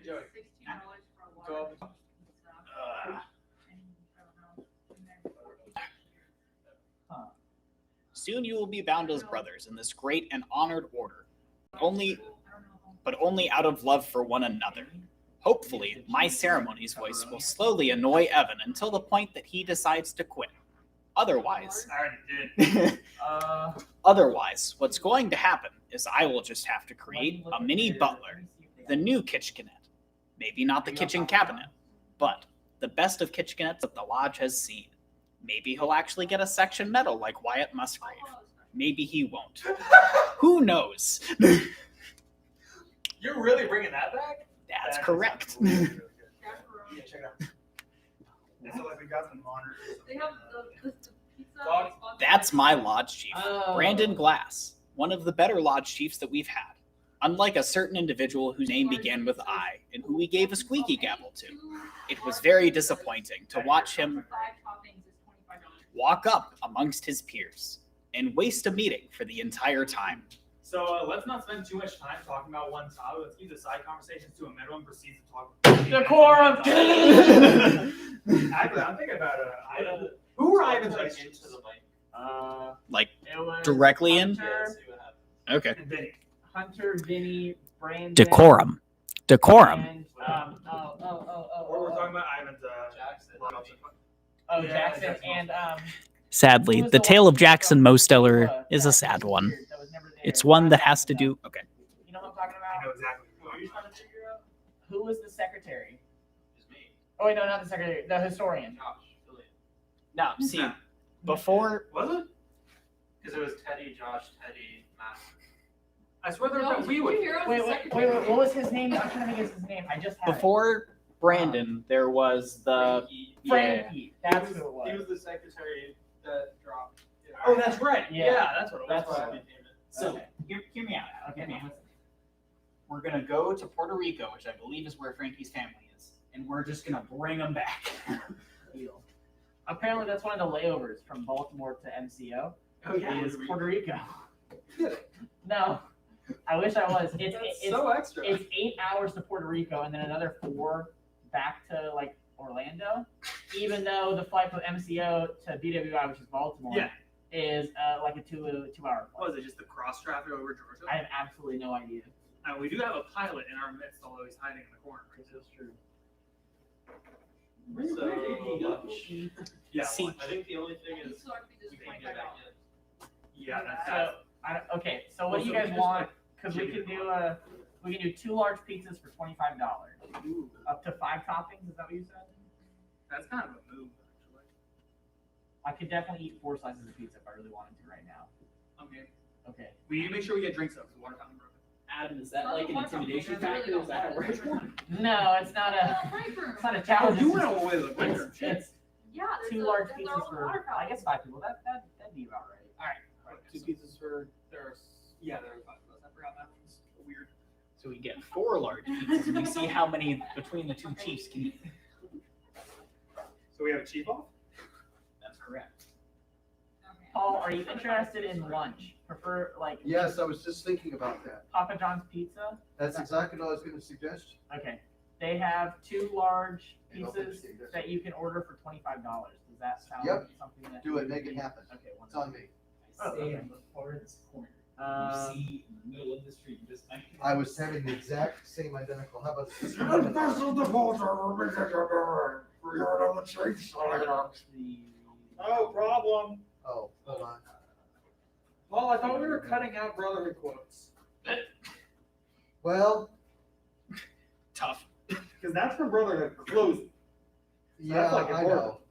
Joey, $16 for a go water up and and stuff. And I don't know. And then Soon you will be bound as brothers in this great and honored order, but only out of love for one another. Hopefully, my ceremonies voice will slowly annoy Evan until the point that he decides to quit. Otherwise, I already did. otherwise, what's going to happen is I will just have to create a mini butler, the new kitchenette. Maybe not the kitchen cabinet, but the best of kitchenettes that the lodge has seen. Maybe he'll actually get a section medal like Wyatt Musgrave. Maybe he won't. Who knows? You're really bringing that back? That's correct. Yeah, check it out. So like we got some monitors. they have the pizza. Dog. That's my lodge chief, Oh. Brandon Glass, one of the better lodge chiefs that we've had. Unlike a certain individual whose name began with I and who we gave a squeaky gavel to, it was very disappointing to watch him walk up amongst his peers and waste a meeting for the entire time. So let's not spend too much time talking about one topic. Let's keep the side conversations to a minimum and proceed to talk. Decorum. Actually, I'm thinking about Ivan. Who were Ivan's like into the mic? Like, It was directly in? Hunter, See what happens. Okay. and Vinny? Hunter, Vinny, Brandon. Decorum. Decorum. And, We're talking about Ivan's Jackson. Oh, Yeah, Jackson Jackson. and Sadly, who was the tale one of Jackson Mosteller that is a was sad one. that was never there? It's one that has to do. Okay. You know what I'm talking I know about? exactly. What are you trying to figure out? Who was the secretary? It's me. Oh wait, no, not the secretary. The historian. Josh. Philly. No, see, before. Was it? Because it was Teddy, Josh, Teddy, Matt. I swear there No, was did you hear us? Wait. What was his name? I'm trying to think of his name. I just had Before Brandon, there was the. Frankie. it. Frankie. That's who it was. He was the secretary that dropped. Oh, that's right. Yeah. Yeah, that's what it was. That's That's why I what- became it. So, Okay. hear me out. Okay, Hear me I'm out. We're going to go to Puerto Rico, which I believe is where Frankie's family is, and we're just going to bring them back. Apparently, that's one of the layovers from Baltimore to MCO. Oh, yeah. Is Puerto Rico. No, I wish I was. It's so extra. It's 8 hours to Puerto Rico and then another 4 back to like Orlando. Even though the flight from MCO to BWI, which is Baltimore, Yeah. is like a 2 hour What flight. was it, just the cross traffic over Georgia? I have absolutely no idea. And we do have a pilot in our midst, although he's hiding in the corner. Right? This is true. So, Yeah. See- lunch. I think the only thing is Pizza or pizza is we can't get $25. back yet. Yeah, that's So okay, so what do you Also, guys we just, want? like, Because we chicken can do we can do 2 large pizzas for $25, up to 5 toppings. Is that what you said? that's kind of a move, actually. I could definitely eat 4 slices of pizza if I really wanted to right now. Okay. Okay. We need to make sure we get drinks up because the water fountain broke. Adam, is that like an intimidation Really factor? Is that how it works? No, it's not a. Break room. It's not a Oh, challenge. you it's went just- away with the break room. It's Yeah, there's 2 a- large there's pizzas a water for, I guess, 5 people. That'd be about right. All right. Two pizzas for there are 5 of us. I forgot that one's weird. So we get 4 large pizzas, and we see how many between the 2 chiefs can eat. So we have a chief off? That's correct. Okay. Paul, are you interested in lunch? Prefer like Yes, I was just thinking about that. Papa John's pizza? That's exactly what I was going to suggest. Okay. They have 2 large pizzas that you can order for $25. Does that sound Yep. like something that Do it, make it happen. Okay, one It's on me. I Oh, okay. in the farthest corner. Um, You see in the middle of the street, just I was having the exact same identical. How about this? No problem. Oh, hold on. Paul, I thought we were cutting out brotherhood quotes. Well, tough, Because that's for brotherhood closing. yeah, like I important. know.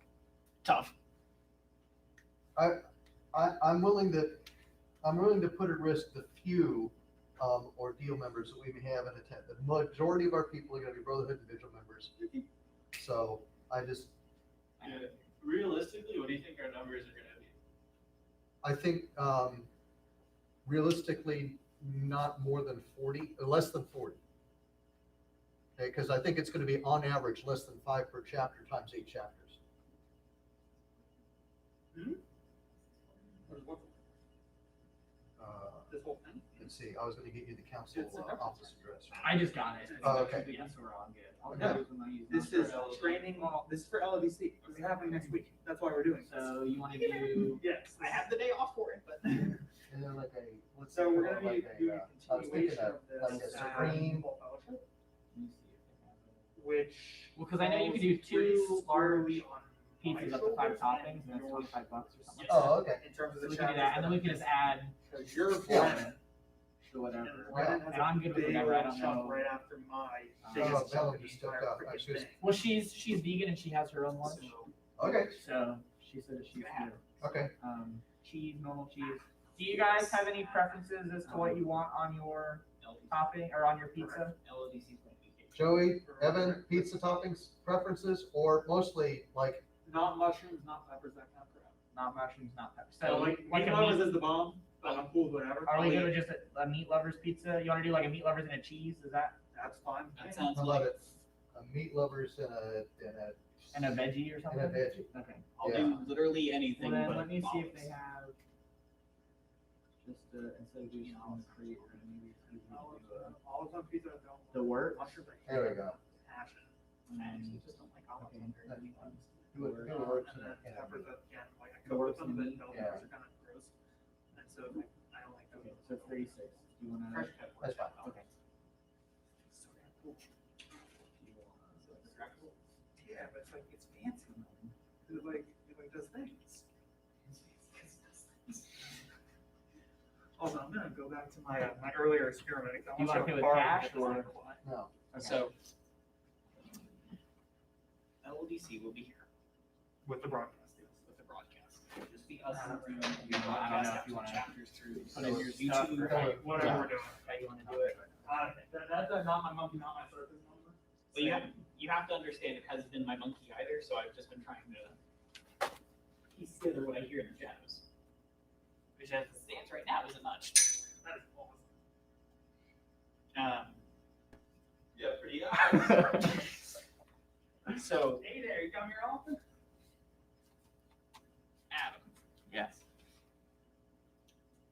tough. I'm willing to put at risk the few ordeal members that we may have in attend. The majority of our people are going to be Brotherhood Individual members. So I just, Yeah. Realistically, what do you think our numbers are going to be? I think realistically, not more than 40, less than 40. Okay, because I think it's going to be on average less than 5 per chapter times 8 chapters. What- Uh, This whole thing? see. I was gonna get you the council office address. I just got it. Oh, okay. Yeah, so we're all good. All Yeah. good when I use This not is for LODC. training, this is for LODC. This is happening next week. That's why we're doing this. So you want to do? Yes. I have the day off for it, but. And then like a, what's So it we're called? gonna be Like a, doing I was thinking continuation of of like this. a Supreme. Which. Well, because I know you can do two large pizzas up to 5 toppings, and that's $25 or something. Oh, okay. In terms of So the we can do that, and then we can just add Because you're Yeah. Brennan. to whatever. Yeah. And I'm good with whatever. I don't know. Right after my Oh, biggest chunk Bella of the just took entire up. freaking She was- thing. Well, she's vegan and she has her own lunch, Okay, so she said that she's good. okay. Cheese, normal cheese. Do you guys have any preferences as to what you want on your topping or on your pizza? Joey, Evan, pizza toppings, preferences, or mostly like, Not mushrooms, not peppers, that kind of crap. Not mushrooms, not peppers. So like, like meat a lovers meat, is the bomb, but I'm cool with whatever. are we good with just a meat lovers pizza? You want to do like a meat lovers and a cheese? Is that That's fine. That sounds how like about it? A meat lovers and a veggie or and something? a veggie. Okay. I'll do literally anything Well, then but let me see if olives. they have just instead of doing on create or maybe Olives on pizza, I don't. the word. Mushrooms, I There we hate go. passion. I actually just don't like olives on very many things. Do it works in And a, then in a peppers, meat. again, like I The cook works with them, in but meat? bell Yeah. peppers are kind of gross. And so like, I don't like Okay, those. so 36. Do you want to? Fresh cut. That's fine. Okay. Yeah, but it's like, it's fancy. It like does things. Also, I'm gonna go back to my, my earlier experiment. I You want wanna to pay with borrow cash this or- thing. No, Okay. So LODC will be here With the broadcast, yes. with the broadcast. It'll just be us in the room. I We don't know broadcast if you wanna chapters through put in your YouTube. stuff or Yeah. Whatever we're doing. how you want to do it. That's not my monkey, not my circus number. But you have to understand it hasn't been my monkey either, so I've just been trying to piece together what I hear in the shadows. Which as it stands right now isn't much. That is awesome. Yeah, pretty obvious. So Hey there, you come here often? Adam, Yes.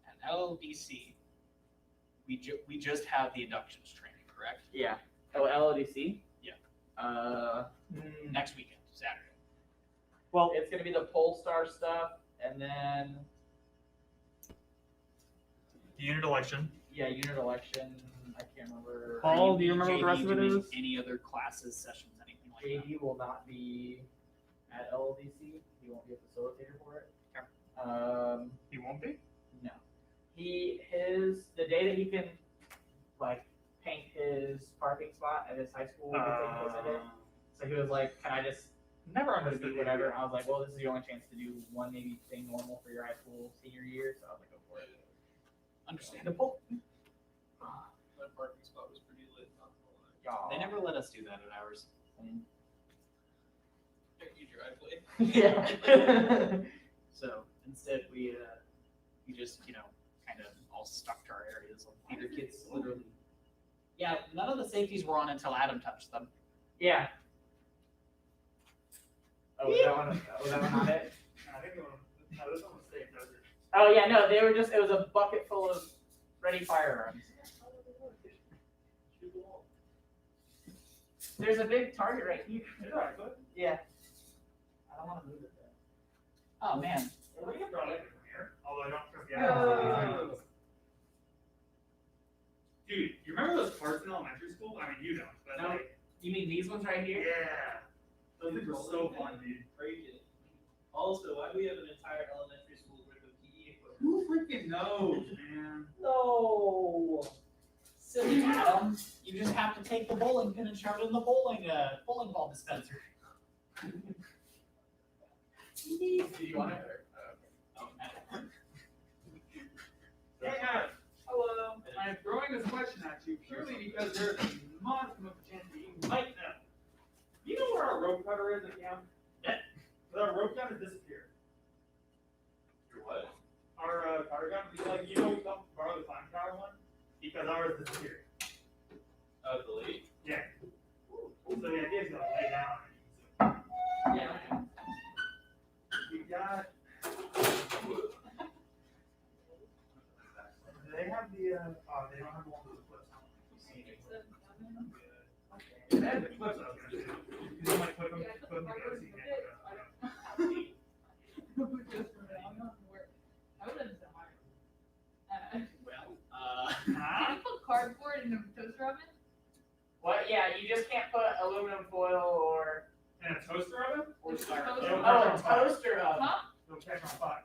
at LLDC, we just have the inductions training, correct? Yeah. Oh, LODC? Yeah. Next Next weekend, Saturday. Well, it's gonna be the Polestar stuff, and then The unit election. yeah, unit election. I can't remember. Paul, do you remember what the rest of it doing is? Any other classes, sessions, anything like that? JD will not be at LLDC. He won't be a facilitator for it. He won't be? No. The day that he can like paint his parking spot at his high school, he posted it. So he was like, "Can I just never I'm gonna do whatever?" And I was like, "Well, this is your only chance to do one maybe thing normal for your high school senior year." So I was like, "Go for it." Understandable. That parking spot was pretty lit. Not gonna Y'all. They never let us do that at ours. And- lie. Your driveway. yeah. So instead, we just kind of all stuck to our areas. Theater kids literally. Yeah, none of the safeties were on until Adam touched them. Yeah. Oh, was that one not it? I think this one was safe, doesn't it? Oh yeah, no, they were just it was a bucket full of ready firearms. Shoot the wall. There's a big target right here. Yeah, good. Yeah. I don't want to move it there. Oh man, We can probably get from here, although I don't trust the Yeah. Dude, you remember those parks in elementary school? I mean, you don't, but No. like, You mean these ones right here? yeah. Those things were so fun, dude. Crazy. Also, why do we have an entire elementary school worth of PE equipment? Who freaking knows, man? No. silly Adam. You just have to take the bowling pin and shove it in the bowling ball dispenser. Do you want it? Oh, man. Hey, Adam. Hello. I'm throwing this question at you purely because there's a modicum of a chance that you might know. You know where our rope cutter is at camp? Yeah. Our rope gun has disappeared. Your what? Our cutter gun, like, you know, we come borrow the time tower one? Because ours disappeared. Oh, the lead? Yeah. So the idea is to lay down. Yeah. We got. Do they have the they don't have one of the flips. Yeah. They had the flips I was gonna do. You don't like flip them, flip them together so you can't Well, Can you put cardboard in a toaster oven? What? Yeah, you just can't put aluminum foil or In a toaster oven? or Toaster styrofoam. oven. Oh, a toaster oven. Huh? It'll catch on fire.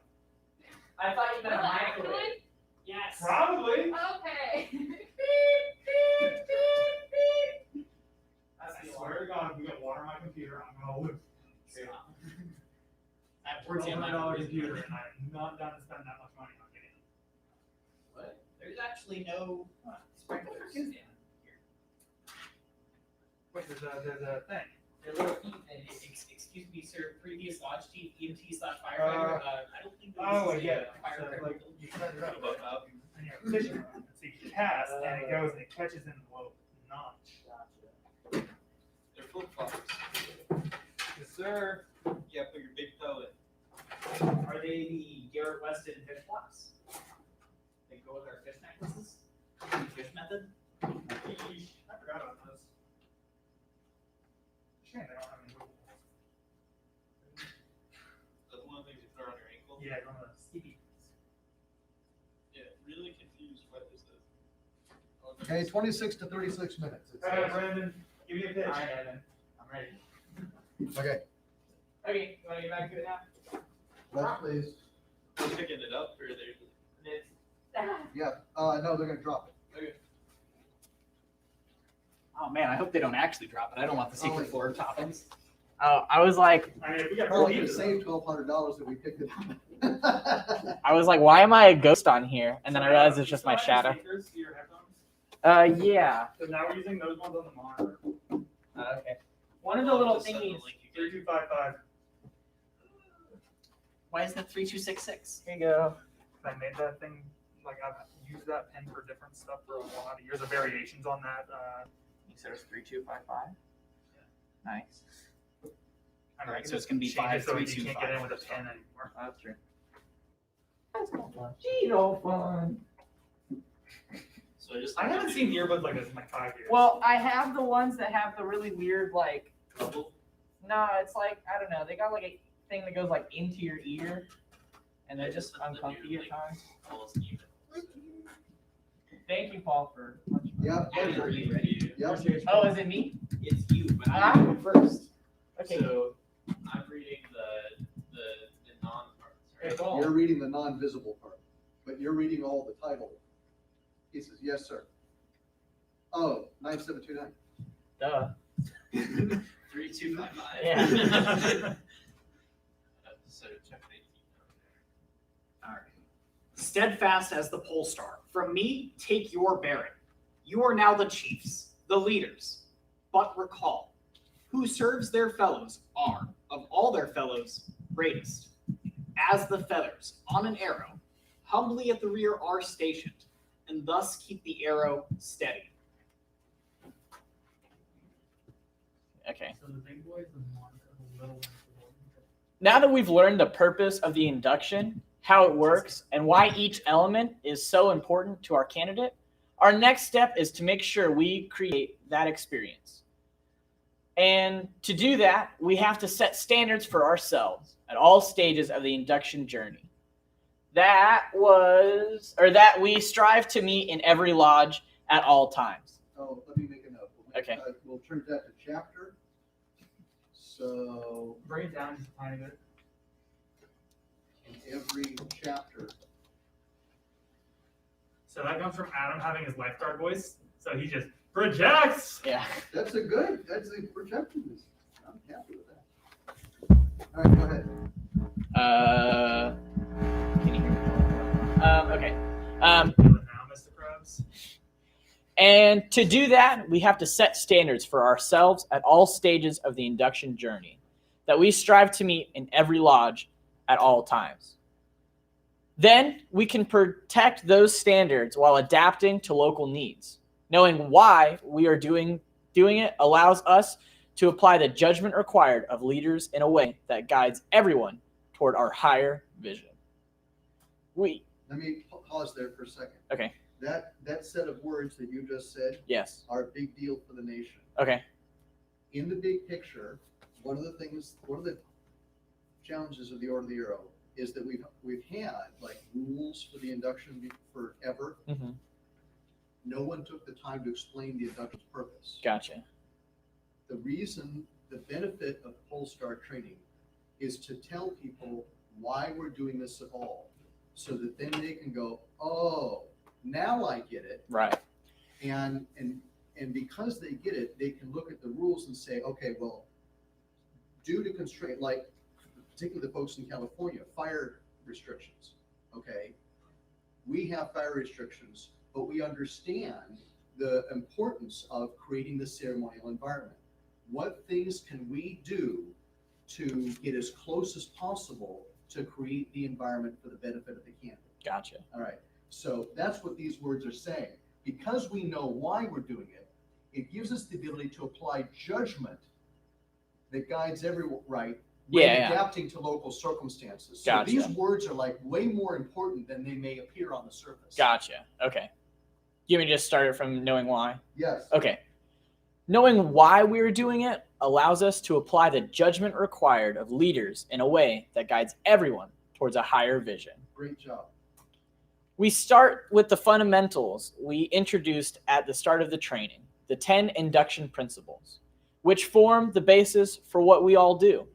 I thought you meant a Will it microwave. actually? Yes. Probably. Okay. That's I the swear alarm. to God, if we get water on my computer, I'm gonna lose. I have We're $14 $12 computer, and I'm not down to spend that much money on getting it. What? There's actually no sprinklers in here. Wait, there's a thing. They're little excuse me, sir, previous lodge chief, EMT/firefighter. I don't think Oh, I this is get a it. fire So, critical. like, you set it up, and you have a fishing rod, so you cast, and it goes and it catches in the little notch. They're flip flops. Yes, sir. Yeah, put your big toe in. Are they the Garrett Weston fish flops? They go with our fish necklaces? Fish method? I forgot about this. Shame they don't have any wiggle balls. That's one of the things you throw on your ankle. Yeah, one of the sticky. Yeah, really confused what this is. Okay, 26 to 36 minutes. It Alright, says. Brandon, give me a pitch. Alright, Evan. I'm ready. Okay, Okay, you wanna get back to it now? left please. They're picking it up, or they're It's Yeah, no, they're gonna drop it. Oh man, I hope they don't actually drop it. I don't want the secret floor toppings. Oh, I was like, I mean, if we got Carl, four you pieces. saved $1,200 that we picked it up. why am I a ghost on here? And then I realized it's just my Still have shadow. speakers to your headphones? Yeah. So now we're using those ones on the monitor. Okay. One of the little Just send the thingies. link you get. 3255. Why is that 3266? Here you go. I made that thing, like I've used that pen for different stuff for a lot of years of variations on that. You said it's 3255? Nice. I mean, I Alright, can so it's just gonna be change it so you 5325 can't get in with a for pen anymore. That's true. Cheeto fun. So I just. I haven't seen earbuds like this in like 5 years. Well, I have the ones that have the really weird, like, Double. no, it's like, I don't know, they got like a thing that goes like into your ear, and they're just That's the uncomfy new, at times. Almost even. Thank you, Paul, for. Yep, Yeah, are you ready? yep. Oh, is it me? It's you, but I'm going first. Okay. So I'm reading the non parts, right? Okay, Paul. You're reading the non-visible part, but you're reading all the title pieces. Yes, sir. Oh, 9729. Duh. 3255. Yeah. So chapter 18. Alright. Steadfast as the pole star. From me, take your bearing. You are now the chiefs, the leaders. But recall, who serves their fellows are, of all their fellows, greatest. As the feathers on an arrow, humbly at the rear are stationed, and thus keep the arrow steady. Okay. So the big boys and the little ones. Now that we've learned the purpose of the induction, how it works, and why each element is so important to our candidate, our next step is to make sure we create that experience. And to do that, we have to set standards for ourselves at all stages of the induction journey. That we strive to meet in every lodge at all times. Oh, let me make a note. Okay. We'll turn that to chapter. So Bring it down just a tiny bit. in every chapter, So that comes from Adam having his lifeguard voice. So he just projects. Yeah. that's a projection. I'm happy with that. All right, go ahead. Can you hear me? Okay. Now, Mr. Krabs. And to do that, we have to set standards for ourselves at all stages of the induction journey that we strive to meet in every lodge at all times. Then we can protect those standards while adapting to local needs. Knowing why we are doing it allows us to apply the judgment required of leaders in a way that guides everyone toward our higher vision. Let me pause there for a second. Okay. That set of words that you just said Yes. are a big deal for the nation. Okay. In the big picture, one of the challenges of the Order of the Arrow is that we've had like rules for the induction forever. Mm-hmm. No one took the time to explain the induction's purpose. Gotcha. The benefit of Polestar training is to tell people why we're doing this at all, so that then they can go, oh, now I get it. Right. And because they get it, they can look at the rules and say, okay, well, due to constraint, like particularly the folks in California, fire restrictions, okay? We have fire restrictions, but we understand the importance of creating the ceremonial environment. What things can we do to get as close as possible to create the environment for the benefit of the candidate? Gotcha. All right, so that's what these words are saying. Because we know why we're doing it, it gives us the ability to apply judgment that guides every right when Yeah. adapting to local circumstances. So Gotcha. these words are like way more important than they may appear on the surface. Gotcha. Okay. You mean just started from knowing why? Yes. Okay. Knowing why we are doing it allows us to apply the judgment required of leaders in a way that guides everyone towards a higher vision. Great job. We start with the fundamentals we introduced at the start of the training, the 10 induction principles, which form the basis for what we all do.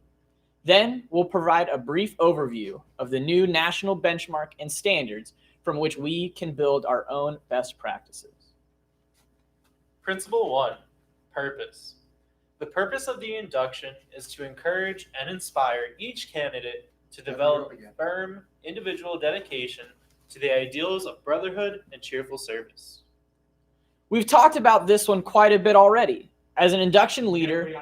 Then we'll provide a brief overview of the new national benchmark and standards from which we can build our own best practices. Principle 1, purpose. The purpose of the induction is to encourage and inspire each candidate to develop firm individual dedication to the ideals of brotherhood and cheerful service. We've talked about this one quite a bit already. As an induction leader,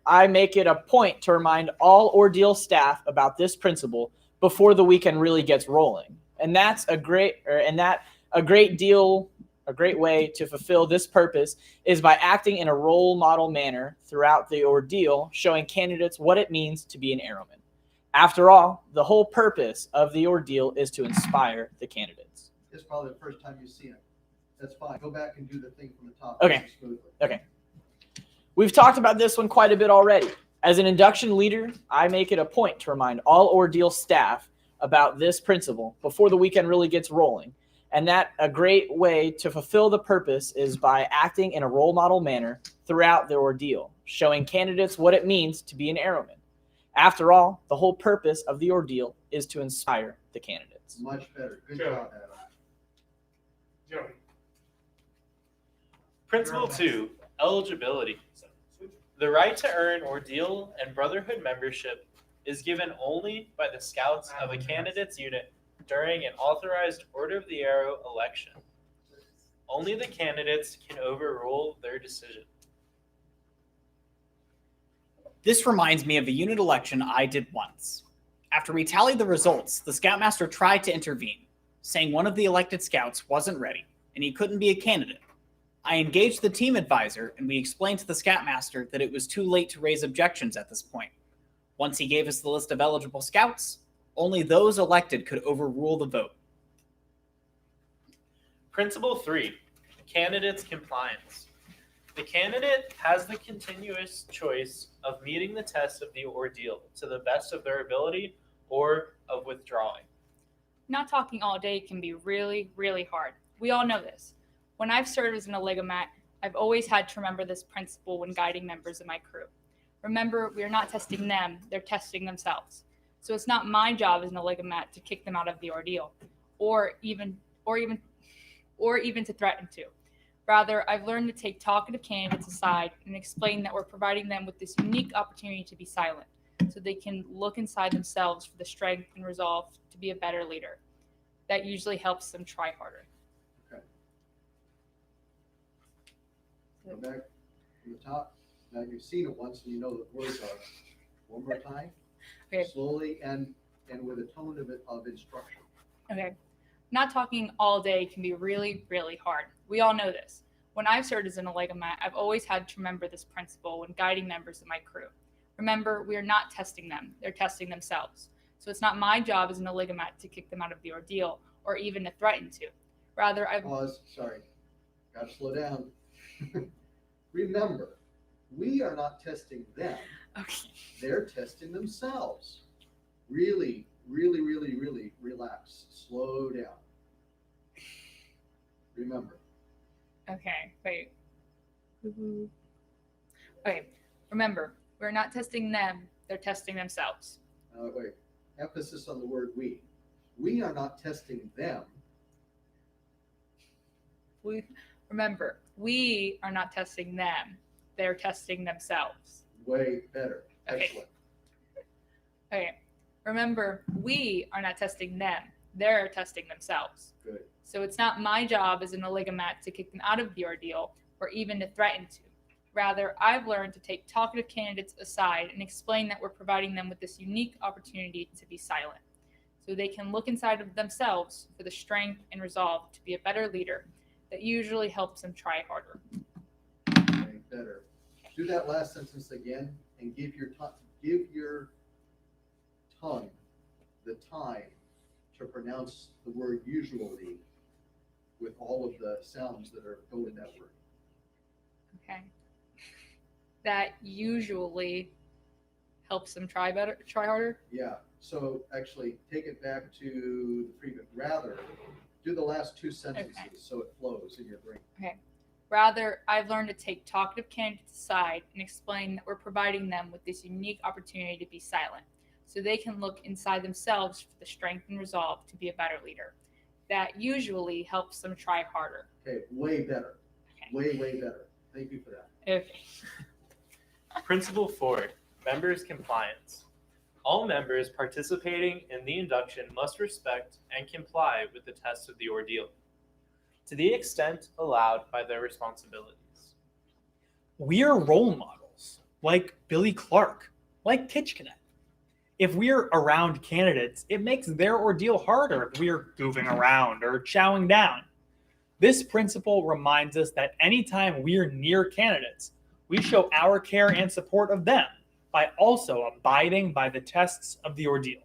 I make it a point to remind all ordeal staff about this principle before the weekend really gets rolling. And that's a great way to fulfill this purpose is by acting in a role model manner throughout the ordeal, showing candidates what it means to be an airman. After all, the whole purpose of the ordeal is to inspire the candidates. It's probably the first time you've seen it. That's fine. Go back and do the thing from the top. Okay. Smoothly. Okay. We've talked about this one quite a bit already. As an induction leader, I make it a point to remind all ordeal staff about this principle before the weekend really gets rolling. And that a great way to fulfill the purpose is by acting in a role model manner throughout the ordeal, showing candidates what it means to be an airman. After all, the whole purpose of the ordeal is to inspire the candidates. Much better. Good Joe. job, Adam. Joey. Principle 2, eligibility. The right to earn ordeal and brotherhood membership is given only by the scouts of a candidate's unit during an authorized Order of the Arrow election. Only the candidates can overrule their decision. This reminds me of a unit election I did once. After we tallied the results, the Scoutmaster tried to intervene, saying one of the elected scouts wasn't ready and he couldn't be a candidate. I engaged the team advisor and we explained to the Scoutmaster that it was too late to raise objections at this point. Once he gave us the list of eligible scouts, only those elected could overrule the vote. Principle 3, candidates' compliance. The candidate has the continuous choice of meeting the test of the ordeal to the best of their ability or of withdrawing. Not talking all day can be really, really hard. We all know this. When I've served as an Allegamat, I've always had to remember this principle when guiding members of my crew. Remember, we are not testing them, they're testing themselves. So it's not my job as an Allegamat to kick them out of the ordeal, or even to threaten to. Rather, I've learned to take talkative candidates aside and explain that we're providing them with this unique opportunity to be silent, so they can look inside themselves for the strength and resolve to be a better leader. That usually helps them try harder. Go back from the top. Now you've seen it once and you know the words are. One more time. Okay. Slowly and with a tone of instruction. Okay. Not talking all day can be really, really hard. We all know this. When I've served as an Allegamat, I've always had to remember this principle when guiding members of my crew. Remember, we are not testing them, they're testing themselves. So it's not my job as an Allegamat to kick them out of the ordeal, or even to threaten to. Rather, I've Pause, sorry. Gotta slow down. Remember, we are not testing them. okay. They're testing themselves. Really, really, really, really relax. Slow down. Remember. Okay, wait. Okay, remember, we're not testing them, they're testing themselves. Wait. Emphasis on the word we. We are not testing them. Remember, we are not testing them, they're testing themselves. Way better. Okay. Excellent. Okay, remember, we are not testing them, they're testing themselves. Good. So it's not my job as an oligomat to kick them out of the ordeal or even to threaten to. Rather, I've learned to take talkative candidates aside and explain that we're providing them with this unique opportunity to be silent, so they can look inside of themselves for the strength and resolve to be a better leader that usually helps them try harder. Okay, better. Do that last sentence again and give your tongue the time to pronounce the word usually with all of the sounds that go with that word. Okay. That usually helps them try harder. Yeah, so actually take it back to the previous, rather, do the last two sentences Okay. so it flows in your brain. Rather, I've learned to take talkative candidates aside and explain that we're providing them with this unique opportunity to be silent, so they can look inside themselves for the strength and resolve to be a better leader. That usually helps them try harder. Okay, way better. Okay. Way, way better. Thank you for that. Okay. Principle 4, members' compliance. All members participating in the induction must respect and comply with the test of the ordeal, to the extent allowed by their responsibilities. We are role models, like Billy Clark, like Kitchener. If we're around candidates, it makes their ordeal harder if we're goofing around or chowing down. This principle reminds us that anytime we're near candidates, we show our care and support of them by also abiding by the tests of the ordeal.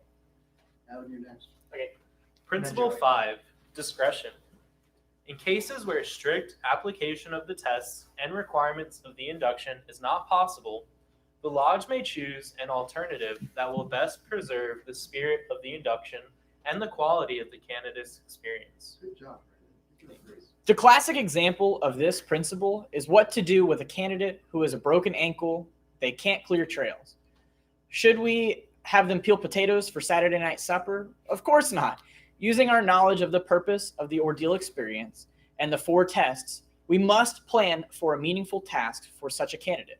Adam, you're next. Principle 5, discretion. In cases where strict application of the tests and requirements of the induction is not possible, the Lodge may choose an alternative that will best preserve the spirit of the induction and the quality of the candidate's experience. Good job, Brandon. You're great. The classic example of this principle is what to do with a candidate who has a broken ankle, they can't clear trails. Should we have them peel potatoes for Saturday night supper? Of course not. Using our knowledge of the purpose of the ordeal experience and the 4 tests, we must plan for a meaningful task for such a candidate,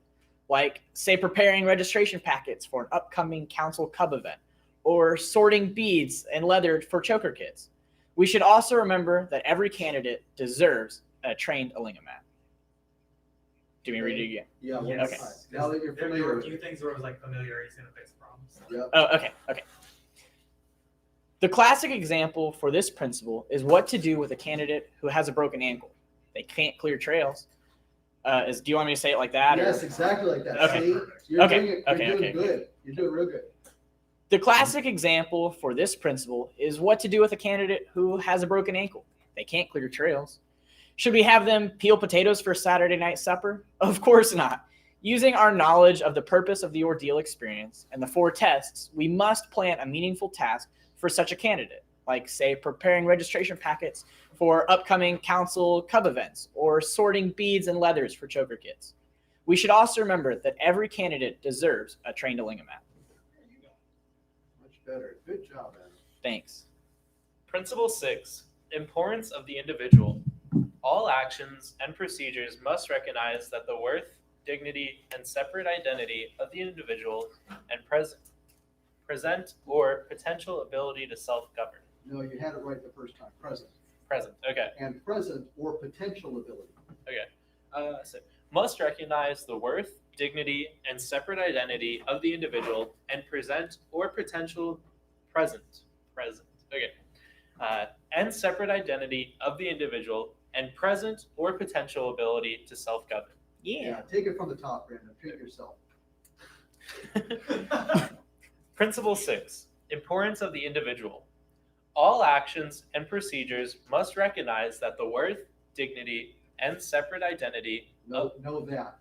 like, say, preparing registration packets for an upcoming council cub event, or sorting beads and leather for choker kids. We should also remember that every candidate deserves a trained Olingomat. Do we read it again? Yeah, well, Yes. Okay. all right. Now that you're There familiar were a with few it. things where it was like familiarity is gonna fix problems. Yep. Oh, okay. The classic example for this principle is what to do with a candidate who has a broken ankle. They can't clear trails. Do you want me to say it like that? Yes, exactly like that. Okay. See? You're Okay, doing it. You're okay, doing okay. good. You're doing real good. The classic example for this principle is what to do with a candidate who has a broken ankle. They can't clear trails. Should we have them peel potatoes for Saturday night supper? Of course not. Using our knowledge of the purpose of the ordeal experience and the 4 tests, we must plan a meaningful task for such a candidate, like, say, preparing registration packets for upcoming council cub events or sorting beads and leathers for choker kids. We should also remember that every candidate deserves a trained Olingomat. Much better. Good job, Adam. Thanks. Principle 6, importance of the individual. All actions and procedures must recognize that the worth, dignity, and separate identity of the individual and present or potential ability to self-govern. No, you had it right the first time. Present. Present, okay. And present or potential ability. So must recognize the worth, dignity, and separate identity of the individual and present or potential present. Okay. And separate identity of the individual and present or potential ability to self-govern. Yeah. Take it from the top, Brandon. Treat yourself. Principle 6, importance of the individual. All actions and procedures must recognize that the worth, dignity, and separate identity Know that,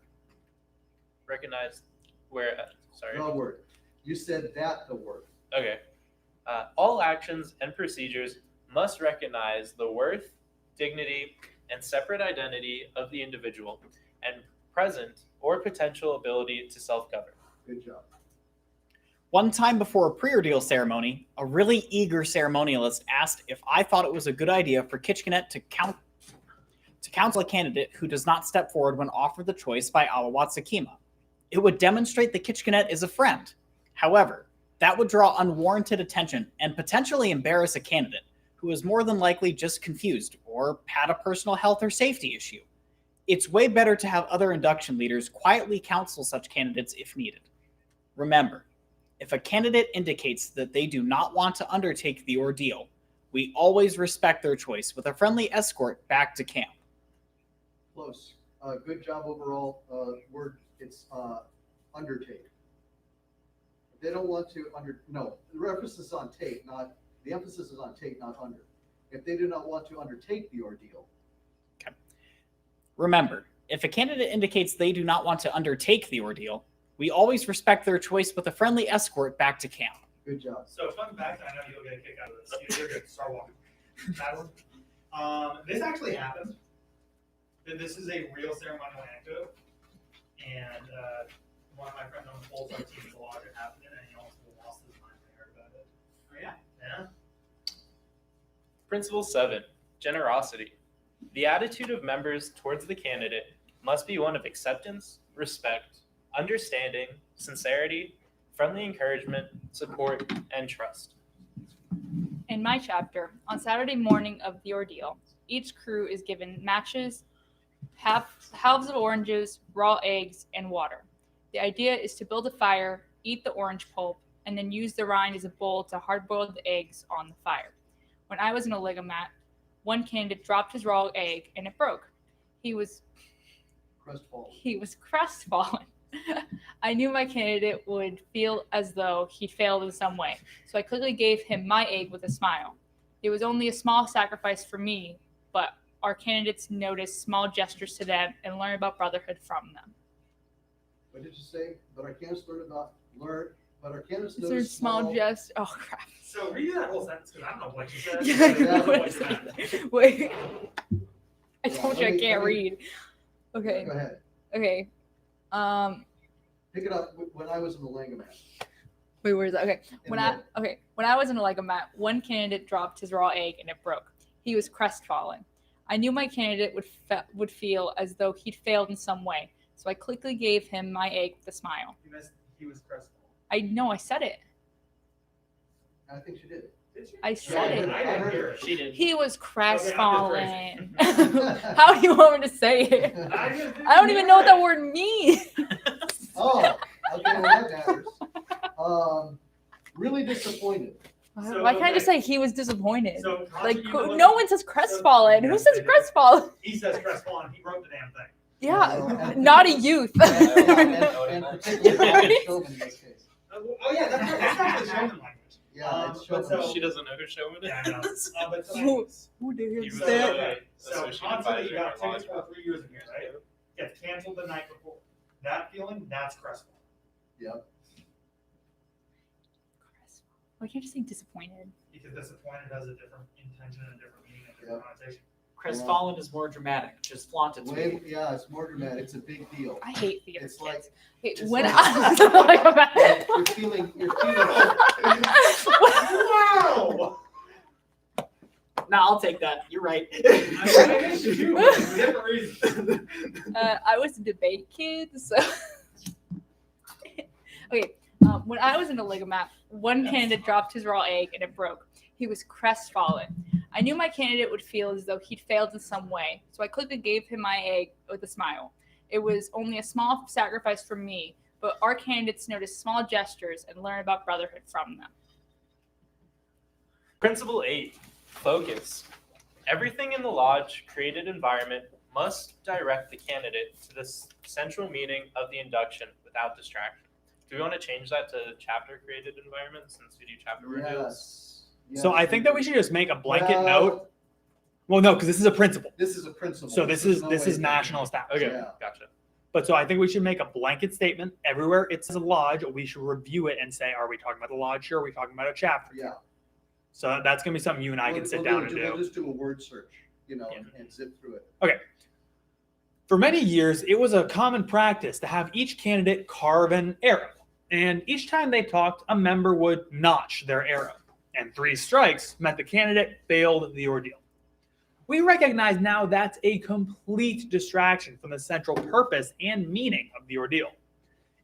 recognize where, sorry. the word. You said that, the word. Okay. All actions and procedures must recognize the worth, dignity, and separate identity of the individual and present or potential ability to self-govern. Good job. One time before a pre-ordeal ceremony, a really eager ceremonialist asked if I thought it was a good idea for Kitchenet to counsel a candidate who does not step forward when offered the choice by Alawatsukima. It would demonstrate that Kitchenet is a friend. However, that would draw unwarranted attention and potentially embarrass a candidate who is more than likely just confused or had a personal health or safety issue. It's way better to have other induction leaders quietly counsel such candidates if needed. Remember, if a candidate indicates that they do not want to undertake the ordeal, we always respect their choice with a friendly escort back to camp. Close. Good job overall. It's undertake. If they don't want to the reference is on take, the emphasis is on take, not under. If they do not want to undertake the ordeal. Remember, if a candidate indicates they do not want to undertake the ordeal, we always respect their choice with a friendly escort back to camp. Good job. So fun fact, I know you'll get a kick out of this. You're good. Start walking. That one. This actually happened. This is a real ceremonial anecdote, and one of my friends on the whole team is a lawyer. It happened, and he almost lost his mind when he heard about it. Oh, yeah. Yeah. Principle 7, generosity. The attitude of members towards the candidate must be one of acceptance, respect, understanding, sincerity, friendly encouragement, support, and trust. In my chapter, on Saturday morning of the ordeal, each crew is given matches, halves of oranges, raw eggs, and water. The idea is to build a fire, eat the orange pulp, and then use the rind as a bowl to hard-boil the eggs on the fire. When I was in a Oligomat, one candidate dropped his raw egg and it broke. He was crestfallen. I knew my candidate would feel as though he'd failed in some way, so I quickly gave him my egg with a smile. It was only a small sacrifice for me, but our candidates noticed small gestures to them and learn about brotherhood from them. What did you say? But our candidates but our candidates Is there notice small gest? Oh crap! So read that whole sentence because I don't know what you said. Yeah, I That's know what what you I said. said. Wait, I Yeah, told you I let can't me- read. Okay, Go ahead. okay. Pick it up when I was in the Langamat. Wait, where is that? Okay, In when the- I was in a Legomat, one candidate dropped his raw egg and it broke. He was crestfallen. I knew my candidate would feel as though he'd failed in some way, so I quickly gave him my egg with a smile. He was crestfallen. I know I said it. I think she did. Did you? I said it. I didn't hear it. She did. He was crestfallen. phrasing. How do you want me to say it? I don't even know what that word means. Oh, okay, well that matters. Really disappointed. So, Why can't I okay. just say he was disappointed? So, Like, Contra, you no look- one says crestfallen. Who Yes, says they do. crestfallen? He says crestfallen. He wrote the damn thing. Yeah, not a youth. And particularly showman in this case. Oh yeah, that's actually showman language. Yeah, it's but showman. so- She doesn't know who Showman Yeah, I know. is. But so Who- anyways, Who the He hell was is so, that? okay, so associate Contra, advisor you got at tickets for Launchpad. 3 years ago, right? Gets canceled the night before. That feeling, that's crestfallen. Yep. Why can't you say disappointed? Because disappointed has a different intention and a different meaning and a different connotation. Crestfallen is more dramatic. Just flaunt it to me. Yeah, it's more dramatic. It's a big deal. I hate theater It's like- kids. Okay, it's when like- I was like, You're feeling. Wow! Nah, I'll take that. You're right. I guess you do, but for different reasons. I was a debate kid, so okay. When I was in a Ligomat, one candidate dropped his raw egg and it broke. He was crestfallen. I knew my candidate would feel as though he'd failed in some way, so I quickly gave him my egg with a smile. It was only a small sacrifice for me, but our candidates noticed small gestures and learn about brotherhood from them. Principle 8, focus. Everything in the lodge created environment must direct the candidate to the central meaning of the induction without distraction. Do we want to change that to chapter created environment since we do chapter reveals? Yes. So I think that we should just make a blanket Well, note. Well, no, because this is a principle. This is a principle. So this There's is no this way is to- national establishment. Okay, Yeah. gotcha. But so I think we should make a blanket statement everywhere it says a lodge. We should review it and say, are we talking about the lodge here? Are we talking about a chapter? Yeah. So that's gonna be something you and I can sit down and We'll do. just do a word search, you know, Yeah. and zip through it. For many years, it was a common practice to have each candidate carve an arrow. And each time they talked, a member would notch their arrow. And 3 strikes meant the candidate failed the ordeal. We recognize now that's a complete distraction from the central purpose and meaning of the ordeal.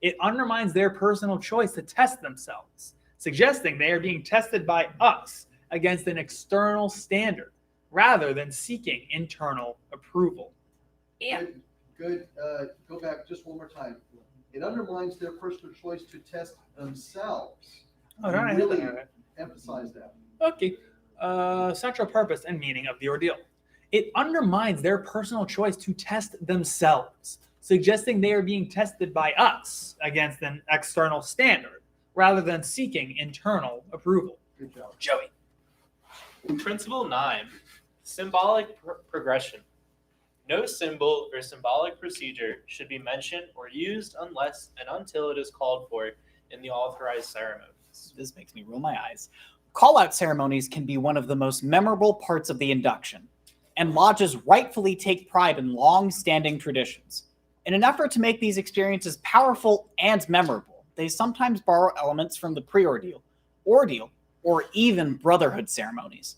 It undermines their personal choice to test themselves, suggesting they are being tested by us against an external standard rather than seeking internal approval. Good. Go back just one more time. It undermines their personal choice to test themselves. Oh, all right. Really emphasize that. Okay. Central purpose and meaning of the ordeal. It undermines their personal choice to test themselves, suggesting they are being tested by us against an external standard rather than seeking internal approval. Good job. Joey. Principle 9, symbolic progression. No symbol or symbolic procedure should be mentioned or used unless and until it is called for in the authorized ceremonies. This makes me roll my eyes. Call-out ceremonies can be one of the most memorable parts of the induction, and lodges rightfully take pride in long-standing traditions. In an effort to make these experiences powerful and memorable, they sometimes borrow elements from the pre-ordeal, ordeal, or even brotherhood ceremonies.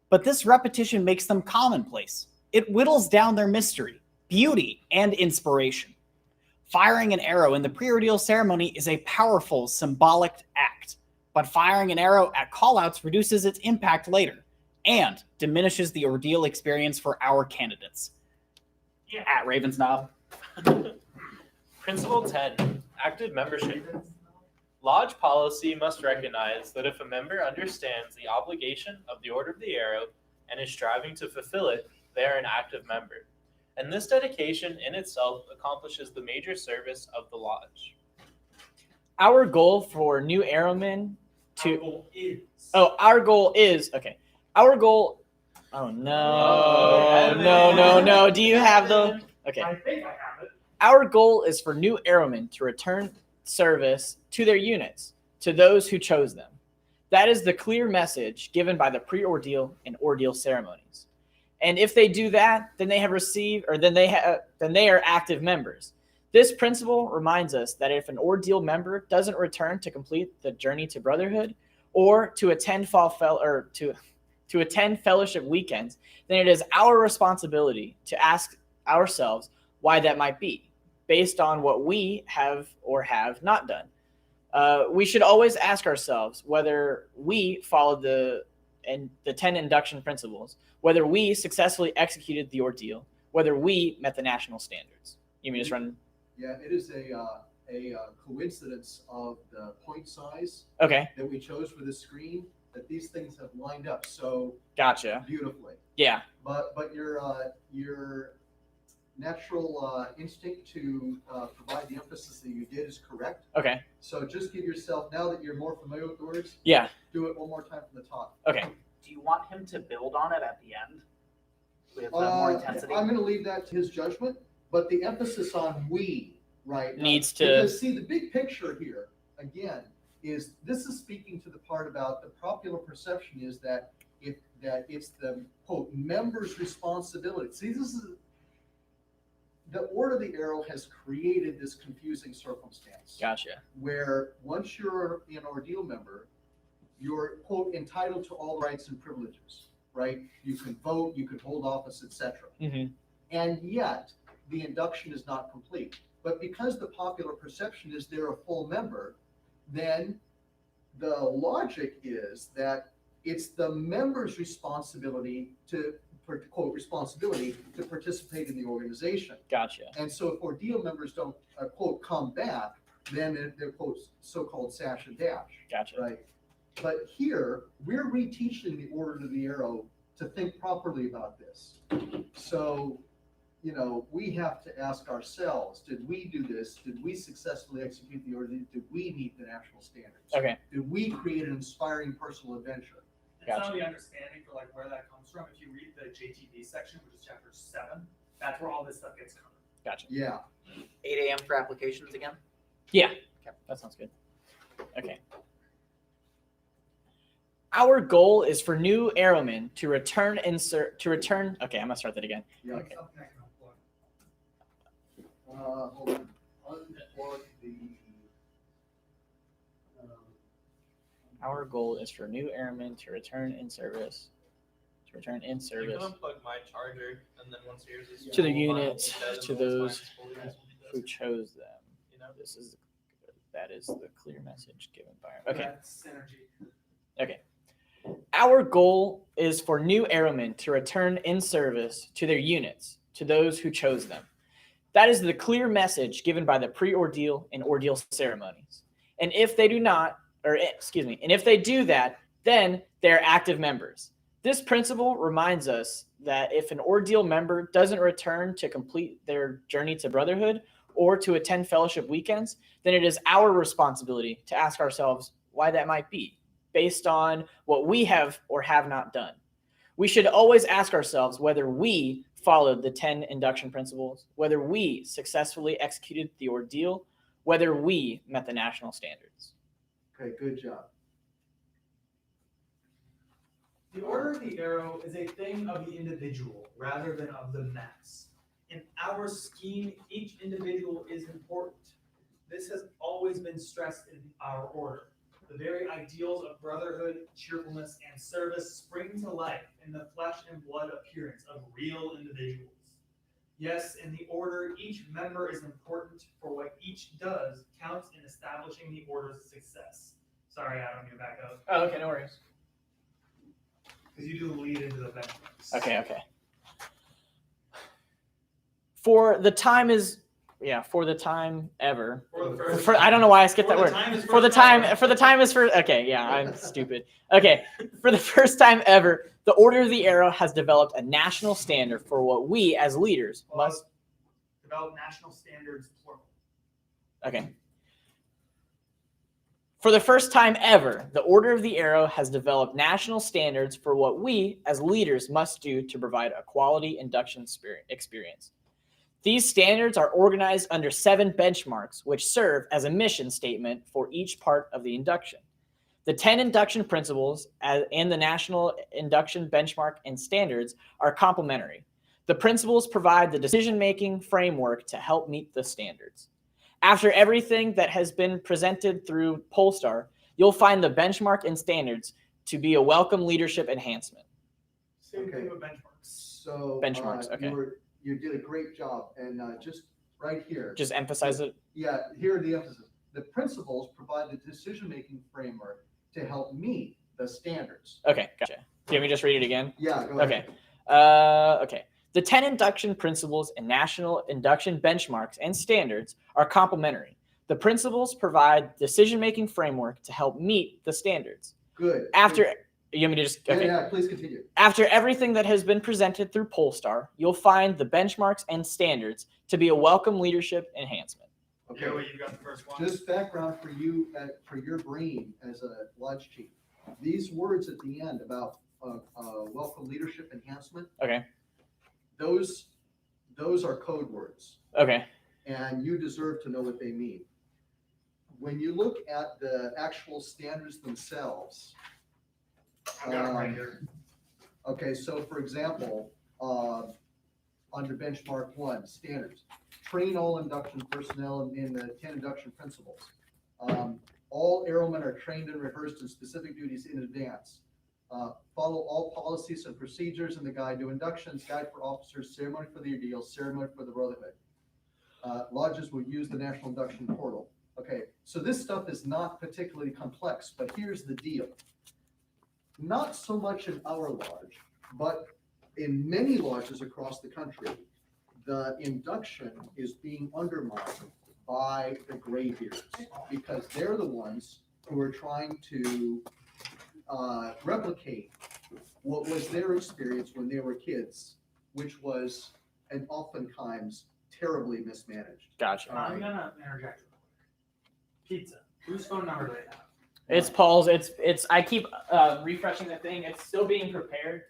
But this repetition makes them commonplace. It whittles down their mystery, beauty, and inspiration. Firing an arrow in the pre-ordeal ceremony is a powerful symbolic act, but firing an arrow at callouts reduces its impact later and diminishes the ordeal experience for our candidates. Yeah. At Ravensnob. Principle 10, active membership. Lodge policy must recognize that if a member understands the obligation of the Order of the Arrow and is striving to fulfill it, they are an active member. And this dedication in itself accomplishes the major service of the lodge. Our goal for new arrowmen Our to goal is. our goal is okay. Our goal. Oh no, no. Do you have the? Okay. I think I have it. Our goal is for new airmen to return service to their units, to those who chose them. That is the clear message given by the pre-ordeal and ordeal ceremonies. And if they do that, then they have received, or then they are active members. This principle reminds us that if an ordeal member doesn't return to complete the journey to brotherhood, or to attend to attend fellowship weekends, then it is our responsibility to ask ourselves why that might be, based on what we have or have not done. We should always ask ourselves whether we followed the 10 induction principles, whether we successfully executed the ordeal, whether we met the national standards. You mean just run? Yeah, it is a coincidence of the point size Okay, that we chose for this screen, that these things have lined up so gotcha. beautifully. Yeah, But your natural instinct to provide the emphasis that you did is correct. okay, So just give yourself, now that you're more familiar with the words, yeah, do it one more time from the top. okay. Do you want him to build on it at the end with more intensity? I'm going to leave that to his judgment, but the emphasis on we, right? Needs to- Because see, the big picture here, again, is this is speaking to the part about the popular perception is that it's the quote member's responsibility. See, this is the Order of the Arrow has created this confusing circumstance Gotcha. where once you're an ordeal member, you're quote entitled to all rights and privileges, right? You can vote, you can hold office, etc. Mm-hmm. And yet the induction is not complete. But because the popular perception is they're a full member, then the logic is that it's the member's responsibility to quote responsibility to participate in the organization. Gotcha. And so if ordeal members don't quote come back, then they're quote so-called sash and dash, Gotcha. right? But here we're reteaching the Order of the Arrow to think properly about this. So, you know, we have to ask ourselves, did we do this? Did we successfully execute the order? Did we meet the national standards? Okay. Did we create an inspiring personal adventure? Gotcha. some of the understanding for like where that comes from. If you read the JTB section, which is chapter 7, that's where all this stuff gets covered. Gotcha. Yeah. 8 a.m. for applications again? Yeah. That sounds good. Okay. Our goal is for new airmen to return. Okay, I'm gonna start that again. Yeah. Like something I can unplug. Hold on. Unplug the. Our goal is for new airmen to return in service. You can unplug my charger, and then once yours is To the full, mine will be units, dead, and to once those mine's full, yours will be dead. who chose them. You know? That is the clear message given by. Okay. That's synergy. Our goal is for new airmen to return in service to their units, to those who chose them. That is the clear message given by the pre-ordeal and ordeal ceremonies. And if they do not, and if they do that, then they're active members. This principle reminds us that if an ordeal member doesn't return to complete their journey to brotherhood or to attend fellowship weekends, then it is our responsibility to ask ourselves why that might be, based on what we have or have not done. We should always ask ourselves whether we followed the 10 induction principles, whether we successfully executed the ordeal, whether we met the national standards. Okay, good job. The order of the arrow is a thing of the individual rather than of the mass. In our scheme, each individual is important. This has always been stressed in our order. The very ideals of brotherhood, cheerfulness, and service spring to life in the flesh and blood appearance of real individuals. Yes, in the order, each member is important, for what each does counts in establishing the order's success. Sorry, Adam, you back up. Oh, okay, no worries. Because you do the lead into the benchmarks. Okay. For the time ever. For the first I don't know why I skipped that For the word. time is For the time is for. Okay, yeah, I'm stupid. Okay, for the first time ever, the Order of the Arrow has developed a national standard for what we as leaders must. Develop national standards, plural. Okay. For the first time ever, the Order of the Arrow has developed national standards for what we as leaders must do to provide a quality induction experience. These standards are organized under 7 benchmarks, which serve as a mission statement for each part of the induction. The 10 induction principles and the national induction benchmark and standards are complementary. The principles provide the decision-making framework to help meet the standards. After everything that has been presented through Polestar, you'll find the benchmark and standards to be a welcome leadership enhancement. Same Okay. thing with benchmarks. So Benchmarks, okay. You did a great job, and just right here. Just emphasize it. Yeah, here are the emphasis. The principles provide the decision-making framework to help meet the standards. Okay, gotcha. Do you want me to just read it again? Yeah, go ahead. Okay. Okay. The 10 induction principles and national induction benchmarks and standards are complementary. The principles provide decision-making framework to help meet the standards. Good. You want me to just okay? Yeah, please continue. After everything that has been presented through Polestar, you'll find the benchmarks and standards to be a welcome leadership enhancement. Okay. Joey, you got the first one. Just background for you, for your brain as a lodge chief. These words at the end about welcome leadership enhancement. Okay. Those are code words, Okay. and you deserve to know what they mean. When you look at the actual standards themselves, I got it right here. okay, so for example, under benchmark 1, standards, train all induction personnel in the 10 induction principles. All airmen are trained and rehearsed in specific duties in advance. Follow all policies and procedures in the guide to inductions, guide for officers, ceremony for the ordeal, ceremony for the brotherhood. Lodges will use the national induction portal. Okay, so this stuff is not particularly complex, but here's the deal. Not so much in our lodge, but in many lodges across the country, the induction is being undermined by the graybeards because they're the ones who are trying to replicate what was their experience when they were kids, which was and oftentimes terribly mismanaged. Gotcha. I'm gonna interject real quick. Pizza. Whose phone number do they have? It's Paul's. It's. I keep refreshing the thing. It's still being prepared.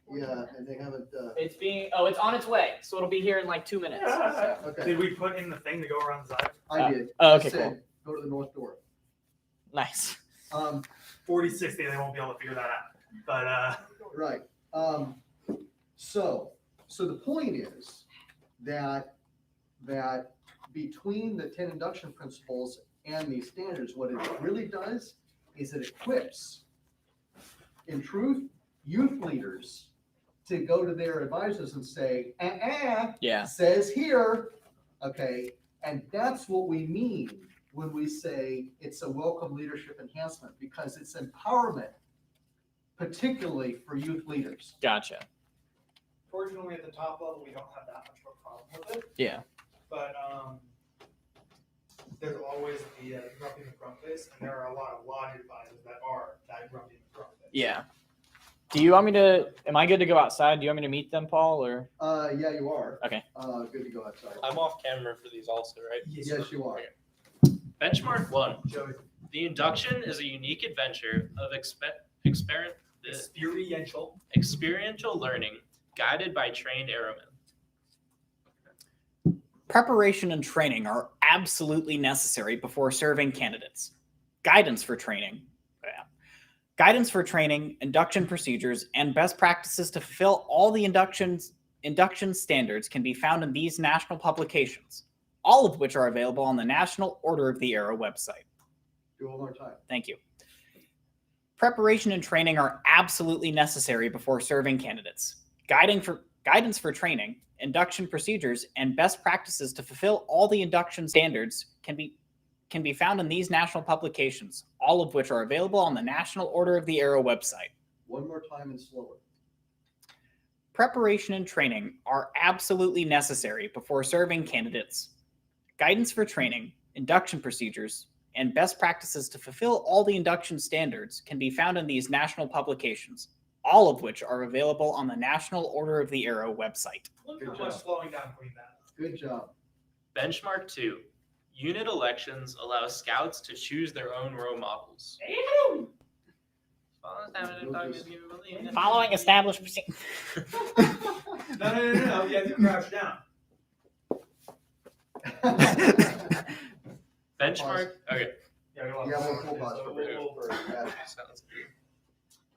Yeah, and they haven't, It's being. Oh, it's on its way. So it'll be here in like 2 minutes. okay, Did we put in the thing to go around the side? I did. Oh, I okay, said, go to the north door. Nice. 4060, they won't be able to figure that out. But Right. So the point is that between the 10 induction principles and these standards, what it really does is it equips, in truth, youth leaders to go to their advisors and say, Yeah. says here, okay, and that's what we mean when we say it's a welcome leadership enhancement, because it's empowerment, particularly for youth leaders. Gotcha. Fortunately, at the top level, we don't have that much of a problem with it, Yeah. but, there's always the grumpy McGrump face, and there are a lot of lodge advisors that are that grumpy McGrump face. Yeah. Do you want me to? Am I good to go outside? Do you want me to meet them, Paul? Or Yeah, you are. Okay. Good to go outside. I'm off camera for these also, right? Yes, you are. Benchmark 1. Joey, The induction is a unique adventure of experiential learning guided by trained airmen. Preparation and training are absolutely necessary before serving candidates. Guidance for training, induction procedures, and best practices to fulfill all the induction standards can be found in these national publications, all of which are available on the National Order of the Arrow website. Do it one more time. Thank you. Preparation and training are absolutely necessary before serving candidates. Guidance for training, induction procedures, and best practices to fulfill all the induction standards can be found in these national publications, all of which are available on the National Order of the Arrow website. One more time and slower. Preparation and training are absolutely necessary before serving candidates. Guidance for training, induction procedures, and best practices to fulfill all the induction standards can be found in these national publications, all of which are available on the National Order of the Arrow website. look Good how much job. slowing down putting that. Good job. Benchmark 2. Unit elections allow scouts to choose their own role models. Following established procedures. No, you have to crouch down. Benchmark. Okay. Yeah, Yeah, we'll pause for we'll- yeah. Sounds good.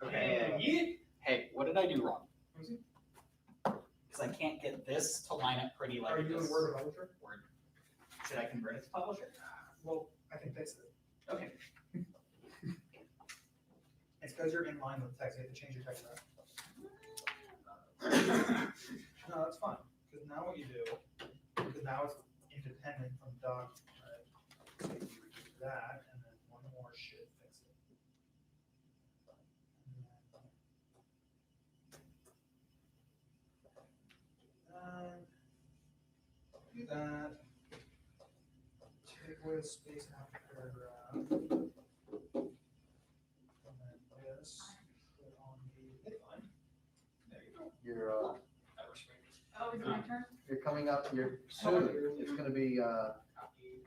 Okay, yeet. Hey, what did I do wrong? Because I can't get this to line up pretty like Are you this. doing Word or Publisher? Word. Should I convert it to Publisher? Well, I can fix it. Okay. It's because you're in line with text, you have to change your text around. No, that's fine, because now what you do, because now it's independent from doc, right? So you do that, and then one more should fix it. Do that. Take away the space after paragraph. And then this, put on the midline. There you go. You're, That works great. Oh, is it my turn? you're coming up, you're soon, it's gonna be, Copy.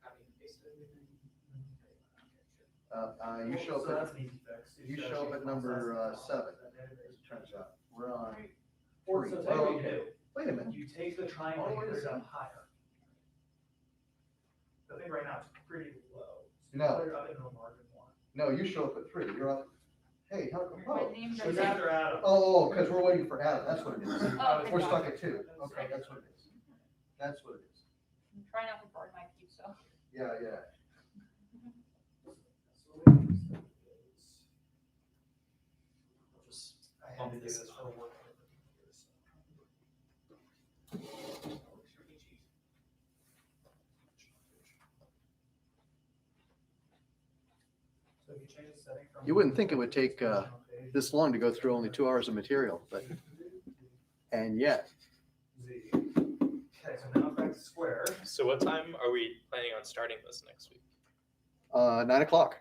Copy and paste it. you show So up, that's an easy fix. you show up at number 7, as it turns out. We're on, Or so tell you what you do. wait a minute, You take the triangle and put it up higher. I think right now it's pretty low. So No. Put it up into the margin one. no, you show up at 3, you're up, hey, how come, My oh, name's It's after Adam. oh, because we're waiting for Adam, that's what it is. Oh, We're okay. stuck at 2, okay, that's what it is. That's what it is. I'm trying not to burn my keep, so. Yeah, yeah. I had to do this for work. So if you change the setting from- You wouldn't think it would take, this long to go through only 2 hours of material, but, and yet, Z. Okay, so now back to square. So what time are we planning on starting this next week? 9 o'clock.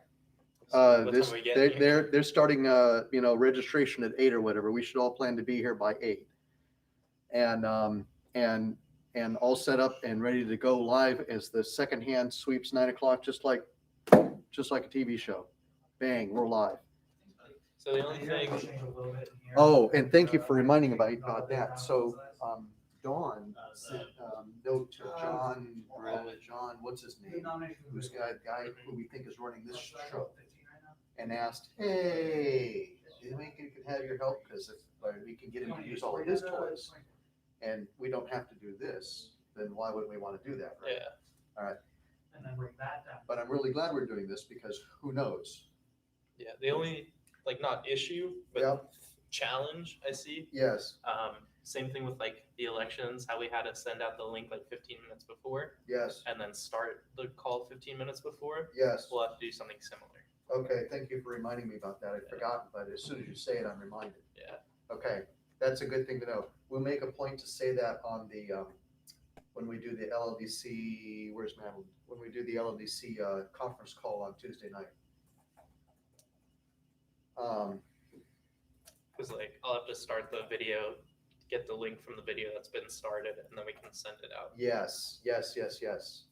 So what This, time are we getting here? they're starting, registration at 8 or whatever. We should all plan to be here by 8. And and all set up and ready to go live as the second hand sweeps 9 o'clock, just like a TV show. Bang, we're live. So the only thing, Oh, and thank you for reminding about that. So, Dawn sent note to John, what's his name? Who's guy who we think is running this show, and asked, hey, do you think you could have your help? Because if we can get him to use all of his toys, and we don't have to do this, then why would we want to do that, right? yeah, And then bring that down. But I'm really glad we're doing this because who knows? yeah, the only, like, not issue, but Yep. challenge I see. Yes, Same thing with like the elections, how we had to send out the link like 15 minutes before yes, and then start the call 15 minutes before. yes. We'll have to do something similar. Okay, thank you for reminding me about that. I'd forgotten, but as soon as you say it, I'm reminded. Yeah. Okay, that's a good thing to know. We'll make a point to say that on the, when we do the LLDC, where's Madeline? When we do the LLDC conference call on Tuesday night. Because like I'll have to start the video, get the link from the video that's been started, and then we can send it out. Yes, yes, yes, yes.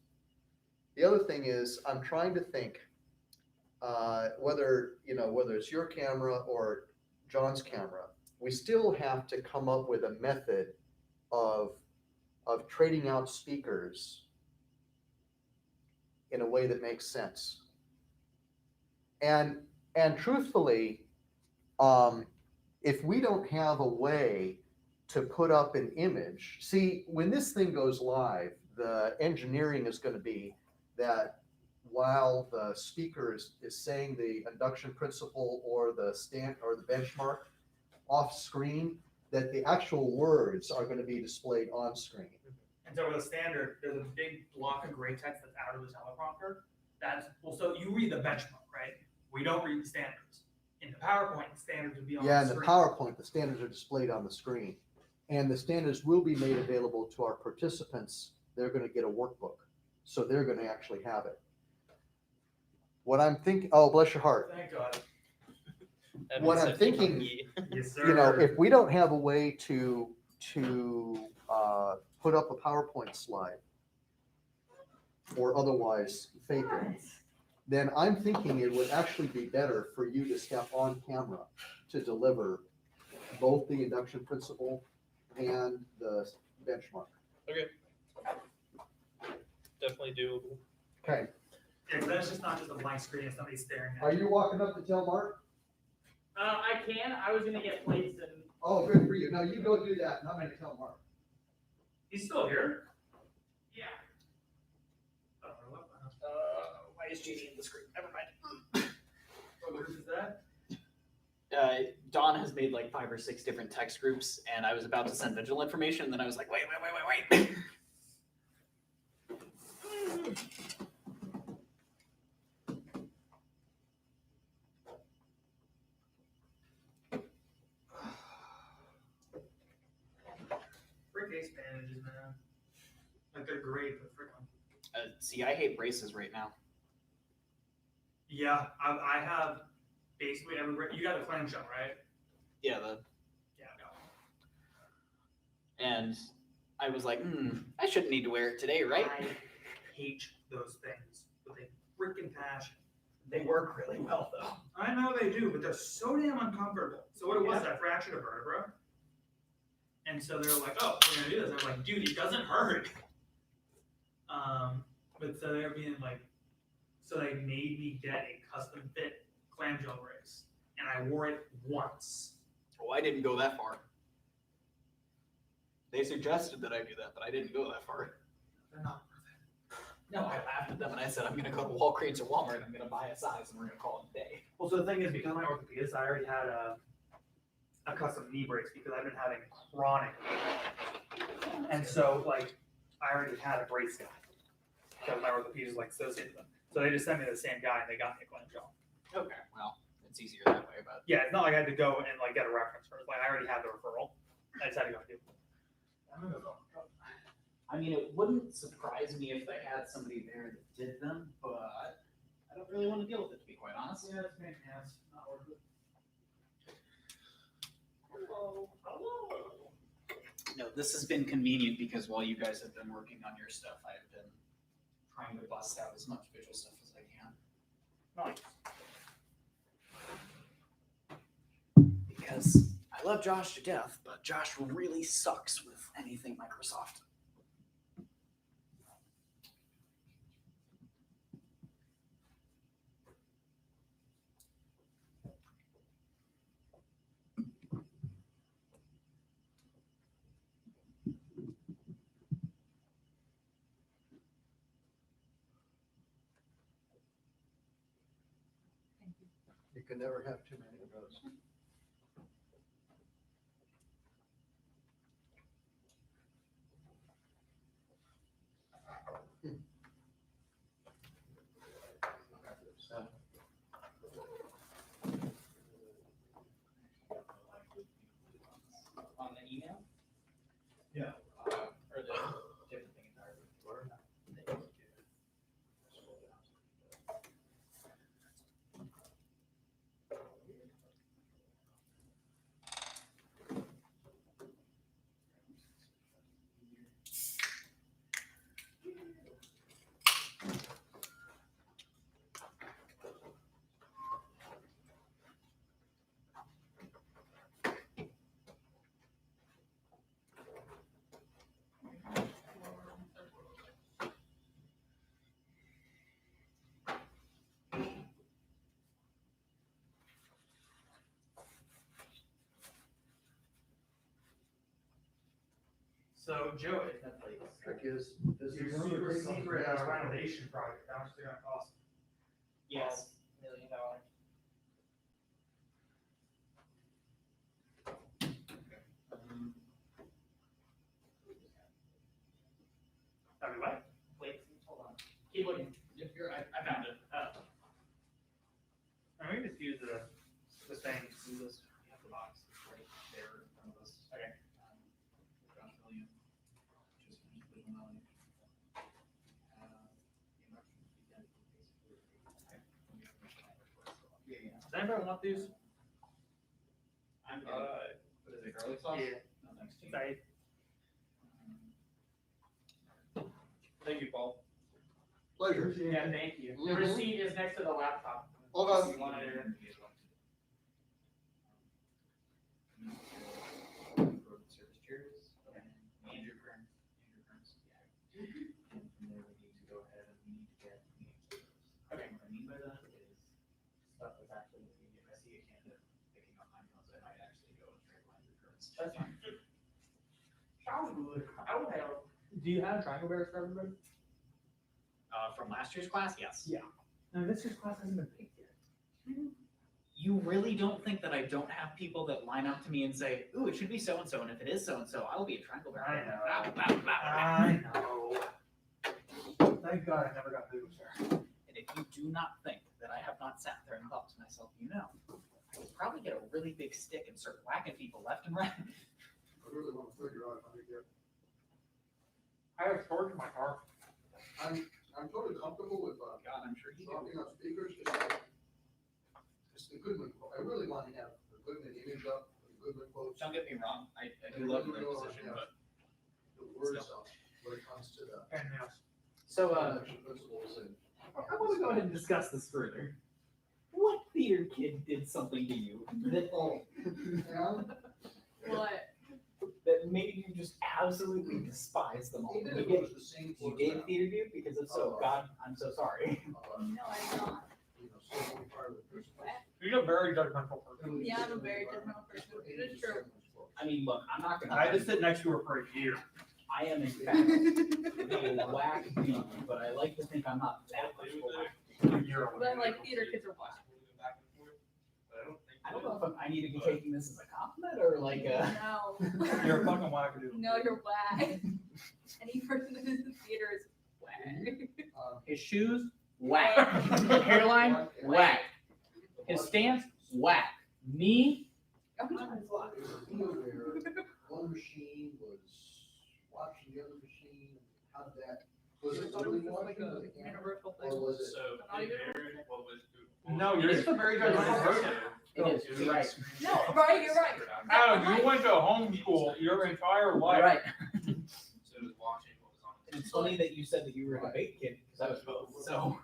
The other thing is, I'm trying to think, whether it's your camera or John's camera, we still have to come up with a method of trading out speakers in a way that makes sense. And truthfully, if we don't have a way to put up an image, see, when this thing goes live, the engineering is going to be that while the speaker is saying the induction principle or the benchmark off screen, that the actual words are going to be displayed on screen. And so with a standard, there's a big block of gray text that's out of the teleprompter. So you read the benchmark, right? We don't read the standards. In the PowerPoint, the standards would be on Yeah, the in the screen. PowerPoint, the standards are displayed on the screen. And the standards will be made available to our participants. They're going to get a workbook. So they're going to actually have it. What I'm thinking, oh, bless your heart. Thank God. Evan What I'm said thinking- "Ye." Yes, You know, if we don't have a way to put up a PowerPoint slide or otherwise fake it, then I'm thinking it would actually be better for you to step on camera to deliver both the induction principle and the benchmark. Okay. Definitely doable. Okay, Yeah, 'cause then it's just not just a blank screen and somebody staring at are you. you walking up to tell Mark? I can. I was gonna get plates and. Oh, good for you. Now you go do that and I'm gonna tell Mark. He's still here? Yeah. Why is JD in the screen? Never mind. What group is that? Dawn has made like 5 or 6 different text groups, and I was about to send Vigil information, and then I was like, wait. Frick ace bandages, man. Like they're great, but frick them. See, I hate braces right now. Yeah, I have basically every, you got the clamshell, right? Yeah, Yeah, no. and I was like, I shouldn't need to wear it today, right? I hate those things with a freaking passion. They work really well though. I know they do, but they're so damn uncomfortable. So what it was, I fractured a vertebra. And so they're like, oh, we're gonna do this. I'm like, dude, it doesn't hurt. But so they're being like, so they made me get a custom fit clamshell brace. And I wore it once. Oh, I didn't go that far. They suggested that I do that, but I didn't go that far. They're not. No, I laughed at them and I said, I'm going to go to Walgreens or Walmart and I'm going to buy a size and we're going to call it a day. Well, so the thing is, because of my orthopedist, I already had a custom knee brace because I've been having chronic. And so, like, I already had a brace guy because my orthopedist like associated them. So they just sent me to the same guy and they got me a clamshell. Okay, well, it's easier that way, but Yeah, it's not like I had to go and like get a reference first. Like I already had the referral. I just had to go do it. I mean, it wouldn't surprise me if they had somebody there that did them, but I don't really want to deal with it, to be quite honest. Yeah, it's pain in the ass. Not worth it. No, this has been convenient because while you guys have been working on your stuff, I've been trying to bust out as much visual stuff as I can. Nice. Because I love Josh to death, but Josh really sucks with anything Microsoft. You can never have too many of those. On the email? Yeah. Or the different thing entirely? So Joe, Trick is, this your is super secret renovation project, how much is it gonna cost? Yes. $1 million. That'd be what? Wait, hold on. Keep looking. I found it. I mean, we just use the thing. See this? We have the box right there in front of us. Okay. Josh William. Just finished visual knowledge. Does anybody want these? I'm good. What is it, garlic sauce? Yeah. No, thanks, Gene. Sorry. Thank you, Paul. Pleasure. Yeah, thank you. The Mhm. receipt is next to the laptop. Okay. If you wanted it. Service chairs, Andrew Kearns. And from there, we need to go ahead and we need to get meeting service. Okay. What I mean by that is stuff that's actually, if I see a candidate picking up my notes, I might actually go and trade line recurrence. That's fine. Sounds good. I will help. Do you have triangle bears for everybody? From last year's class, yes. Yeah. No, this year's class hasn't been picked yet. You really don't think that I don't have people that line up to me and say, ooh, it should be so-and-so, and if it is so-and-so, I'll be a triangle bear. I know. Blah, blah, blah, blah, blah. I know. Thank God I never got boots there. And if you do not think that I have not sat there and thought to myself, I would probably get a really big stick and start whacking people left and right. I really want to figure out how to get, I have storage in my car. I'm totally comfortable with, God, I'm sure you do. talking on speakers, just the Goodman quote. I really want to have the Goodman image up, the Goodman quotes. Don't get me wrong, I do love the position, but The words up when it comes to the Anything else? So, election principles and. I want to go ahead and discuss this further. What theater kid did something to you that What? that made you just absolutely despise them all? He did You it gave, was the same. you gave theater dude because if so, God, I'm so sorry. No, I'm not. So many part of the principles. You're a very judgmental person. Yeah, I'm a very judgmental person. It is true. I mean, look, I'm not gonna. I had to sit next to her for a year. I am in fact a whack bee, but I like to think I'm not that much of a whack. A year. But like theater kids are black. I don't know if I need to be taking this as a compliment or like a. No. You're a fucking wackadoodle. No, you're whack. Any person that is in theater is whack. His shoes, whack. Hairline, whack. His stance, whack. Me, I'm not whack. It was a deal where one machine was watching the other machine. How did that, was it really watching the camera? Universal Or thing. was it? So Not it even- varied what was. No, you're just a very judgmental person. It is. You're right. No, right, you're right. Adam, you went to homeschool your entire life. You're right. So it was watching what was on the It's funny that you said that you were a debate kid, because I was both, so.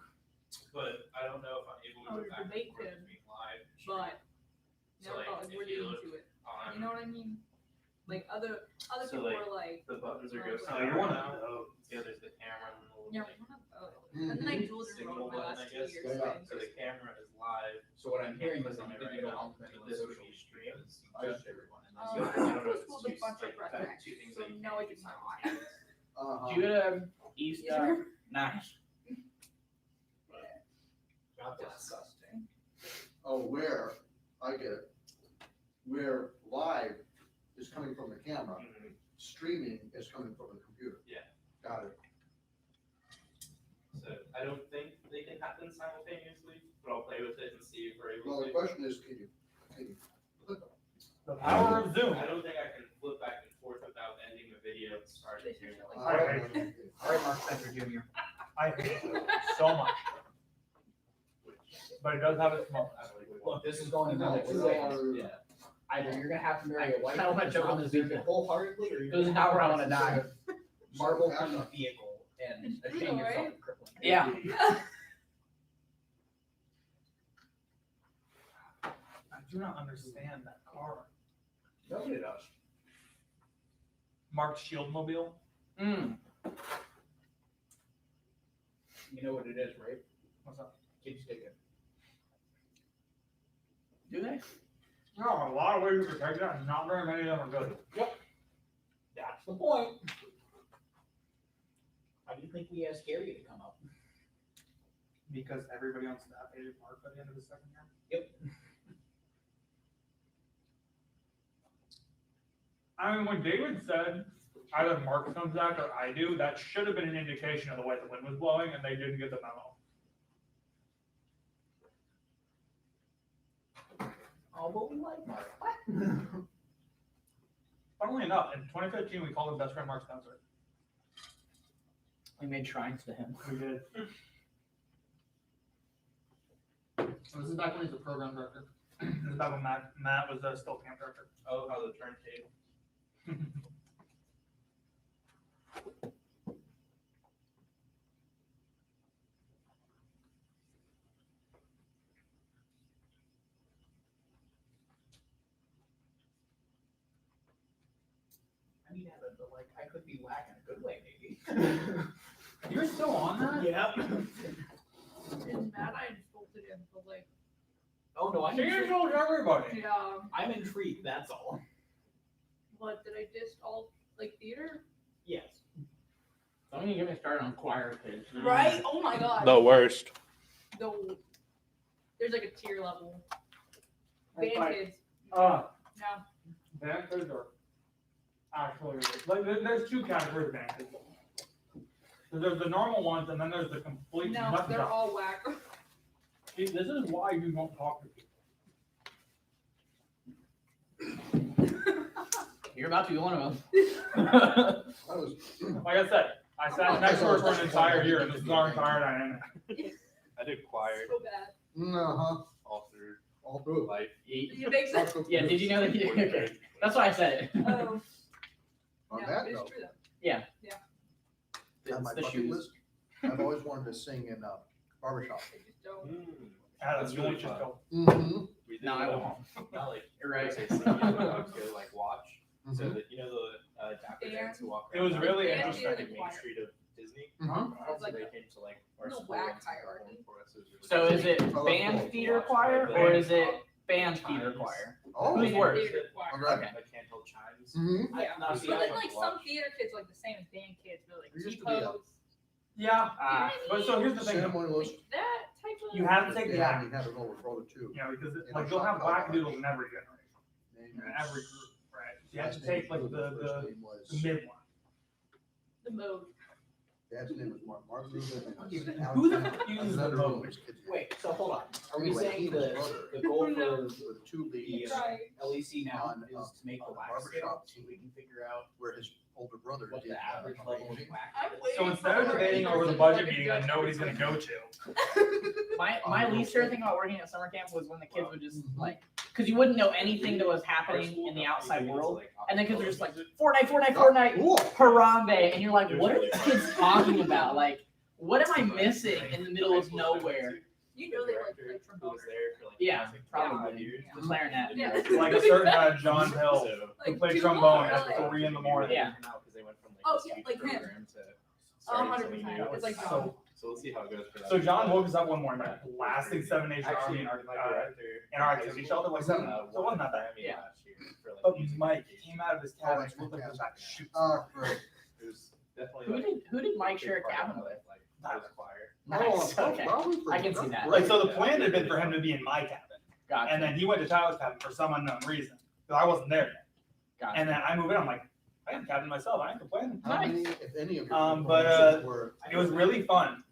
But I don't know if I'm able to Oh, go you're back and debate forth kid. between live. and But So, never like, thought if we're you into look it. on You know what I mean? Like other So, people like, are like, the buttons are Oh, ghost. you're one of those. Yeah, there's the camera and the little yeah, like, one of those. And then I dual signal enrolled my button, I last 2 guess. years. Yeah, yeah. So the camera is live. So what I'm hearing is Click that on you it think you right don't now, ultimately but this would social be streamed. media. Just everyone. And I then went so to school with a bunch of like, rednecks, two things so that you no, can't I did do not. simultaneously. Uh-huh. Do you go to East? Nice. Disgusting. Oh, where, I get it. Where live is coming from the camera, streaming is coming from the computer. Yeah. Got it. So I don't think they can happen simultaneously, but I'll play with it and see if we're Well, able the to. question is, can you click on it? The power of Zoom. I don't think I can flip back and forth without ending the video and starting They should here. shut, I like, don't know. All right, Mark Spencer Jr. I hate it so much. But it does have its moments. Look, this is going No, another two we ways. are- Yeah. Either you're gonna have to marry a wife I don't wanna that's joke on on this this weekend. wholeheartedly, or This you're is gonna not where I have wanna to die. marble from a vehicle and I ashamed know, yourself right? of crippling. Yeah. I do not understand that car. Nobody does. Marked Shield Mobile. Mm. You know what it is, right? What's up? Kids ticket. Do they? No, a lot of ways to protect that, and not very many of them are good. That's the point. How do you think we asked Gary to come up? Because everybody on staff hated Mark by the end of the second year. Yep. I mean, when David said either Mark comes back or I do, that should have been an indication of the way the wind was blowing, and they didn't get the memo. Oh, but we like Mark. Funnily enough, in 2015, we called his best friend Mark Spencer. We made shrines to him. We did. So this is back when he was the program director. This is back when Matt was still camp director. Oh, how the turntable. I need to have it, but like, I could be whack in a good way, maybe. You're still on that? Yeah. And Matt, I insulted him, but like, Oh, no, I'm She intrigued. told everybody. yeah, I'm intrigued, that's all. what, did I diss all, like, theater? Yes. Don't even get me started on choir kids. Right? Oh my god. worst. There's like a tier level. That's Band like- kids, Uh, no. band kids are actually, like, there's two categories of band kids. There's the normal ones, and then there's the complete No, nut they're job. all whack. See, this is why you don't talk to people. You're about to be one of them. I was, Like I said, I sat next to her for an entire year, and this is our entire dynamic. I did choir So bad. uh-huh, all through all through. life. You think so? Yeah, did you know that? Okay. That's why I said it. Oh, On no, that it's note, true though. on It's my the bucket shoes. list, I've always wanted to sing in a barbershop. They just don't. That's That's really just fun. go. Mm-hmm. We did, No, I won't. Not like, You're right. say singing, but I would go like watch, so Mhm. that, you know, the Dapper Dance. Dans who walk It was around really Dance on theater, the the main choir. street of Disney. Uh-huh. It's So like they a came to like our no school whack and stuff hierarchy. for us. It was really So cool. is it Oh, band cool. theater choir or is it band theater choir? Oh, Who's Band worse? theater choir. okay. Like handheld chimes. Mm-hmm. Yeah. Now, see, But I then like like to some watch. theater kids are like the same as band kids, but like There used to be that. T-pose. Yeah, Ah, but so here's the thing. Ceremonialist. That type of. You have to take the Yeah, act. you had an older brother too. Yeah, because You like know, you'll have Sean whack Connery. doodles in every generation, Name in was- every group, right? So you have to last name take like was- the first name was- mid one. The mode. Dad's name was Mark Rubin. and Who the Alexander- fuck uses another the Rubin vote? was kid's name. Wait, so hold on. Are we Anyway, saying he was brother. the goal for Were two leads the LEC now on, is to make the on the wax barbershop scale so we can figure out where his older brother what did the average level of arranging. wax I'm is. waiting So instead of for debating it. over the budget meeting that nobody's gonna go to, My least favorite thing about working at summer camp was when the kids would just like, because you wouldn't know anything that was happening in the outside world, and the kids were just like Fortnite, Cool. Harambe, and you're like, what are these kids talking about? Like, what am I missing in the middle of nowhere? You know they like play trombone. Yeah, probably. The clarinet. Yeah. like a certain John Hill who Like, played two trombone more, at like- 3 in the morning. Yeah. Oh, yeah, like him. 100%. It's like John. So we'll see how it goes for that. So John woke us up one morning, like blasting Seven Nation Army in our activity shelter, like seven. So it wasn't that bad. Yeah. But Mike came out of his cabin and looked like he was about to shoot. Great. It was definitely Who did Mike share a cabin with? Oh, Nice. Okay. probably for- I can see that. Like, so the plan had been for him to be in my cabin, Gotcha. and then he went to Tyler's cabin for some unknown reason, because I wasn't there yet. Gotcha. And then I moved in, I'm like, I got a cabin myself, I ain't complaining. How many, if any of your But, were It was really fun,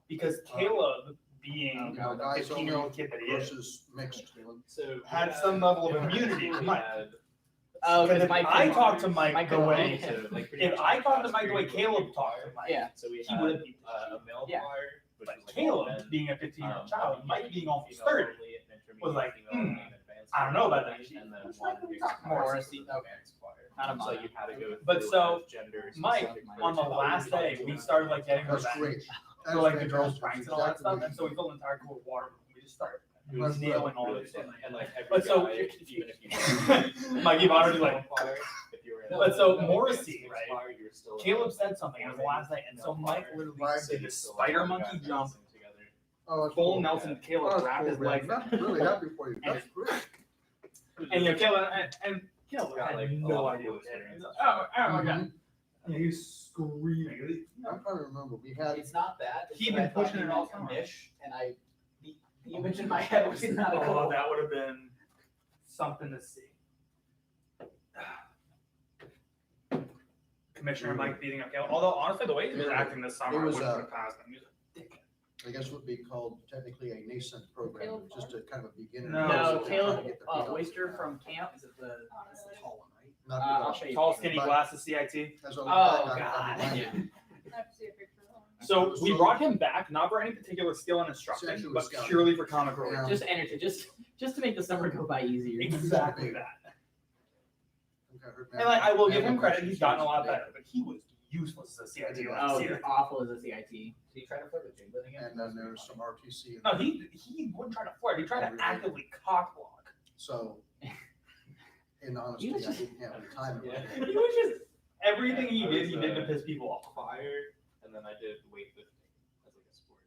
because Caleb, being you know, the guys 15-year-old kid that he is, versus mixed? So had some level of immunity to Mike. Oh, Because because if Mike. I couldn't- talked to Mike the couldn't way, leave. if I talked to Mike the way Caleb talked to Mike, Yeah. So we he had would be. a mail Yeah. flyer, which But was like Caleb, all men, being a 15-year-old child, Mike being almost female 30, only, and intermediate was like, female only, and advanced I don't know about female that. only, and then Which one one are we big talking about? Morrissey, Okay. advanced flyer. Not a So month. you had to go But through, so, gender Mike, specific on the criteria. last day, we started like getting That's revenge great. for like the That's girls' fantastic. pranks and all that Exactly. stuff, and so we filled an entire pool of water, and we just started It was nailing all really this fun. stuff. And like every But so- guy, even if you Mike, you've already like, flyer, if you were in But a- so an Morrissey, advanced right, flyer, you were still- Caleb said something, it was the last night, and so Mike literally Right. did this spider monkey jump, Oh, that's full cool. Nelson Oh, Caleb that's wrapped cool, his man. legs. I'm really happy for you. That's great. And you know, Caleb, and Caleb Got, had like, a no lot of idea what cool hit him. experience. Oh my god. And he was screaming. I'm trying to remember, we had, It's not that. it's He'd that been I thought pushing you it all meant summer. Mish, and the image in my head was not a Oh, goal. that would have been something to see. Commissioner Mike beating up Caleb, although honestly, the way he was acting this summer, I It was, wouldn't put it past him. He was a dick. I guess would be called technically a nascent program, it was just a kind of a beginner. No. No, Trying to Caleb get their feet Oyster out. from camp. Is it the Honestly. Tall one, right? Not I'll too show you. Tall, skinny But- glasses, CIT. bad. As a- Oh, I- God. I- I- Yeah. I have to see a picture of him. So we brought him back, not for any particular skill in instructing, Essentially but scouting. purely for comic relief. Yeah. Just energy, just to make the summer go by easier. Exactly that. I think I heard And like, I will give him Matt- credit, he's gotten a lot better, but he was useless as a CIT last Oh, year. he's awful as a CIT. Did he try to flirt with Jalen again? And then there's some RTC. in No, there. he wouldn't try to flirt, he tried to actively cock block. So, in honesty, I was just- didn't have the time. Yeah. He was just, everything he I did, was, he did to piss people off. Fire, and then I did weightlifting as like a sport.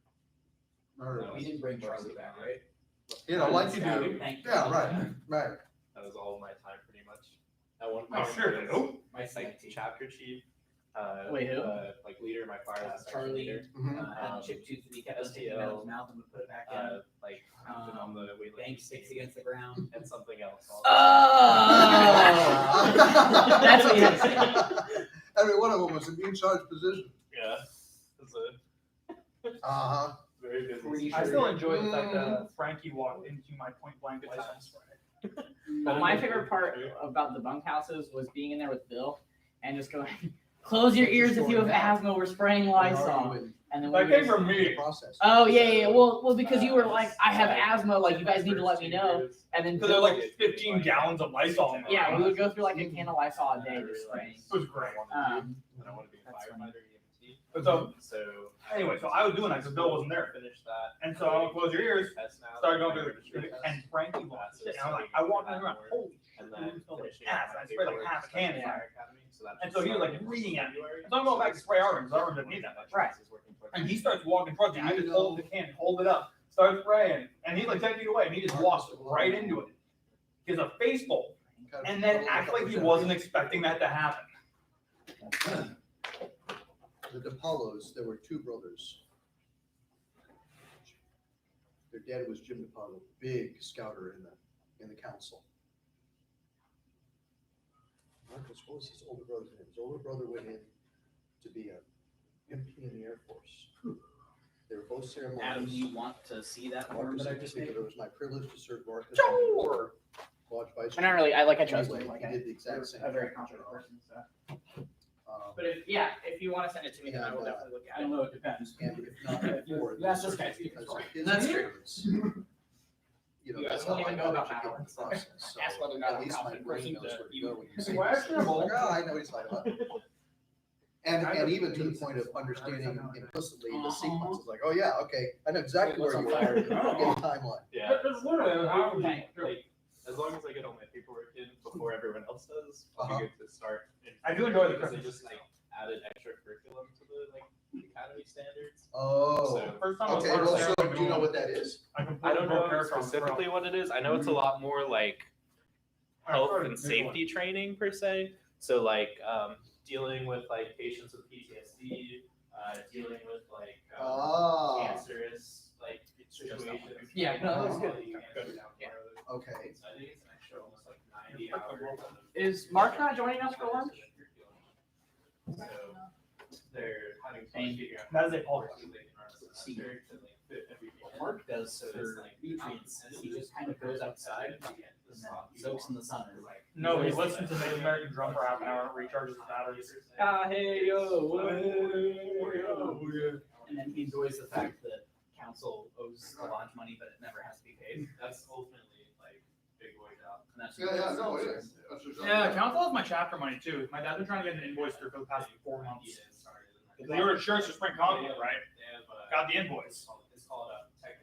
Or- We didn't bring Charlie back, right? You know, like you do. Thank you. Yeah, right, right. That was all of my time pretty much. At one Oh, point, sure, I was, nope. My like CIT. chapter chief. Wait, who? Like leader of my fire as a section Charlie leader. Mhm. Had chip tooth that he kept sticking out of his mouth and would put it back in. Like been on the weightlifting Bank sticks team against the ground. and something else. Oh! That's what you had to say. Every one of them was an in-charge position. Yeah, it's a Uh-huh. very busy. Pretty I sure- still enjoy the fact that Frankie walked into my point blank license. But my favorite part about the bunkhouses was being in there with Bill and just going, close your ears if you have asthma, we're spraying Lysol. And then That we came were from just, me. Process. oh yeah, well, because you were like, I have asthma, like you guys need to let me know. And then Because there are like 15 gallons of Lysol in there. yeah, we would go through like a can of Lysol a day just spraying. It was great. Um, And I want to be a That's funny. firefighter, EMT. But so, So anyway, so I was doing that because Bill wasn't there. Finished that. And so I would close your ears, Test now. started going through the, and Frankie walked in, and I'm like, I walked in around, holy And shit, then it smells like finishing ass. my I sprayed like paperwork half a stuff at can. Fire Academy, so that And just so he was like started in reading at me. February. So I'm going back to spray our rooms, our room didn't need that much. Right. And he starts walking towards me, I just hold the can, hold it up, start spraying, and he's like 10 feet away, and he just walks right into it. He has a face full, and then act like he wasn't expecting that to happen. The DePaulos, there were two brothers. Their dad was Jim DePaulo, big scouter in the council. Marcus, what was his older brother's name? His older brother went in to be a MP in the Air Force. They were both Adam, ceremonies. do you want to see that form Marcus that I in just made? particular, it was my privilege to serve Marcus. Sure. Lodge Vice. And I really, I trust Anyway, him. Like, he did the exact same. a very thing. confident person. So. But if you want to send it to me, then I will And, definitely look I at don't it. know. It depends. And if not before. That's this guy's because story. his That's true. experience, You know, You that's guys don't how I even know got about educated in balance. the process. So Ask whether or not at I'm least my confident brain person knows to where to even- go when you say Why this. is there a bowl? Like, oh, I know what he's talking about. And even to the point of understanding implicitly the sequence, it's like, oh yeah, okay, I know exactly where you are in the timeline. Yeah. But there's literally how we Like, as long as I get all my paperwork in before everyone else does, it'll Uh-huh. be good to start. I do enjoy the because they Christmas. just like added extra curriculum to the academy standards. Oh, So First time I was okay, part of well, Sarah so do you know Doing, what that is? I I completely don't broke know character on specifically Pro. what it is. I know it's a lot more like health started and a new one. safety training per se. So like dealing with like patients with PTSD, dealing with like Ah, cancerous like situations. Yeah, no, that's good. Good. okay. I think it's an extra almost like 90 hours. of Is Mark not joining us for lunch? So they're having to figure out. That is a Paul. See, to like fit everything in. Mark does So it's for like nutrients. He just kind of goes outside and then soaks in the sun. And like, No, he listens to Native American drum for half an hour, recharges his batteries. Ah, hey yo. and then he enjoys the fact that council owes a lodge money, but it never has to be paid. That's ultimately like big boy job. And that's No, it is. Yeah, council has my chapter money too. My dad's been trying to get an invoice through for the past 4 months. They ordered shirts for spring concert, right? Got the invoice. It's called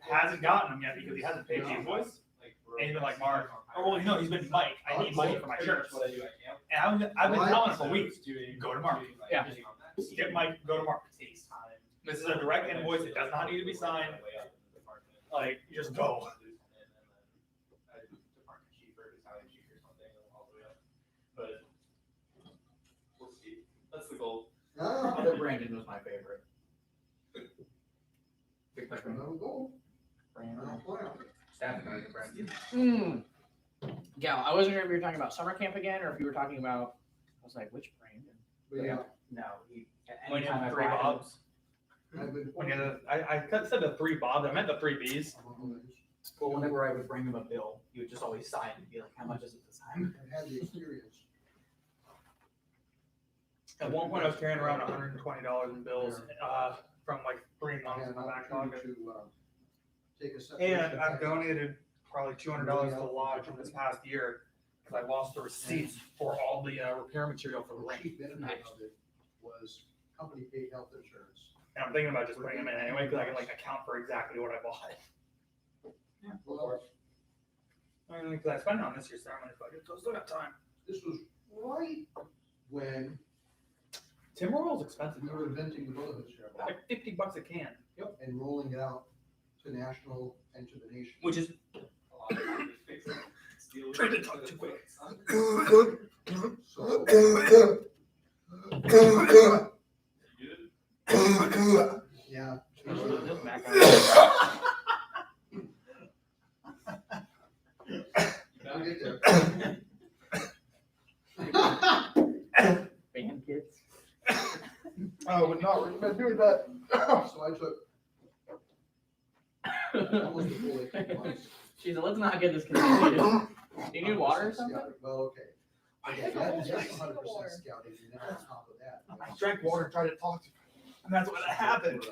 Hasn't gotten them yet because he hasn't paid the invoice. And he's been like, Mark, oh, well, no, he's been Mike. I need money for my shirts. What I do at camp. And I've been telling him for weeks, Doing- go to Mark. Yeah. Get Mike, go to Mark. This is a direct invoice. It does not need to be signed. Like, just go. But we'll see. That's the goal. Other Brandon was my favorite. Gal, I wasn't sure if you were talking about summer camp again or if you were talking about. I was like, which Brandon? No, he. When you anytime have I 3 brought him- Bobs. When you had, I said the 3 Bobs. I meant the 3 Bs. Well, whenever I would bring him a bill, he would just always sigh and be like, "How much is it this time?" I had the experience. At one point, I was carrying around $120 in bills from like 3 months in my backlog. Take a second. And I've donated probably $200 to the lodge in this past year because I lost the receipts for all the repair material for the The ring. chief benefit of it was company paid health insurance. And I'm thinking about just putting them in anyway because I can like account for exactly what I bought. Well, Because I spent it on this year's ceremony budget, so I still got time. this was right when Timber oil's expensive. we were inventing the Brotherhood Share, Like $50 a can, and rolling it out to national and to the nation. which is Trying to talk too quick. So, yeah. I'll get there. Band kids. I would not recommend doing that. So I took almost a full 18 months. She's like, let's not get this continued. Do you need water or something? Scouting. Well, okay. Okay, that's 100% scouting, and then on top of that. I drank water and tried to talk to you. And that's what happened.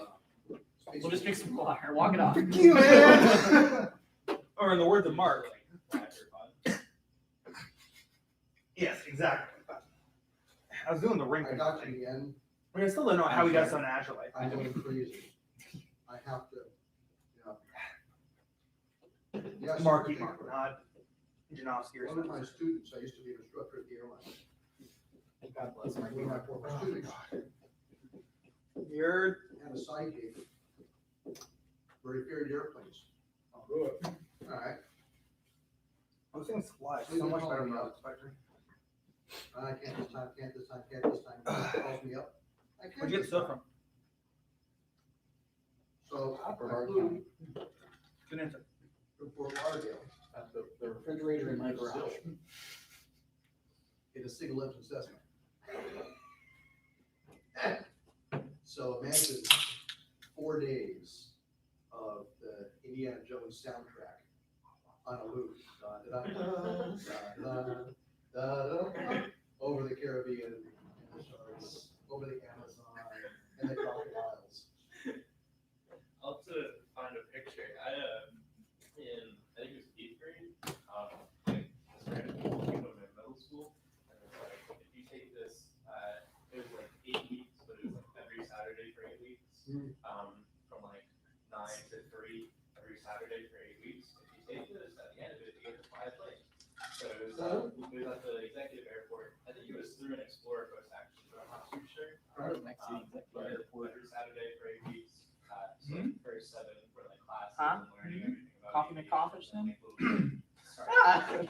We'll just drink some water. Walk it off. Or in the words of Mark. Yes, exactly. I was doing the ring I thing. got to the end, I still don't know how he does so naturally. I went crazy. I have to, Yes. Marky Mark, not Janowski or One of something. my students, I used to be an instructor at the airline. God bless One of my former students You're had a side gig where he ferried airplanes. oh, good. All right, Those things fly Please so much call better me than I up. was expecting. I can't this time, can't this time, can't this time. He calls me up. I can't Where'd you get this the stuff time. from? So I Brevard flew County. Good answer. to Fort Lauderdale The refrigerator in my garage. in a single engine Cessna. So imagine 4 days of the Indiana Jones soundtrack on a loop. Da, da, da, da, da, da, da, over the Caribbean and the sharks, over the Amazon and the crocodiles. I'll have to find a picture. I think it was 8th grade. Like, this random people came to my middle school, and it was like, if you take this, it was like 8 weeks, but it was like every Saturday for 8 weeks. From like 9 to 3 every Saturday for 8 weeks. If you take this, at the end of it, you get to fly a plane. So it was at the executive airport. I think it was through an Explorer Coast actually, but I'm not too sure. Right next to the executive But airport. every Saturday for 8 weeks. So first 7 for like classes Huh? and learning everything about Coffee aviation, McCofferson? like, little- Sorry.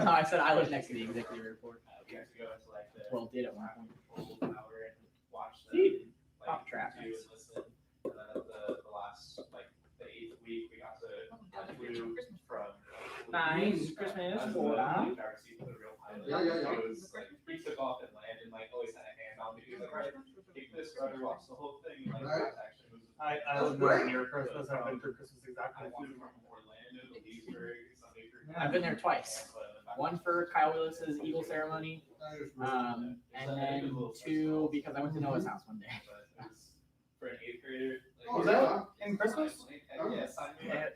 No, I said I was next to the executive airport. We used to go into like the Well, did at one point. control tower and watch them See? like Pop traffic. do and listen. And then at the last like the 8th week we got to flew from Nice. Christmas. That's Wow. the car seat with the real pilot. Yeah, yeah, yeah. It was like he took off and landed and like always had a hand on me. He was like, alright, take this rudder, watch the whole thing. Like Right. that's actually was I was nowhere near Christmas. I've been through Christmas I exactly flew once. from Orlando to Leesburg, Sunday for I've been there twice. One for Kyle Willis's Eagle ceremony, and then 2 because I went to Noah's house one day. For an 8th grader. Oh, Was yeah. that in Christmas? Yes, I knew that.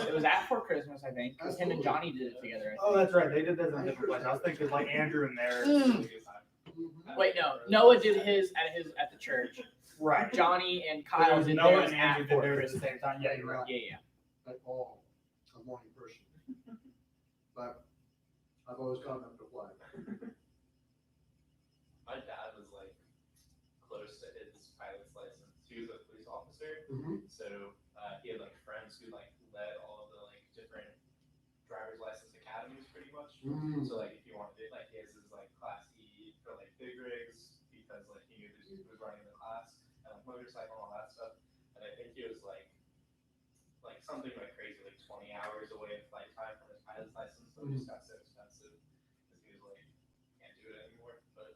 It was after Christmas, I think, because him and Johnny did it together. I Oh, think. that's right. They did that in a different place. I was thinking like Andrew in there. Wait, no. Noah did his at the church. Right. Johnny and But it Kyle was did Noah theirs and at Andrew did Fort theirs at the Christmas. same time. Yeah, you're right. Yeah. Like all a morning person. But I've always gotten up to fly. My dad was like close to his pilot's license. He was a police officer, so he had like friends who like led all of the like different driver's license academies pretty much. So like if you wanted it, like his is like class E for like big rigs because like he knew who was running the class and like motorcycle and all that stuff. And I think he was like something like crazy, like 20 hours away in flight time from his pilot's license. So it just got so expensive because he was like can't do it anymore. But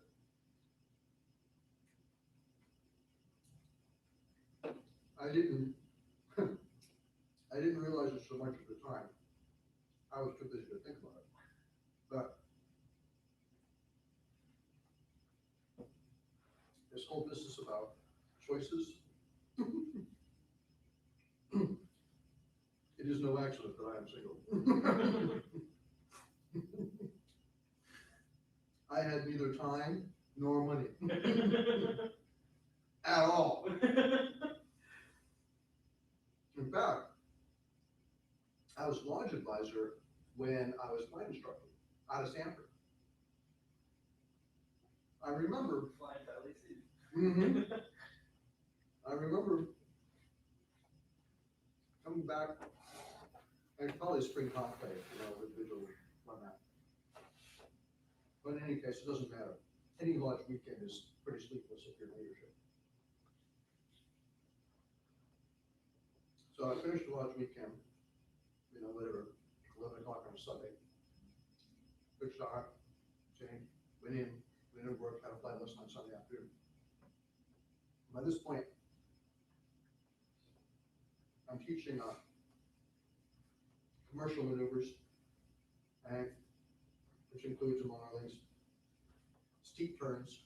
I didn't realize it so much at the time. I was too busy to think about it. But this whole business about choices, it is no accident that I am single. I had neither time nor money at all. In fact, I was launch advisor when I was flight instructor out of Stanford. I remember, flying belly seat. I remember coming back, and probably spring holiday, with vigil on that. But in any case, it doesn't matter. Any launch weekend is pretty sleepless if you're in leadership. So I finished the launch weekend, whatever, 11 o'clock on a Sunday. Good start, changed, went in work, had a flight lesson on Sunday afternoon. By this point, I'm teaching commercial maneuvers, right, which includes, among other things, steep turns.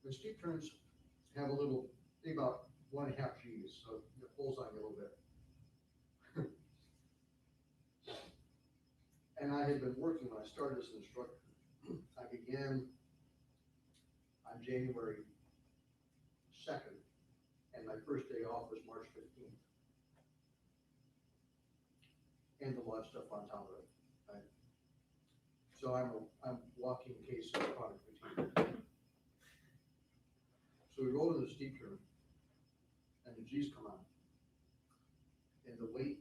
The steep turns have a little, think about 1.5 Gs, so it pulls on you a little bit. And I had been working when I started as an instructor. I began on January 2nd, and my first day off was March 15th. And a lot of stuff on top of it, right? So I'm walking case of chronic fatigue. So we roll into the steep turn, and the G's come on. And the weight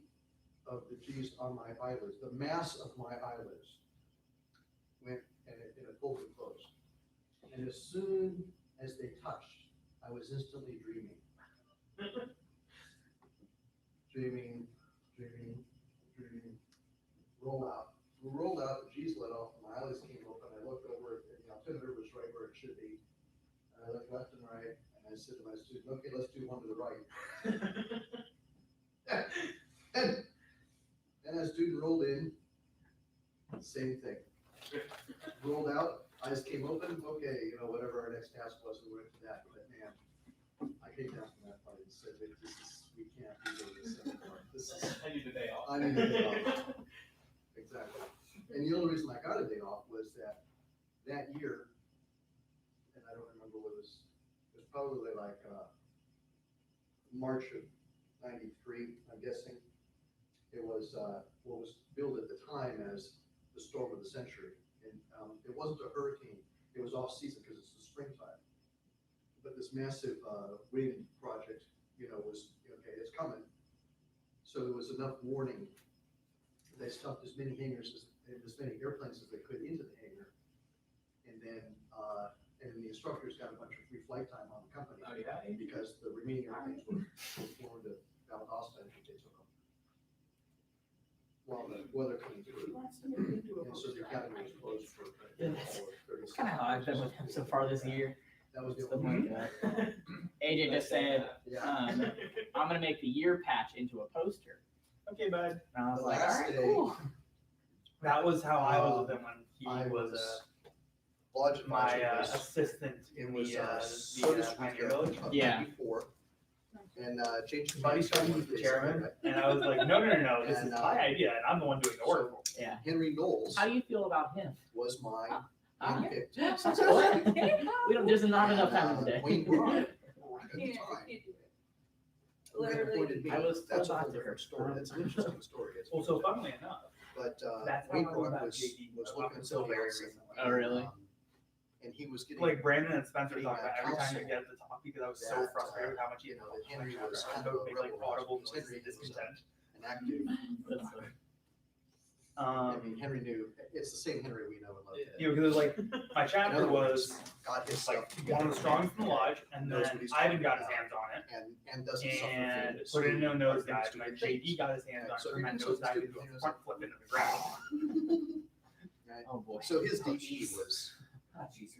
of the G's on my eyelids, the mass of my eyelids went and it pulled it closed. And as soon as they touched, I was instantly dreaming. dreaming, roll out. We rolled out, the G's let off, my eyelids came open, I looked over, and the altimeter was right where it should be. And I looked left and right, and I I said to my student, okay, let's do one to the right. And as student rolled in, same thing. Rolled out, eyes came open, okay, whatever our next task was, we went to that, but man, I came down from that point and said, we can't be doing this anymore. This is, I need a day off. I need a day off. Exactly. And the only reason I got a day off was that year, and I don't remember what it was probably like, March of '93, I'm guessing. It was, what was billed at the time as the storm of the century. And, it wasn't a hurricane, it was off season because it's the springtime. But this massive, wind project, was, okay, it's coming. So there was enough warning. They stuffed as many hangars and as many airplanes as they could into the hangar. And then the instructors got a bunch of free flight time on the company. Oh, yeah? Because the remaining airplanes were flown to Valdosta and they took them. While the weather came through. And so the academy was closed for. That's kind of how I've been with him so far this year. That was the Stuff only. like that. AJ just said, Yeah. I'm gonna make the year patch into a poster. Okay, bud. And I was The like, last alright, day, cool. That was how I was with him when he I was Lodge my advisor was- assistant It in was, the Sodas Pioneer Village. Weekend of Yeah. 94. And, changed. Buddy started with the chairman, and I was like, no, this is And, my idea, and I'm the one doing the work. Yeah. Henry Knowles How do you feel about him? was my Uh, handpicked. Sounds good. We don't, there's not enough time And, today. Wayne Brown, at the Can't time, do it. who had Literally. appointed me. I was That's a told whole not to. different story. That's an interesting story. It's- Well, so funnily enough, But, that's how Wayne I learned Brown about was JD looking up at until something very else. recently. Oh, really? And he was getting. Like Brandon and Spencer Being talk about a every time you counsel get to talk because I was so that, frustrated with how much he had that Henry like, was I kind would of a make like rebel audible because noises Henry of was discontent. an active. I mean, Henry knew, it's the same Henry we know and love. today. Because it was like my In chapter other was words, got his like stuff one of the together strongest in the lodge, and knows then what he's Ivan talking got his about. hands on it. and doesn't suffer And fools put it into a who nose are dive, doing and then stupid JD got his hands on So it, he and then did nose something dive stupid, into he a was front flip into the ground. Right? Oh, boy. So his DE was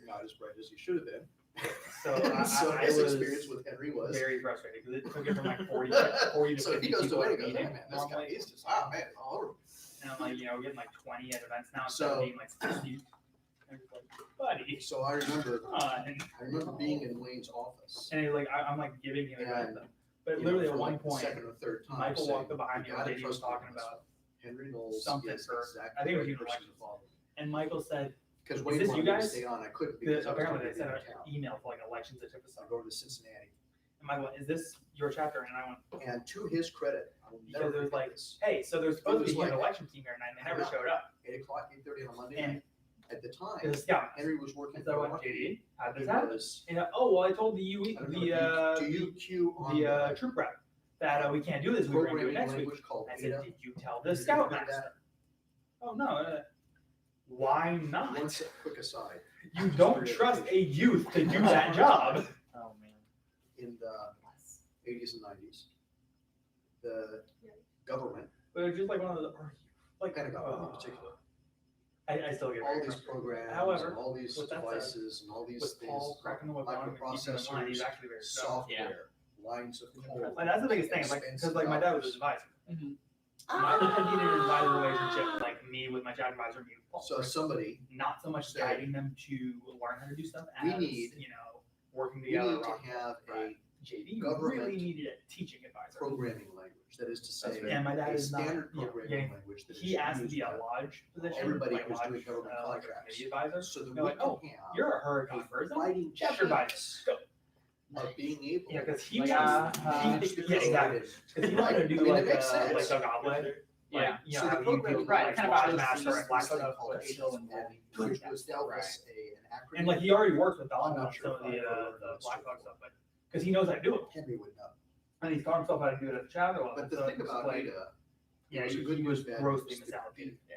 not as bright as he should have been. So So I his was experience with Henry was. very frustrated because it took it from like 40 to So 50 he goes to people Wayne at and a goes, hey meeting man, this guy, normally. he's just, oh man, all over. And I'm like, getting like 20 at events now, So- instead of being like 60. And it's like, buddy. So I remember, And being in Wayne's office. he's like, I'm like giving him And, advice. But you know, literally for at one like the point, second or third time, Michael saying, walked up behind me "You when gotta JD was trust me talking on this about, one. Henry Knowles something is for- exactly I think it was the even person elections. to follow. and Michael said, Because Is Wayne this you wanted me to guys? stay on, I couldn't because I was apparently going they to sent be an in town. email for like elections that took us I on. go to Cincinnati. And Michael went, is this your chapter? And I went, And to his credit, I will Because never it was forget like, this. hey, so there's supposed to was be an like- election team here tonight, and they never Yeah. showed up. 8:00, 8:30 on a Monday And night. At the time, it was scout. Henry was working And so I for went, Lockheed. JD, how He does that happen? was, And oh, well, I told the I don't know, do you queue on the troop rep that we can't do this. We were going to do it programming next week. language called I said, Ada? did you tell the Did you scoutmaster? do that? Oh no. Why not? Once, quick aside, You don't trust a youth to do that job. Oh, man. in the 80s and 90s, the government, But it's just like one of the like Pentagon in particular, I still get all very these frustrated. programs, However, and all these with that said, devices, and all these with things, Paul cracking the whip on him and keeping him in line, he's microprocessors, actually very soft. software, lines of code. And that's the biggest thing, like because like my dad was his advisor. Mhm. Michael could be in an advisor relationship like me with my chapter advisor, me with Paul. So somebody, Not so much So- guiding them to learn how to do stuff We as need- working we together. need to rocking have a Right. JD government really needed a teaching advisor. programming language, that is to say, And my dad a is not, standard you know, programming getting, language that is he asked to used be a by lodge position. everybody like who's lodge, doing government like a contracts. committee advisor. so that They're we like, can oh, have you're a hurricane person. fighting Chapter advisor. chance Go. of being able. Yeah, because he Like, wants, manage he, the yeah, code exactly. and- Because he wanted to do I mean, like it makes a sense. goblet. Yeah. Like, you know, So the how you programming do Right, like kind of Watch how Master this and Black is something Stuff. called but- Halo and Wally. which was Delphus, Right. an acronym. And like he already works with Don I'm not on sure some of if I've ever heard the of Black it. Box stuff, but because he knows how to do it. Henry would know. And he's taught himself how to do it at the chapter level. But the so thing it's about like, Ada, yeah, was a he good was news, bad roasting news. the salad pea. Yeah.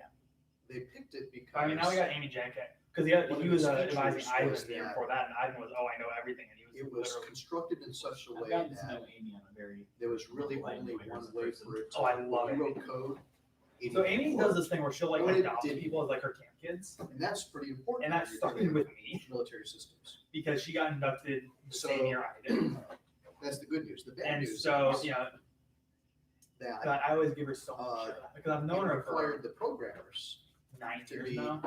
they picked it because. I mean, now we got Amy Janke because One he of was his advising features Ivan was the year that before that, and Ivan was, oh, I know everything, and he was It was literally. constructed in such a I've way gotten to know that Amy on a very. there was really Like, only like, one as a way person. for it to. Oh, I love when it. you wrote code. it So Amy worked. does this thing where she'll like What it adopt did- people as like her camp kids, And that's pretty important. and that when you're stuck dealing with me. Military systems. because she got inducted the So- same year I did. That's the good news. The bad And news so, is yeah, that but I always give her so much shit because I've known it her for required the programmers 9 to years be now.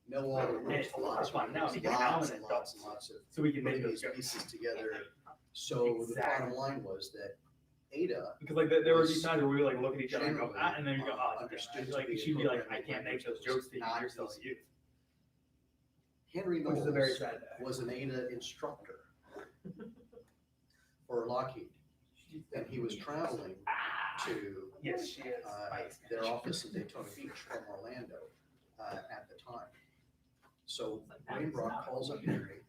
know all the And rules. it's a lot of fun now Lots because now I'm and an lots adult. and lots of So we can make putting those these jokes. pieces together. So the bottom line was that Ada Because like there were these times where we would like look at each other and go, generally, ah, and then you go, oh, understood understood. to Like be a she'd be like, I programming can't make language those that jokes was to you. not You're so easy. youth. Henry Which is a very Knowles sad day. was an Ada instructor for Lockheed, and he was traveling to Yes, she is. their office in Daytona Beach from Orlando at the time. So Wayne Brock calls up Henry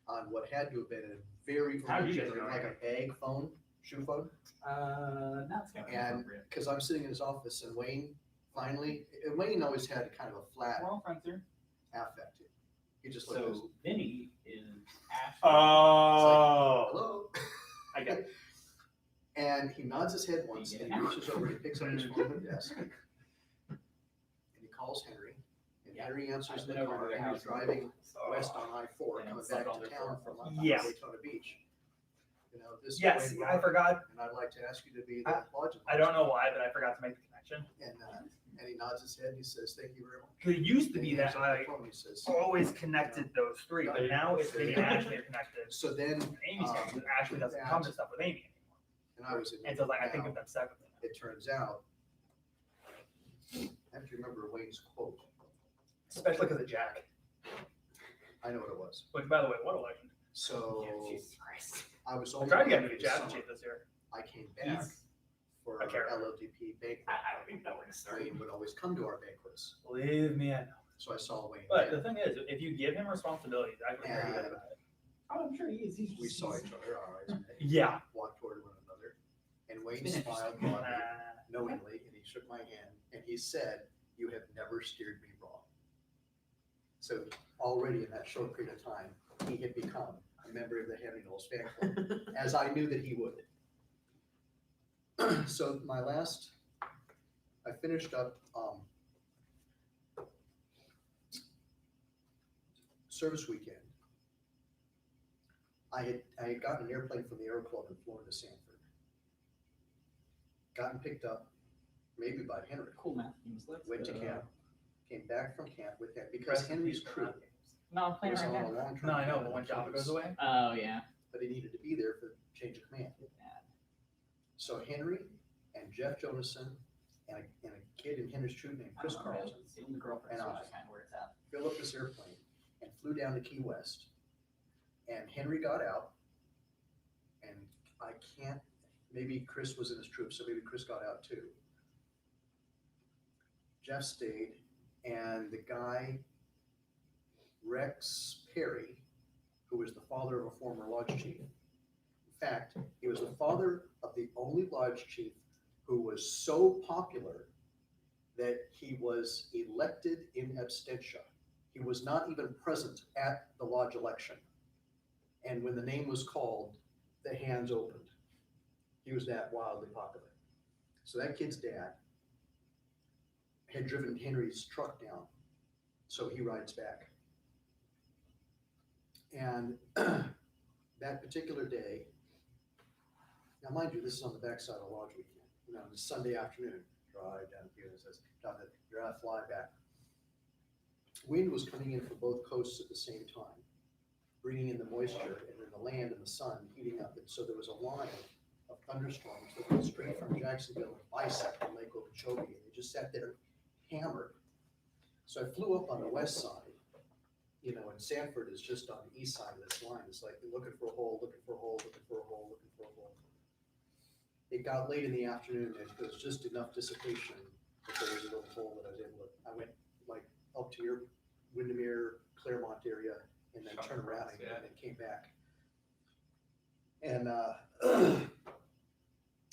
on what had to have been a very How do early you guys generation, know? like a bag phone, shoe phone. That's kind of And appropriate. because I'm sitting in his office and Wayne finally, and Wayne always had kind of a flat We're all friends here. affect. He just looked at us, So Vinny is Ashley. Oh, hello. I get it. And he nods his head once and he reaches over and he picks up his phone from the desk. And he calls Henry. And Yeah. Henry answers I've the been over to car their and he's house. driving west on I-4 And coming slept back on to their town floor. from Yeah. Daytona Beach. You know, this is Yes, Wayne I Brock, forgot. and I'd like to ask you to be the lodge I don't know why, but I forgot to make the connection. And he nods his head and he says, thank you very much. Because it used to And be he that hangs up the I phone, he says, always connected those three, but now it's Vinny and Ashley are connected. so then, Amy's connected. Ashley doesn't come to stuff with Amy anymore. and I was in. And so like I think now, of them separately. It turns out, I have to remember Wayne's quote. Especially because of Jack. I know what it was. Which, by the way, what a legend. So Jesus Christ. I was I only. tried to get there him to for the Jazz summer. Chief this year. I came back for I care. LLDP banquet. I don't even know where to start. Wayne would always come to our banquets, Believe me, I know. so I saw Wayne. But the thing is, if you give him responsibilities, I feel very good about it. Oh, I'm sure he is. He's We saw each other, our eyes met, Yeah. walked toward one another, and Wayne It's been smiled interesting. broadly, Uh, knowingly, and he shook my hand, and he said, "You have never steered me wrong." So already in that short period of time, he had become a member of the Henry Knowles fan club, as I knew that he would. So my last, I finished up, service weekend. I had gotten an airplane from the Aero Club and flown to Sanford. Gotten picked up, maybe by Henry, Cool math games. Let's went to go. camp, came back from camp with him, because Henry's crew No, I'm playing was right on a now. long-term. no, I know, camp but in when the Java Keys, goes away, Oh, yeah. But he needed to be there for change of command. So Henry and Jeff Jonason and a kid in Henry's troop named Chris Carlton The girlfriend and switch I. is kind of where it's at. filled up this airplane and flew down to Key West. And Henry got out, and I can't, maybe Chris was in his troop, so maybe Chris got out too. Jeff stayed, and the guy, Rex Perry, who was the father of a former lodge chief. In fact, he was the father of the only lodge chief who was so popular that he was elected in absentia. He was not even present at the lodge election. And when the name was called, the hands opened. He was that wildly popular. So that kid's dad had driven Henry's truck down, so he rides back. And that particular day, now mind you, this is on the backside of lodge weekend, you know, it's Sunday afternoon, drive down here, it says, fly back. Wind was coming in from both coasts at the same time, bringing in the moisture, and then the land and the sun heating up. And so there was a line of thunderstorms that went straight from Jacksonville and bisected Lake Okeechobee, and they just sat there hammered. So I flew up on the west side, you know, and Sanford is just on the east side of this line. It's like looking for a hole, looking for a hole, looking for a hole, looking for a hole. It got late in the afternoon, and there was just enough dissipation that there was a little hole that I was able to, I went like up to your Windermere, Claremont area, and then turned around again and came back. And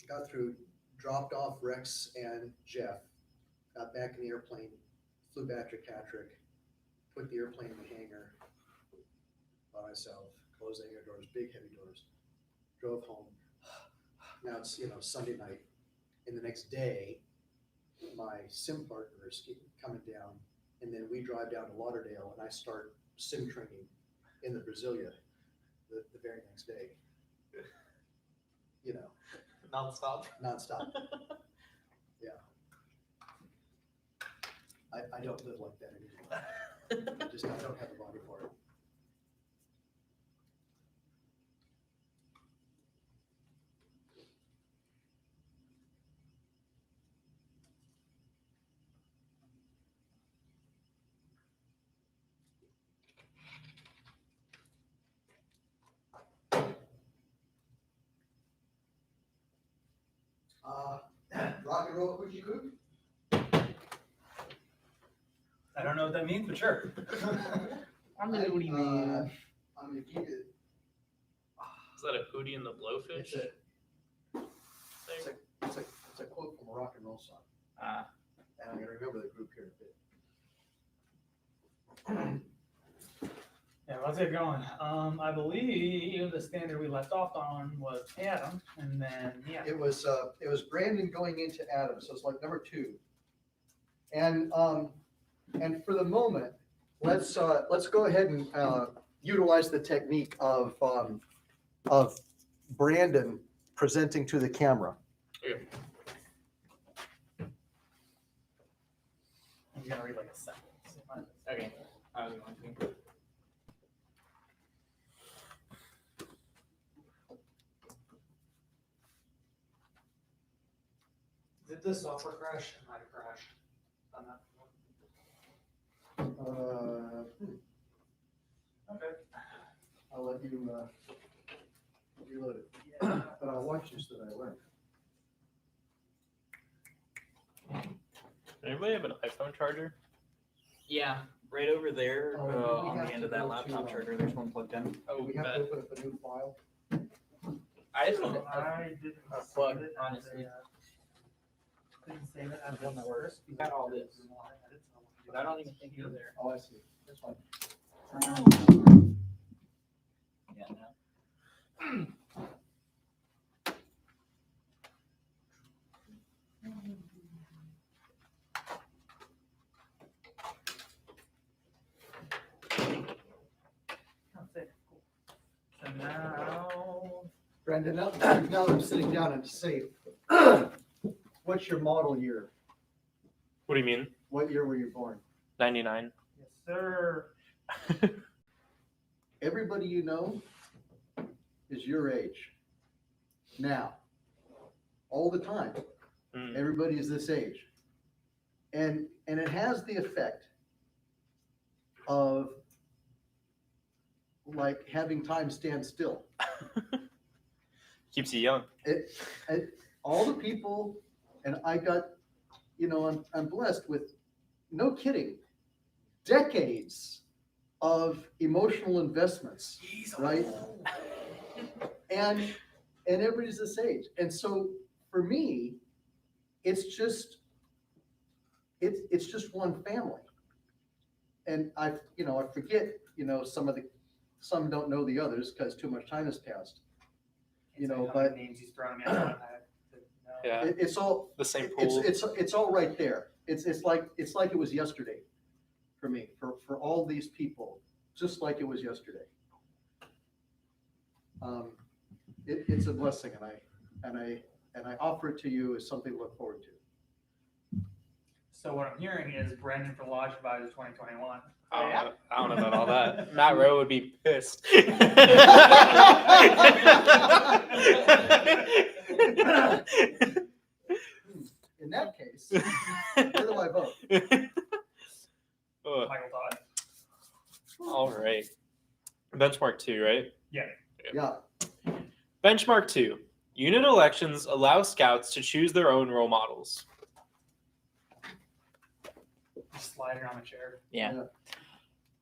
got through, dropped off Rex and Jeff, got back in the airplane, flew back to Patrick, put the airplane in the hangar by myself, closed the hangar doors, big heavy doors, drove home. Now it's, you know, Sunday night, and the next day, my sim partner is coming down, and then we drive down to Lauderdale, and I start sim training in the Brasilia the very next day. You know, Nonstop. nonstop. Yeah. I don't live like that anymore. I don't have the body for it. Rock and roll cookie coop. I don't know what that means, but sure. I'm gonna what do you mean? I'm gonna keep it. Is that a Hootie and the Blowfish? It's a quote from a rock and roll song. And I'm gonna remember the group here in a bit. Yeah, let's get going. I believe the standard we left off on was Adam, and then It was Brandon going into Adam, so it's like number 2. And for the moment, let's go ahead and utilize the technique of Brandon presenting to the camera. I'm gonna read like a sentence. Okay. I was going to. Did the software crash? It might have crashed on that one. Okay. I'll let you reload it. But I'll watch you so that I learn. Anybody have an iPhone charger? Yeah, right over there Oh, we on have the end to of that go laptop to, charger. There's one plugged in. Oh, We have to bet. open up a new file. I just want I didn't a save plug, it. honestly. Didn't save it as One that works. You got all this. But I don't even think you're there. Oh, I see. That's fine. Yeah, no. So now, Brandon, now that I'm sitting down and say, what's your model year? What do you mean? What year were you born? 99. yes, sir. Everybody you know is your age. Now, all the time, Mm. everybody is this age. And it has the effect of like having time stand still. Keeps you young. All the people, and I got, I'm blessed with, no kidding, decades of emotional investments, right? And everybody's this age. And so for me, it's just one family. And I forget, some don't know the others because too much time has passed. But Names he's throwing me out. Yeah. it's all, The same pool. it's all right there. It's like it was yesterday for me, for all these people, just like it was yesterday. It's a blessing, and I offer it to you as something to look forward to. So what I'm hearing is Brandon for Lodge Advisor 2021. I don't know about all that. Matt Rowe would be pissed. In that case, where do I vote? Ugh. Michael Todd. All right. Benchmark 2, right? Yeah, Benchmark 2. Unit elections allow scouts to choose their own role models. Just sliding on the chair. Yeah.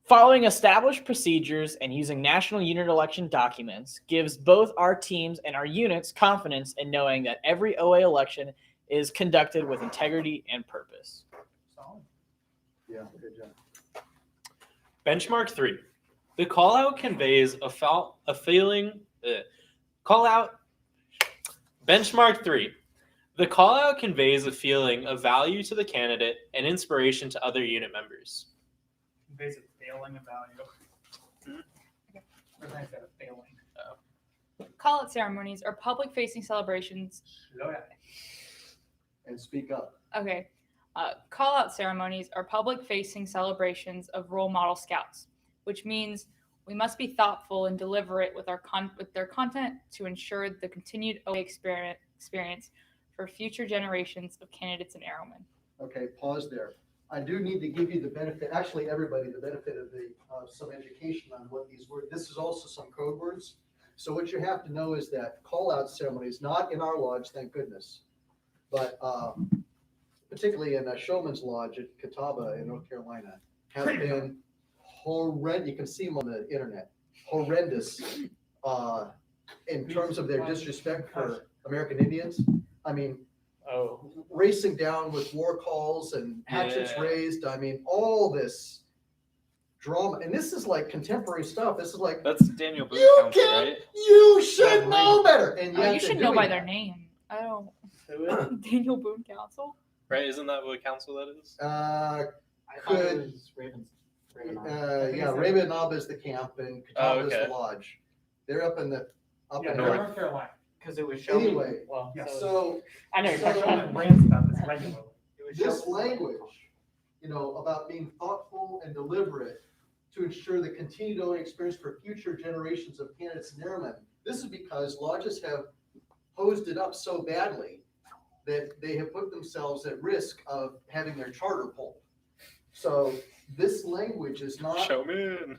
Following established procedures and using national unit election documents gives both our teams and our units confidence in knowing that every OA election is conducted with integrity and purpose. Solid. yeah, good job. Benchmark 3. The call out conveys a feeling. Call out. Benchmark 3. The call out conveys a feeling of value to the candidate and inspiration to other unit members. Conveys a failing of value. Call-out ceremonies are public-facing celebrations. Slow down. And speak up. Okay. Call-out ceremonies are public-facing celebrations of role model scouts, which means we must be thoughtful and deliberate with their content to ensure the continued OA experience for future generations of candidates and airmen. Okay, pause there. I do need to give you the benefit, actually everybody, the benefit of some education on what these words. This is also some code words. So what you have to know is that call-out ceremonies, not in our lodge, thank goodness, but particularly in a Showman's Lodge at Catawba in North Carolina, have been horrendous. You can see them on the internet. Horrendous in terms of their disrespect for American Indians. I mean, racing down with war calls and hatchets raised. I mean, all this drama, and this is like contemporary stuff. This is like, That's Daniel Boone you Council, can, right? you should know better. And Oh, yet you they're should know by doing their that. name. I don't. Who is? Daniel Boone Council. Right? Isn't that what council that is? I thought it Could- was Ravens. Yeah, Raven Knob is the camp and Catawba is okay. the lodge. They're up in Yeah, in north. North Carolina. Because it was Showman. Anyway, Well, Yeah. so I know you're talking so- about Showman rants about this regularly. it was this Showman. language, about being thoughtful and deliberate to ensure the continued OA experience for future generations of candidates and airmen. This is because lodges have hosed it up so badly that they have put themselves at risk of having their charter pulled. So this language is not Showman.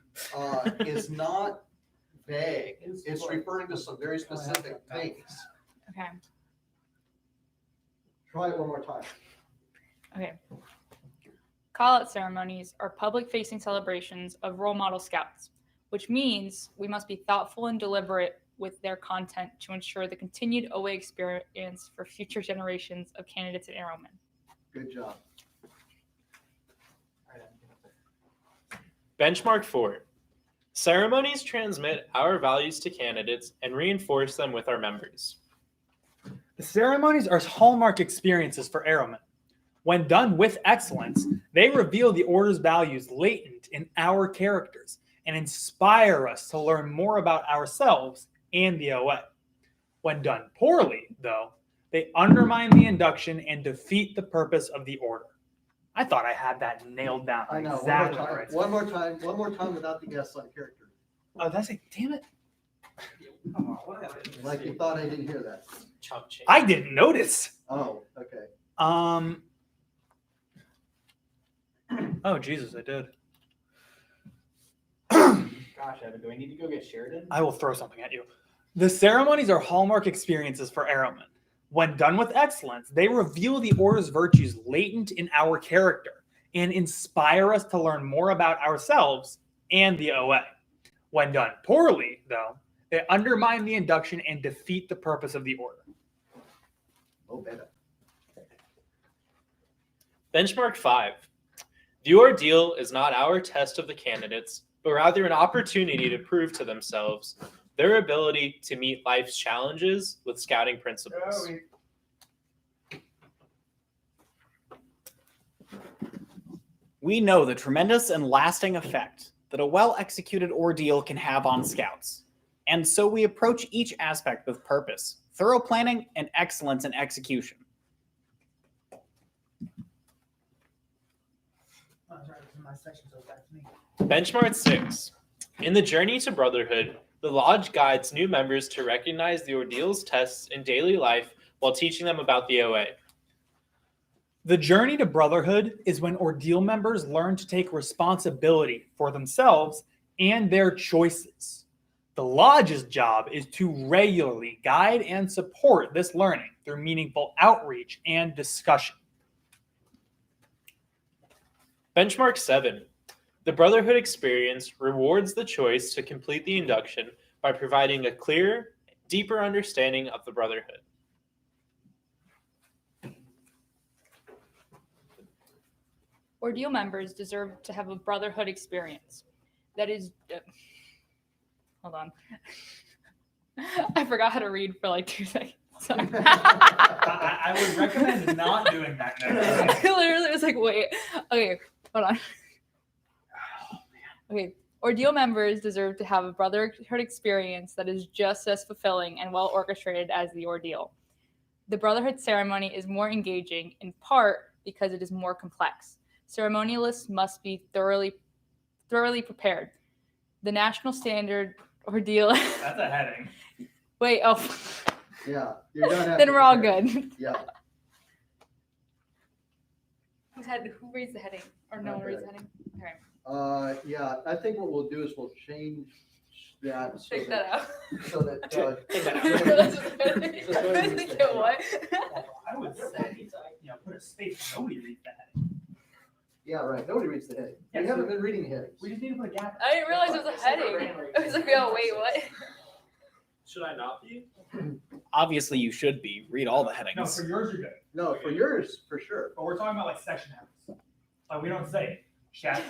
vague. It's referring to some very specific things. Okay. Try it one more time. Okay. Call-out ceremonies are public-facing celebrations of role model scouts, which means we must be thoughtful and deliberate with their content to ensure the continued OA experience for future generations of candidates and airmen. Good job. Benchmark 4. Ceremonies transmit our values to candidates and reinforce them with our members. The ceremonies are hallmark experiences for airmen. When done with excellence, they reveal the order's values latent in our characters and inspire us to learn more about ourselves and the OA. When done poorly, though, they undermine the induction and defeat the purpose of the order. I thought I had that nailed down I know. exactly One right. more time without the S on character. Oh, that's it. Damn it. Oh, what happened? Like you thought I didn't hear that. Chump change. I didn't notice. Oh, okay. Oh, Jesus, I did. Gosh, Evan, do I need to go get Sheridan? I will throw something at you. The ceremonies are hallmark experiences for airmen. When done with excellence, they reveal the order's virtues latent in our character and inspire us to learn more about ourselves and the OA. When done poorly, though, they undermine the induction and defeat the purpose of the order. Oh, better. Benchmark 5. The ordeal is not our test of the candidates, but rather an opportunity to prove to themselves their ability to meet life's challenges with scouting principles. We know the tremendous and lasting effect that a well-executed ordeal can have on scouts. And so we approach each aspect with purpose, thorough planning, and excellence in execution. Benchmark 6. In the journey to brotherhood, the Lodge guides new members to recognize the ordeal's tests in daily life while teaching them about the OA. The journey to brotherhood is when ordeal members learn to take responsibility for themselves and their choices. The Lodge's job is to regularly guide and support this learning through meaningful outreach and discussion. Benchmark 7. The Brotherhood experience rewards the choice to complete the induction by providing a clearer, deeper understanding of the Brotherhood. Ordeal members deserve to have a brotherhood experience. That is, hold on. I forgot how to read for like 2 seconds. Sorry. I would recommend not doing that next time. Literally, it was like, wait. Okay, hold on. Okay, Ordeal members deserve to have a brotherhood experience that is just as fulfilling and well orchestrated as the ordeal. The brotherhood ceremony is more engaging, in part because it is more complex. Ceremonialists must be thoroughly prepared. The national standard ordeal. That's a heading. Wait, oh. Yeah, you're gonna have Then to we're all prepare. good. Yeah, Who reads the heading? Or no one reads the heading? Okay. yeah, I think what we'll do is we'll change that so Take that out. so that, That's a good what? I would say, put a space. Nobody reads that heading. yeah, right, nobody reads the heading. We Yeah, haven't so- been reading headings. We just need to put a gap. I didn't realize it was a heading. I was like, oh, wait, what? Should I not be? Obviously, you should be. Read all the No, headings. for yours you're good. No, for yours, for sure. But we're talking about like section headings. Like we don't say chapter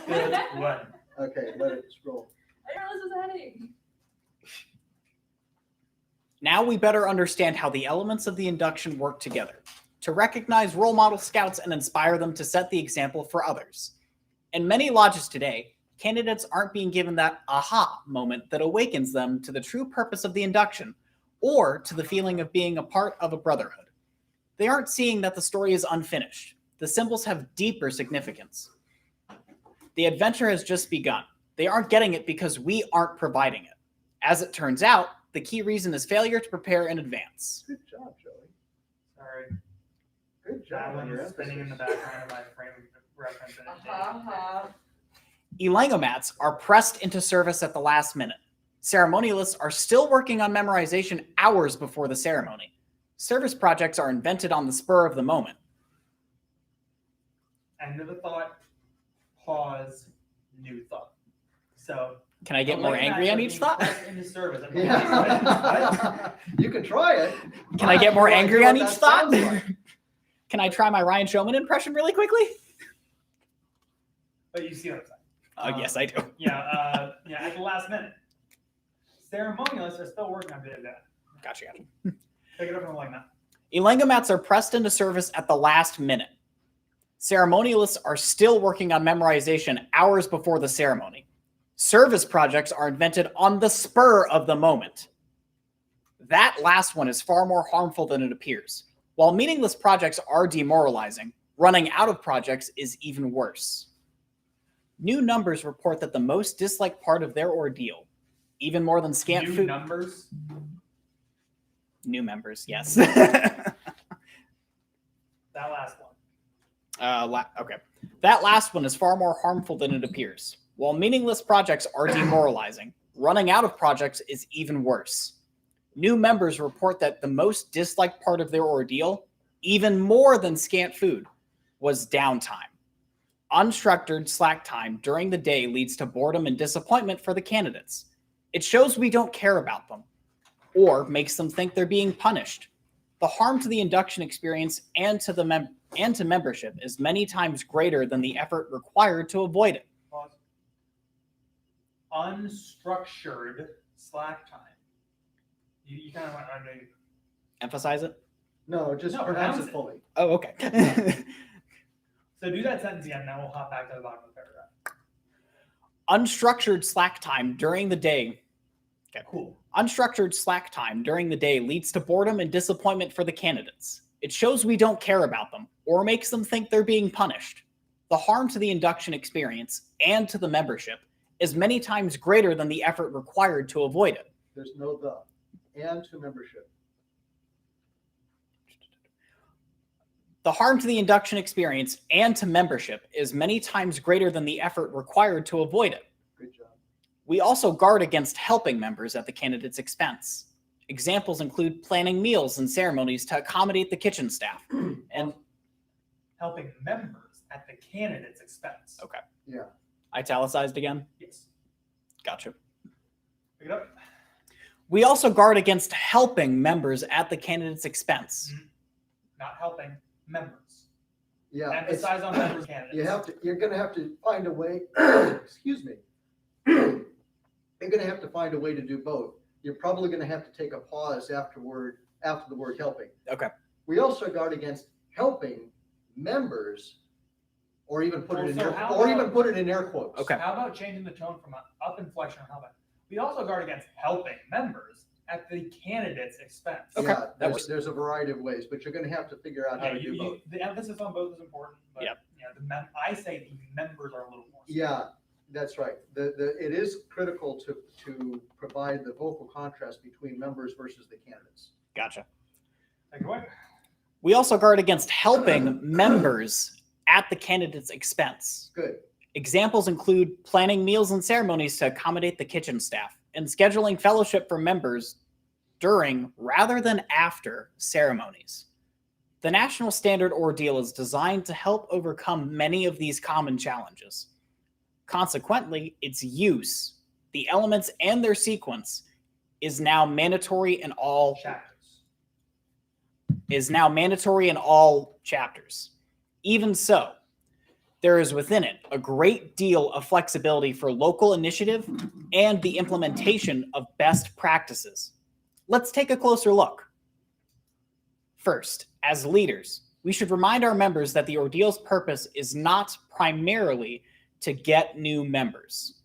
1. Okay, let it scroll. I didn't realize it was a heading. Now we better understand how the elements of the induction work together to recognize role model scouts and inspire them to set the example for others. In many lodges today, candidates aren't being given that aha moment that awakens them to the true purpose of the induction or to the feeling of being a part of a brotherhood. They aren't seeing that the story is unfinished. The symbols have deeper significance. The adventure has just begun. They aren't getting it because we aren't providing it. As it turns out, the key reason is failure to prepare in advance. Good job, Joey. Sorry. Good That job on one your is spinning in the emphasis. background of my frame of reference. And it Uh-huh. Elangomats are pressed into service at the last minute. Ceremonialists are still working on memorization hours before the ceremony. Service projects are invented on the spur of the moment. End of the thought, pause, new thought. So Can I get more Elangomats angry are on being each thought? pressed into service. What? Yeah. You can try it. Can I get more No idea angry what on each that thought? sounds like. Can I try my Ryan Showman impression really quickly? But you see what I'm saying. Yes, I do. Yeah, at the last minute. Ceremonialists are still working on bit of that. Gotcha. Pick it up from like that. Elangomats are pressed into service at the last minute. Ceremonialists are still working on memorization hours before the ceremony. Service projects are invented on the spur of the moment. That last one is far more harmful than it appears. While meaningless projects are demoralizing, running out of projects is even worse. New numbers report that the most disliked part of their ordeal, even more than scant New food. numbers. New members, yes. That last one. Okay. That last one is far more harmful than it appears. While meaningless projects are demoralizing, running out of projects is even worse. New members report that the most disliked part of their ordeal, even more than scant food, was downtime. Unstructured slack time during the day leads to boredom and disappointment for the candidates. It shows we don't care about them, or makes them think they're being punished. The harm to the induction experience and to membership is many times greater than the effort required to avoid it. Pause. Unstructured slack time. You kind of went under. Emphasize it. No, just No, pronounce pronounce it it. fully. Oh, okay. So do that sentence again, then we'll hop back to the bottom of the paragraph. Unstructured slack time during the day. Okay. Cool. Unstructured slack time during the day leads to boredom and disappointment for the candidates. It shows we don't care about them, or makes them think they're being punished. The harm to the induction experience and to the membership is many times greater than the effort required to avoid it. There's no the. And to membership. The harm to the induction experience and to membership is many times greater than the effort required to avoid it. Good job. We also guard against helping members at the candidate's expense. Examples include planning meals and ceremonies to accommodate the kitchen staff. And Helping members at the candidate's expense. okay, Yeah. italicized again. Yes. Gotcha. Pick it up. We also guard against helping members at the candidate's expense. Not helping members. Yeah. it's- Emphasize on members candidates. You're gonna have to find a way, excuse me. You're gonna have to find a way to do both. You're probably gonna have to take a pause after the word helping. Okay. We also guard against helping members Or even put it in Well, so air, how or about- even put it in air quotes. Okay. How about changing the tone from an up inflection or how about? We also guard against helping members at the candidate's expense. Okay, Yeah, that there's, works. there's a variety of ways, but you're gonna have to figure out how to do both. The emphasis on both is important, but Yep. I say the members are a little more. Yeah, that's right. It is critical to provide the vocal contrast between members versus the candidates. Gotcha. Take it away. We also guard against helping members at the candidate's expense. Good. Examples include planning meals and ceremonies to accommodate the kitchen staff and scheduling fellowship for members during rather than after ceremonies. The National Standard Ordeal is designed to help overcome many of these common challenges. Consequently, its use, the elements and their sequence, is now mandatory in all chapters. Even so, there is within it a great deal of flexibility for local initiative and the implementation of best practices. Let's take a closer look. First, as leaders, we should remind our members that the ordeal's purpose is not primarily to get new members.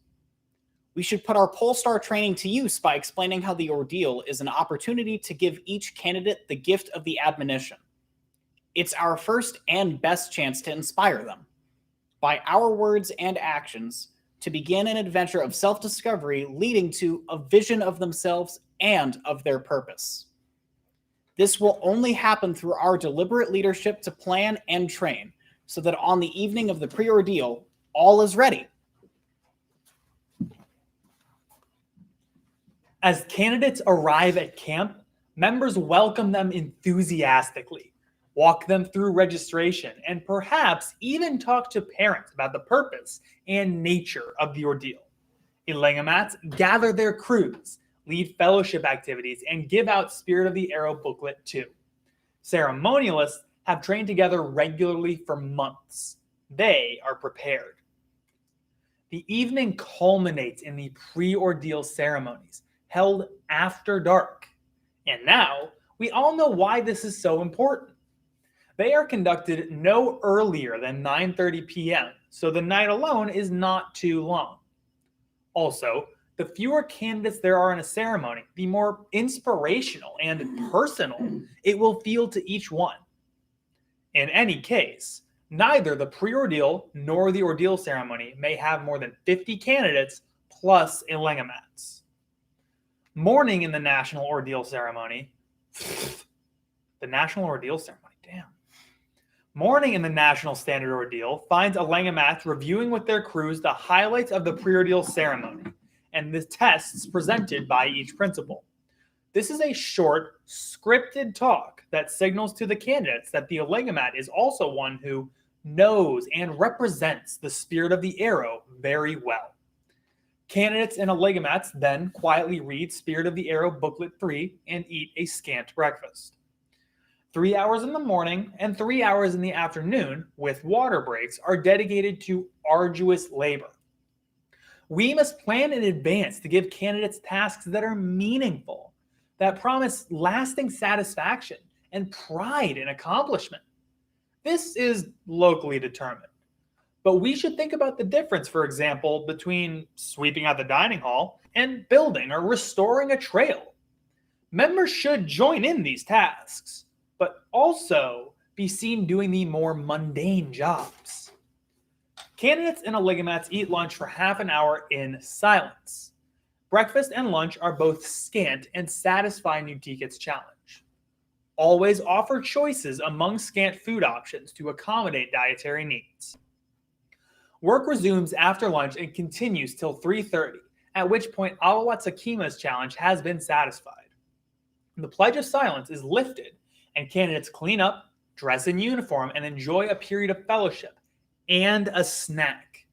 We should put our Polestar training to use by explaining how the ordeal is an opportunity to give each candidate the gift of the admonition. It's our first and best chance to inspire them, by our words and actions, to begin an adventure of self-discovery leading to a vision of themselves and of their purpose. This will only happen through our deliberate leadership to plan and train, so that on the evening of the pre-ordeal, all is ready. As candidates arrive at camp, members welcome them enthusiastically, walk them through registration, and perhaps even talk to parents about the purpose and nature of the ordeal. Elangamats gather their crews, lead fellowship activities, and give out Spirit of the Arrow booklet too. Ceremonialists have trained together regularly for months. They are prepared. The evening culminates in the pre-ordeal ceremonies, held after dark. And now, we all know why this is so important. They are conducted no earlier than 9:30 p.m., so the night alone is not too long. Also, the fewer candidates there are in a ceremony, the more inspirational and personal it will feel to each one. In any case, neither the pre-ordeal nor the ordeal ceremony may have more than 50 candidates plus Elangamats. Morning in the National Ordeal Ceremony. The National Ordeal Ceremony, damn. Morning in the National Standard Ordeal finds Elangamats reviewing with their crews the highlights of the pre-ordeal ceremony and the tests presented by each principal. This is a short, scripted talk that signals to the candidates that the Elangamat is also one who knows and represents the Spirit of the Arrow very well. Candidates and Elangamats then quietly read Spirit of the Arrow Booklet 3 and eat a scant breakfast. 3 hours in the morning and 3 hours in the afternoon, with water breaks, are dedicated to arduous labor. We must plan in advance to give candidates tasks that are meaningful, that promise lasting satisfaction and pride in accomplishment. This is locally determined. But we should think about the difference, for example, between sweeping out the dining hall and building or restoring a trail. Members should join in these tasks, but also be seen doing the more mundane jobs. Candidates and Elangamats eat lunch for half an hour in silence. Breakfast and lunch are both scant and satisfy New Ticket's challenge. Always offer choices among scant food options to accommodate dietary needs. Work resumes after lunch and continues till 3:30, at which point Awawatsakema's challenge has been satisfied. The Pledge of Silence is lifted, and candidates clean up, dress in uniform, and enjoy a period of fellowship and a snack.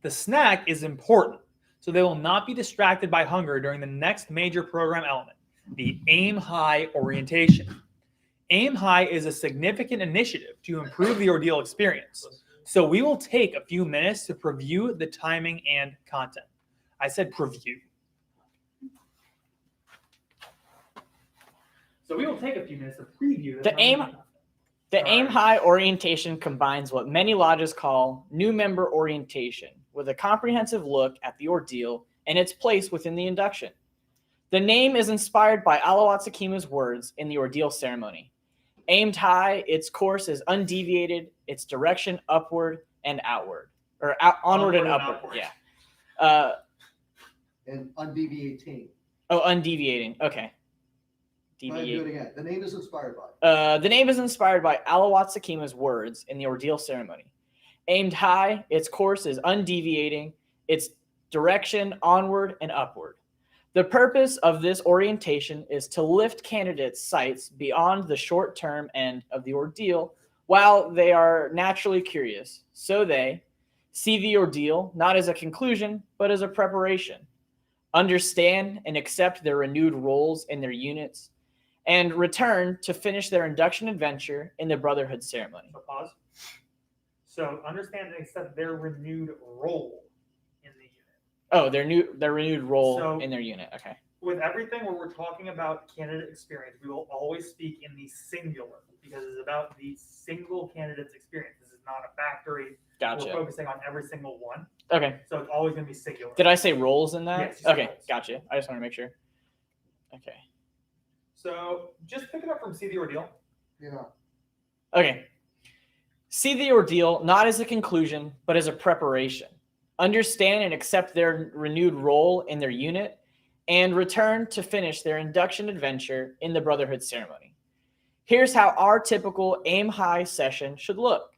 The snack is important, so they will not be distracted by hunger during the next major program element, the Aim High orientation. Aim High is a significant initiative to improve the ordeal experience, so we will take a few minutes to preview the timing and content. I said preview. So we will take a few minutes to preview The The Aim High orientation combines what many lodges call new member orientation with a comprehensive look at the ordeal and its place within the induction. The name is inspired by Alawatsikima's words in the ordeal ceremony. Aimed high, its course is undeviated, its direction upward and outward. Or onward and upward, yeah. And undeviating. Oh, undeviating, okay. Go ahead, do it again. The name is inspired by. The name is inspired by Alawatsikima's words in the ordeal ceremony. Aimed high, its course is undeviating, its direction onward and upward. The purpose of this orientation is to lift candidates' sights beyond the short-term end of the ordeal while they are naturally curious, so they see the ordeal not as a conclusion, but as a preparation, understand and accept their renewed roles in their units, and return to finish their induction adventure in the Brotherhood ceremony. So pause. So understand and accept their renewed role in the unit. Oh, their renewed role So- in their unit. Okay. With everything where we're talking about candidate experience, we will always speak in the singular because it's about the single candidate's experience. This is not a factory. We're Gotcha. focusing on every single one. Okay. So it's always going to be singular. Did I say roles in that? Yes, you said Okay. roles. Gotcha. I just want to make sure. Okay. So just pick it up from See the Ordeal. Yeah. Okay. See the ordeal not as a conclusion, but as a preparation. Understand and accept their renewed role in their unit and return to finish their induction adventure in the Brotherhood ceremony. Here's how our typical Aim High session should look.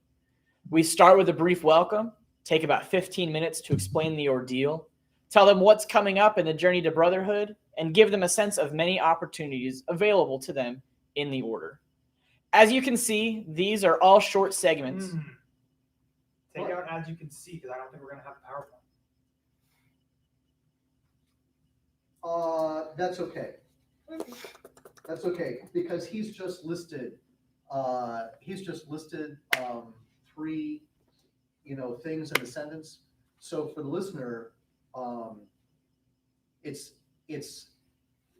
We start with a brief welcome, take about 15 minutes to explain the ordeal, tell them what's coming up in the journey to Brotherhood, and give them a sense of many opportunities available to them in the order. As you can see, these are all short segments. Take out as you can see because I don't think we're going to have a PowerPoint. That's okay. That's okay, because he's just listed, three, things in a sentence. So for the listener, it's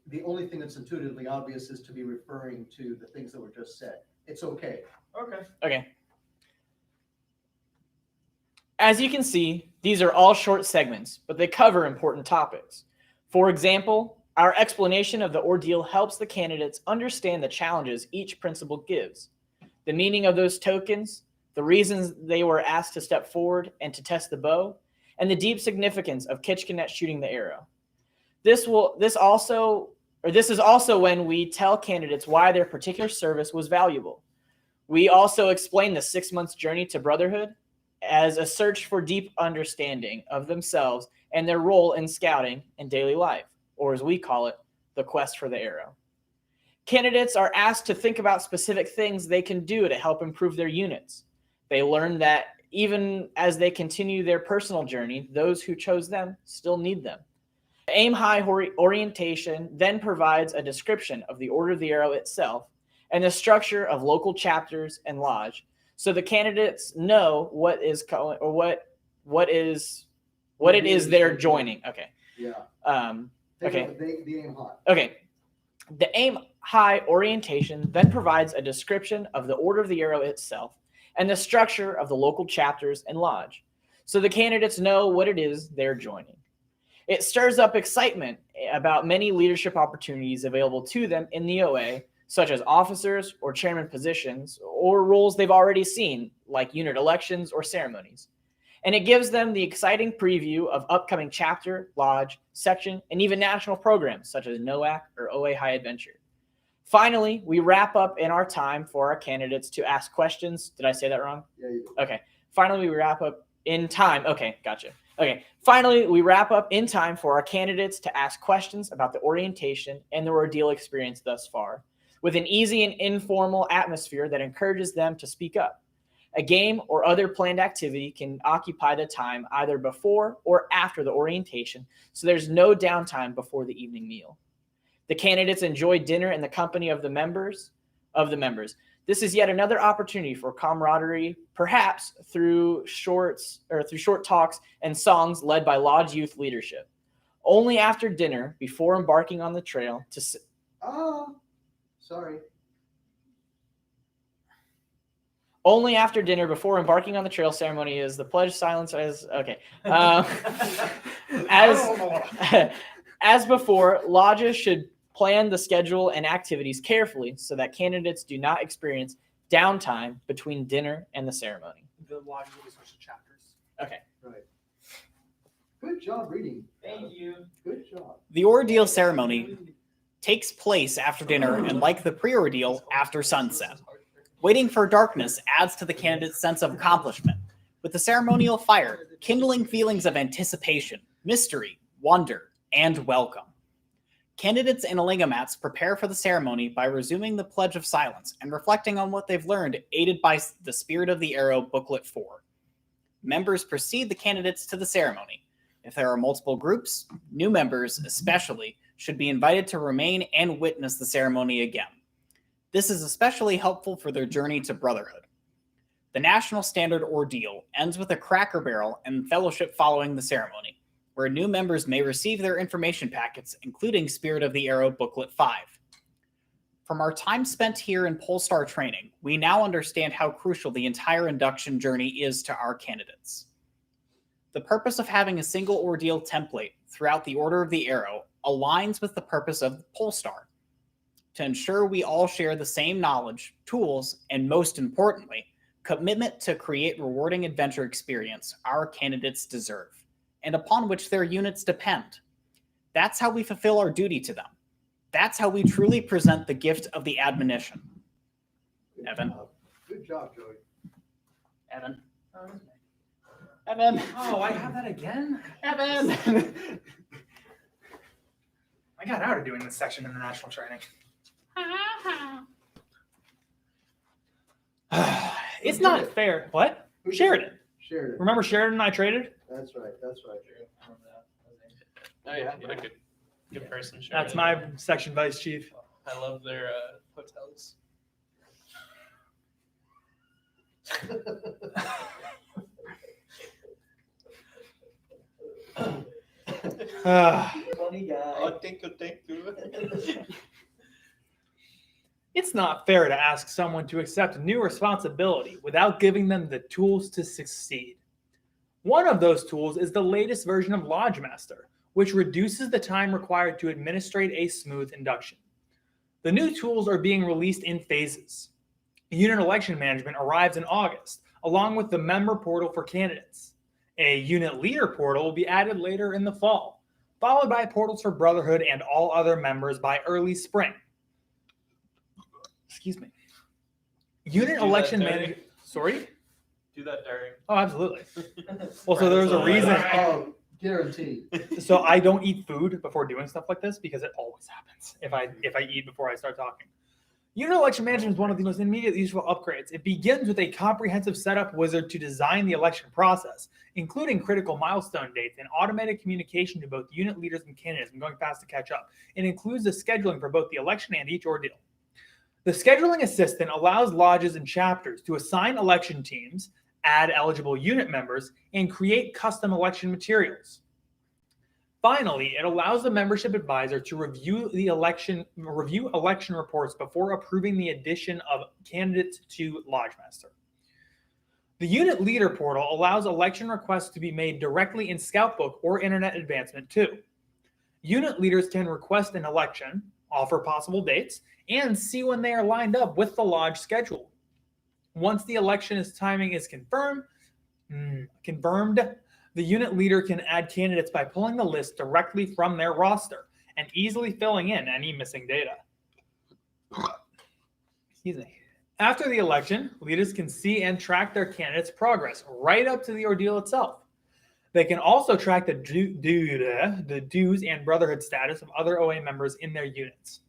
the only thing that's intuitively obvious is to be referring to the things that were just said. It's okay. Okay. Okay. As you can see, these are all short segments, but they cover important topics. For example, our explanation of the ordeal helps the candidates understand the challenges each principal gives, the meaning of those tokens, the reasons they were asked to step forward and to test the bow, and the deep significance of Kitchkanet shooting the arrow. This is also when we tell candidates why their particular service was valuable. We also explain the 6 months journey to Brotherhood as a search for deep understanding of themselves and their role in scouting and daily life, or as we call it, the quest for the arrow. Candidates are asked to think about specific things they can do to help improve their units. They learn that even as they continue their personal journey, those who chose them still need them. Aim High orientation then provides a description of the Order of the Arrow itself and the structure of local chapters and lodge, so the candidates know what it is they're joining. Okay. Yeah. Okay. The Aim High. Okay. The Aim High orientation then provides a description of the Order of the Arrow itself and the structure of the local chapters and lodge, so the candidates know what it is they're joining. It stirs up excitement about many leadership opportunities available to them in the OA, such as officers or chairman positions, or roles they've already seen, like unit elections or ceremonies. And it gives them the exciting preview of upcoming chapter, lodge, section, and even national programs such as NOAC or OA High Adventure. Finally, we wrap up in our time for our candidates to ask questions. Did I say that wrong? Yeah, you did. Okay. Finally, we wrap up in time. Okay, gotcha. Okay. Finally, we wrap up in time for our candidates to ask questions about the orientation and the ordeal experience thus far, with an easy and informal atmosphere that encourages them to speak up. A game or other planned activity can occupy the time either before or after the orientation, so there's no downtime before the evening meal. The candidates enjoy dinner in the company of the members. This is yet another opportunity for camaraderie, perhaps through short talks and songs led by Lodge Youth leadership. Only after dinner, before embarking on the trail, Sorry. Only after dinner, before embarking on the trail ceremony, is the pledge of silence. As before, lodges should plan the schedule and activities carefully so that candidates do not experience downtime between dinner and the ceremony. The lodge will be switched to chapters. Okay. Right. Good job reading. Thank you. Good job. The ordeal ceremony takes place after dinner and, like the pre-ordeal, after sunset. Waiting for darkness adds to the candidate's sense of accomplishment, with the ceremonial fire kindling feelings of anticipation, mystery, wonder, and welcome. Candidates and Eligomats prepare for the ceremony by resuming the Pledge of Silence and reflecting on what they've learned, aided by the Spirit of the Arrow Booklet 4. Members precede the candidates to the ceremony. If there are multiple groups, new members especially should be invited to remain and witness the ceremony again. This is especially helpful for their journey to brotherhood. The National Standard Ordeal ends with a Cracker Barrel and fellowship following the ceremony, where new members may receive their information packets, including Spirit of the Arrow Booklet 5. From our time spent here in Polestar training, we now understand how crucial the entire induction journey is to our candidates. The purpose of having a single ordeal template throughout the Order of the Arrow aligns with the purpose of Polestar, to ensure we all share the same knowledge, tools, and most importantly, commitment to create rewarding adventure experience our candidates deserve, and upon which their units depend. That's how we fulfill our duty to them. That's how we truly present the gift of the admonition. Good Evan. job. Good job, Joey. Evan. Evan. Oh, I have that again? Evan. I got out of doing this section in the national training. It's not fair. What? Sheridan. Sheridan. Remember Sheridan and I traded? That's right. That's right. Oh yeah, what a good person. Sure. That's my section vice chief. I love their hotels. Funny guy. Oh, thank you. It's not fair to ask someone to accept new responsibility without giving them the tools to succeed. One of those tools is the latest version of LodgeMaster, which reduces the time required to administrate a smooth induction. The new tools are being released in phases. Unit election management arrives in August, along with the member portal for candidates. A unit leader portal will be added later in the fall, followed by portals for Brotherhood and all other members by early spring. Excuse me. Unit Do election that, Derek. management. Sorry? Do that during. Oh, absolutely. Well, so there's a reason. Oh, guaranteed. So I don't eat food before doing stuff like this because it always happens if I eat before I start talking. Unit election management is one of the most immediate useful upgrades. It begins with a comprehensive setup wizard to design the election process, including critical milestone dates and automated communication to both unit leaders and candidates. I'm going fast to catch up. It includes the scheduling for both the election and each ordeal. The scheduling assistant allows lodges and chapters to assign election teams, add eligible unit members, and create custom election materials. Finally, it allows the membership advisor to review election reports before approving the addition of candidates to LodgeMaster. The Unit Leader portal allows election requests to be made directly in Scoutbook or Internet Advancement 2. Unit leaders can request an election, offer possible dates, and see when they are lined up with the lodge schedule. Once the election timing is confirmed, the unit leader can add candidates by pulling the list directly from their roster and easily filling in any missing data. Excuse me. After the election, leaders can see and track their candidates' progress right up to the ordeal itself. They can also track the dues and brotherhood status of other OA members in their units.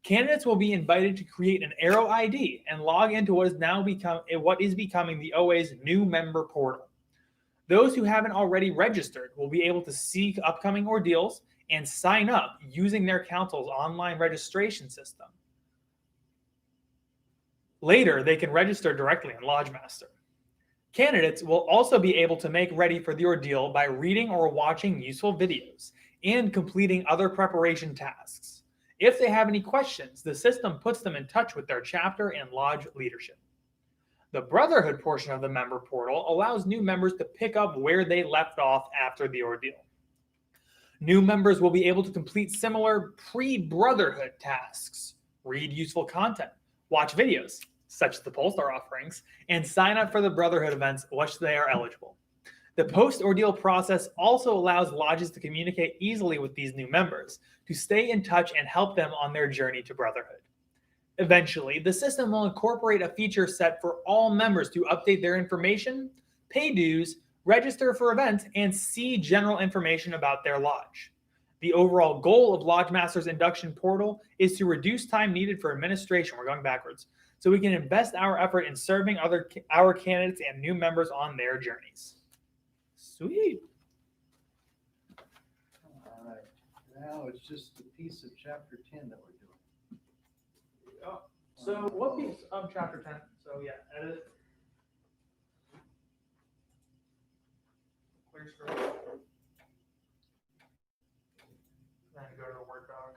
Candidates will be invited to create an Arrow ID and log into what is becoming the OA's new member portal. Those who haven't already registered will be able to see upcoming ordeals and sign up using their council's online registration system. Later, they can register directly in LodgeMaster. Candidates will also be able to make ready for the ordeal by reading or watching useful videos and completing other preparation tasks. If they have any questions, the system puts them in touch with their chapter and lodge leadership. The Brotherhood portion of the member portal allows new members to pick up where they left off after the ordeal. New members will be able to complete similar pre-Brotherhood tasks, read useful content, watch videos, such as the Polestar offerings, and sign up for the Brotherhood events once they are eligible. The post-ordeal process also allows lodges to communicate easily with these new members, to stay in touch and help them on their journey to Brotherhood. Eventually, the system will incorporate a feature set for all members to update their information, pay dues, register for events, and see general information about their lodge. The overall goal of Lodge Master's induction portal is to reduce time needed for administration. We're going backwards. So we can invest our effort in serving our candidates and new members on their journeys. Sweet. All right, now it's just a piece of chapter 10 that we're doing. So what piece of chapter 10? So yeah, edit. Clear screen. Then go to the Word doc.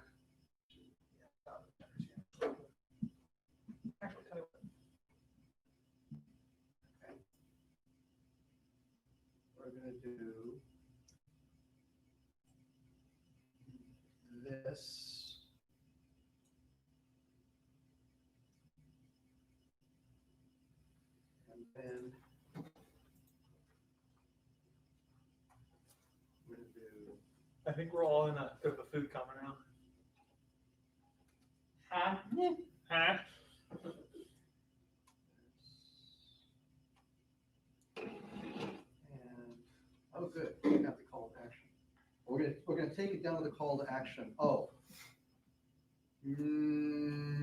Actually, tell you what. We're gonna do this. And then we're gonna do, I think we're all in a bit of a food coma now. Huh? and, oh, good, we got the call to action. We're gonna take it down to the call to action. Oh.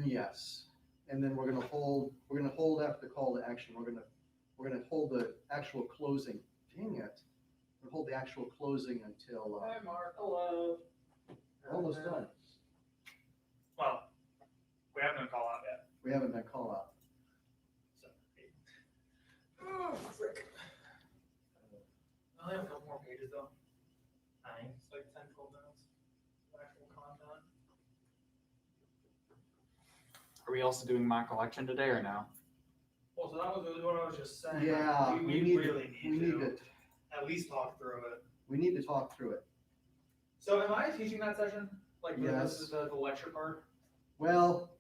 Yes. And then we're gonna hold after the call to action. We're gonna hold the actual closing. Dang it. We'll hold the actual closing until, Hi, Mark. Hello. almost done. Well, we haven't done call out yet. We haven't done call out. So, oh, frick. I only have a couple more pages though. It's like 10, 12 minutes of actual content. Are we also doing mock election today or no? Well, so that was what I was just saying. Yeah, we really need to at least talk through it. We need to talk through it. So am I teaching that session? Like Yes. this is the lecture part? Well,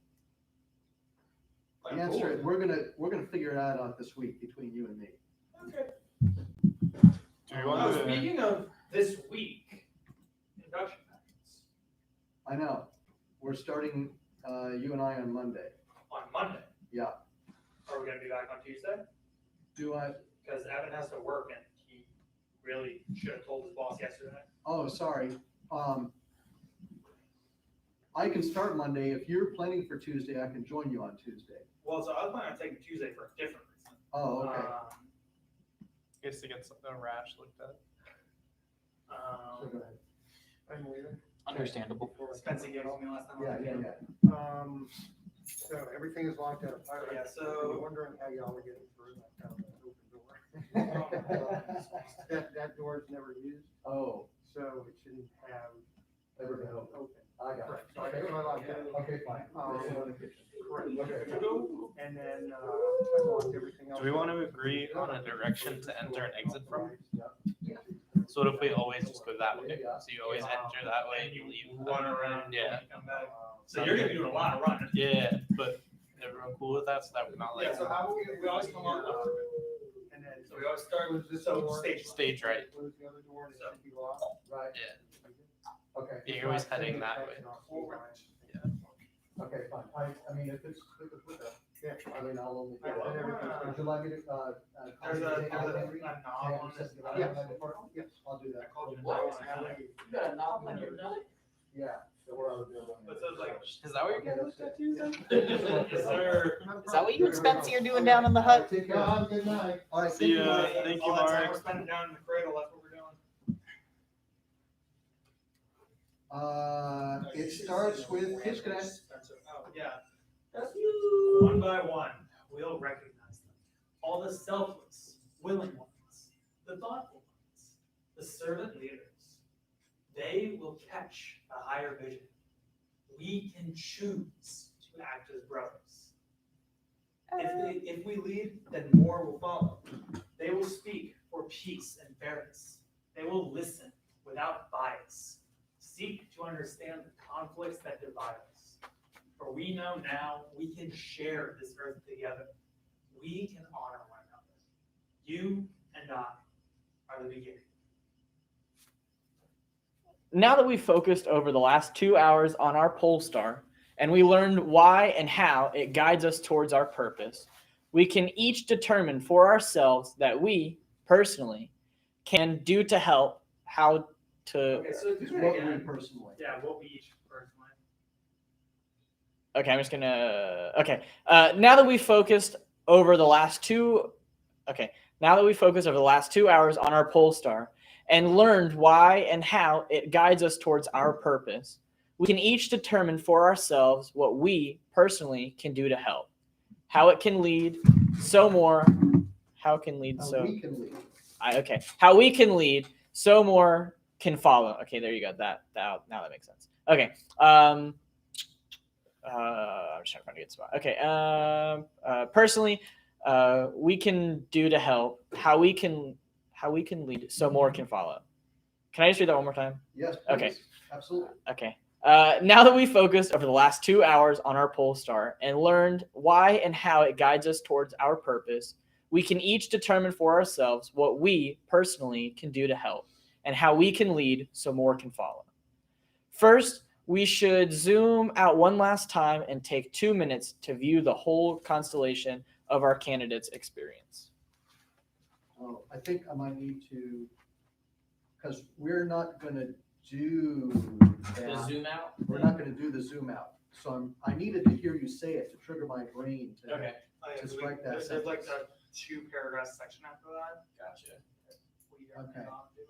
Like, the answer is, cool. we're gonna figure it out this week between you and me. Okay. Do you want to? Speaking of this week, induction packets I know. We're starting, you and I on Monday. on Monday. Yeah. Are we gonna be back on Tuesday? Do I, Because Evan has to work and he really should have told his boss yesterday. oh, sorry. I can start Monday. If you're planning for Tuesday, I can join you on Tuesday. Well, so I was planning on taking Tuesday for a different reason. Oh, okay. Gets to get something rash looked at. So go ahead. Understandable. Spencer gave all me last time. Yeah, yeah, yeah. So everything is locked up. Yeah, I'm so- wondering how y'all are getting through that kind of an open door. That door is never used, Oh, so it shouldn't have Never been open. open. I got it. Correct. So that's why I locked it. Okay, fine. Correct. Okay. And then, I locked everything else. Do we want to agree on a direction to enter and exit from? Yeah. So what if we always just go that way? So you always enter that way and you leave. Run around. Yeah. and come back. So you're gonna be doing a lot of running. Yeah, but everyone cool with that? So that we're not like Yeah, so how we always come on, and then. So we always start with this so door. stage. stage right. Close the other door and it should be locked. Right, Yeah. okay. Yeah, you're always heading that way. Okay, fine. I mean, if it's with the, Yeah. I mean, I'll only. I love when, Would you like me to, There's a knob Yeah, on this. Yes, Yes. I'll do I that. called you. What? knob. You got a knob on your nut? Yeah. So we're on the building. But so it's like. Is that what you're getting looked at Tuesday? Yes, sir. Is that what you and Spencer are doing down in the hut? Take care. Good night. All right. See ya. thank you. Thank you, All that time Mark. we're spending down in the cradle, that's what we're doing. It starts with Kids Connect. Oh, yeah. One by one, we'll recognize them. All the selfless, willing ones, the thoughtful ones, the servant leaders. They will catch a higher vision. We can choose to act as brothers. If we lead, then more will follow. They will speak for peace and fairness. They will listen without bias. Seek to understand the conflicts that divide us. For we know now we can share this earth together. We can honor one another. You and I are the beginning. Now that we've focused over the last 2 hours on our pole star and we learned why and how it guides us towards our purpose, we can each determine for ourselves that we personally can do to help how to. Okay, so do that What we again. personally. Yeah, what we each personally. Okay, I'm just gonna. Okay, now that we focused over the last 2 hours on our pole star and learned why and how it guides us towards our purpose, we can each determine for ourselves what we personally can do to help, how it can lead, so more. How can lead so. We can lead. Okay, how we can lead, so more can follow. Okay, there you go. Now that makes sense. Okay. I'm just trying to find a good spot. Okay. Personally, we can do to help, how we can lead, so more can follow. Can I just read that one more time? Yes, please. Okay. Absolutely. Okay. Now that we focused over the last 2 hours on our pole star and learned why and how it guides us towards our purpose, we can each determine for ourselves what we personally can do to help and how we can lead so more can follow. First, we should zoom out one last time and take 2 minutes to view the whole constellation of our candidates' experience. Oh, I think I might need to, because we're not gonna do The that. zoom out. We're not gonna do the zoom out. So I needed to hear you say it to trigger my brain to. Okay. To strike that There's like sentence. a 2-paragraph section after that. Gotcha. We are Okay. not doing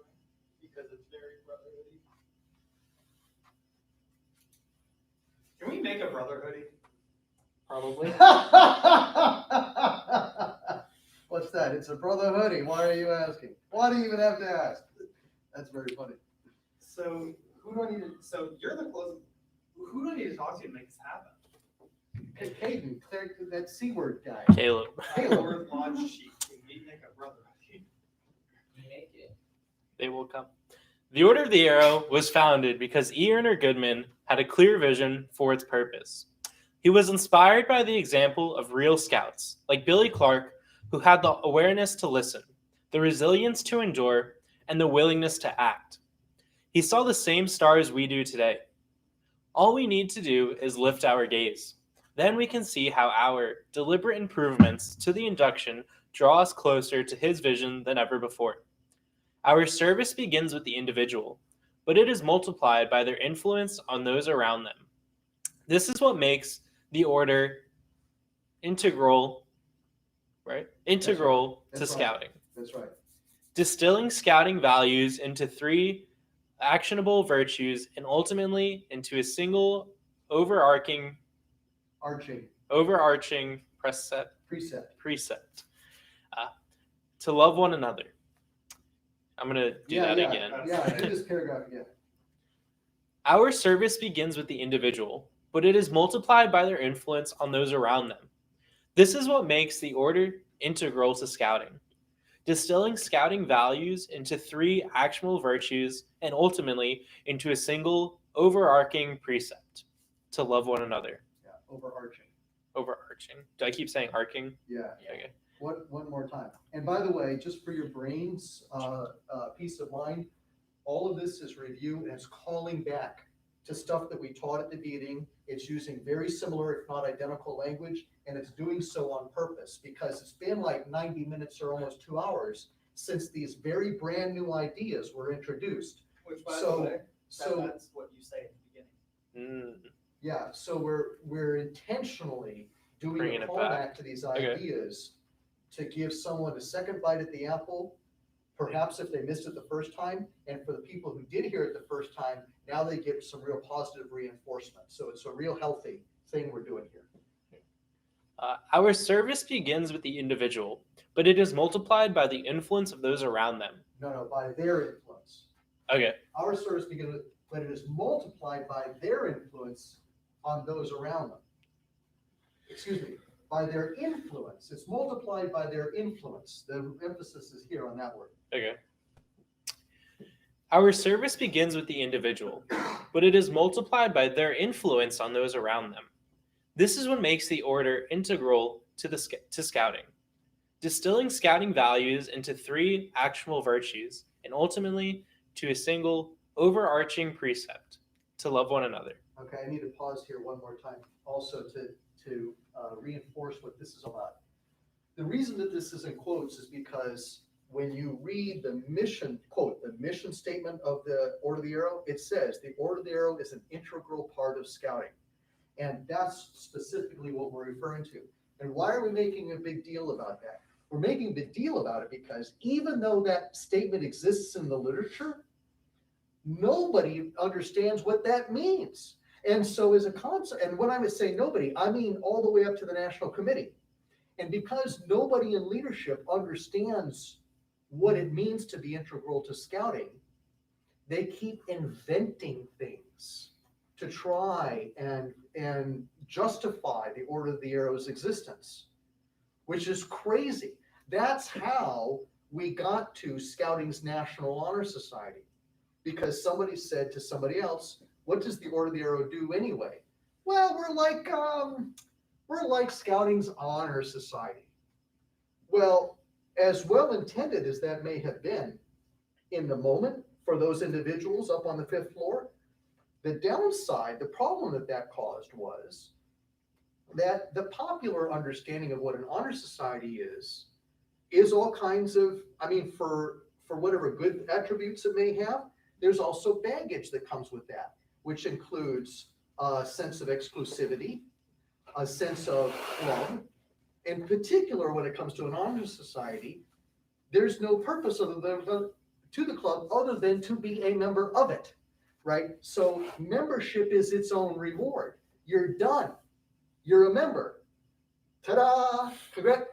because it's very brotherhoody. Can we make a brotherhoody? Probably. What's that? It's a brother hoodie. Why are you asking? Why do you even have to ask? That's very funny. So who do I need to? So you're the closest. Who do I need to talk to make this happen? Hey, Caden, that C word guy. Caleb. Caleb launch sheet. We make a brotherhoody. Make it. They will come. The Order of the Arrow was founded because E. Erner Goodman had a clear vision for its purpose. He was inspired by the example of real scouts, like Billy Clark, who had the awareness to listen, the resilience to endure, and the willingness to act. He saw the same stars we do today. All we need to do is lift our gaze. Then we can see how our deliberate improvements to the induction draw us closer to his vision than ever before. Our service begins with the individual, but it is multiplied by their influence on those around them. This is what makes the order integral, right? Integral to That's right. scouting. That's right. Distilling scouting values into 3 actionable virtues and ultimately into a single overarching precept. To love one another. I'm going to do that again. Yeah, do this paragraph again. Our service begins with the individual, but it is multiplied by their influence on those around them. This is what makes the order integral to scouting. Distilling scouting values into 3 actionable virtues and ultimately into a single overarching precept. To love one another. Yeah, overarching. Overarching. Do I keep saying arcing? Yeah. Okay. One more time. And by the way, just for your brains, peace of mind, all of this is review and it's calling back to stuff that we taught at the beginning. It's using very similar, if not identical language, and it's doing so on purpose because it's been like 90 minutes or almost 2 hours since these very brand new ideas were introduced. Which, by So- the way, So that's what you say at the beginning. yeah, so we're intentionally doing Bringing a it callback back. to these Okay. ideas to give someone a second bite at the apple, perhaps if they missed it the first time, and for the people who did hear it the first time, now they get some real positive reinforcement. So it's a real healthy thing we're doing here. Our service begins with the individual, but it is multiplied by the influence of those around them. No, by their influence. Okay. Our service begins with, but it is multiplied by their influence on those around them. Excuse me. by their influence. It's multiplied by their influence. The emphasis is here on that word. Okay. Our service begins with the individual, but it is multiplied by their influence on those around them. This is what makes the order integral to scouting, distilling scouting values into 3 actual virtues and ultimately to a single overarching precept: to love one another. Okay, I need to pause here one more time also to reinforce what this is about. The reason that this is in quotes is because when you read the mission, quote, the mission statement of the Order of the Arrow, it says the Order of the Arrow is an integral part of scouting. And that's specifically what we're referring to. And why are we making a big deal about that? We're making a big deal about it because even though that statement exists in the literature, nobody understands what that means. And so as a concept, and when I would say nobody, I mean all the way up to the National Committee. And because nobody in leadership understands what it means to be integral to scouting, they keep inventing things to try and justify the Order of the Arrow's existence, which is crazy. That's how we got to Scouting's National Honor Society, because somebody said to somebody else, what does the Order of the Arrow do anyway? Well, we're like Scouting's Honor Society. Well, as well intended as that may have been in the moment for those individuals up on the 5th floor, the downside, the problem that caused was that the popular understanding of what an honor society is all kinds of, I mean, for whatever good attributes it may have, there's also baggage that comes with that, which includes a sense of exclusivity, a sense of club. In particular, when it comes to an honor society, there's no purpose to the club other than to be a member of it, right? So membership is its own reward. You're done. You're a member. Ta-da! Congrats.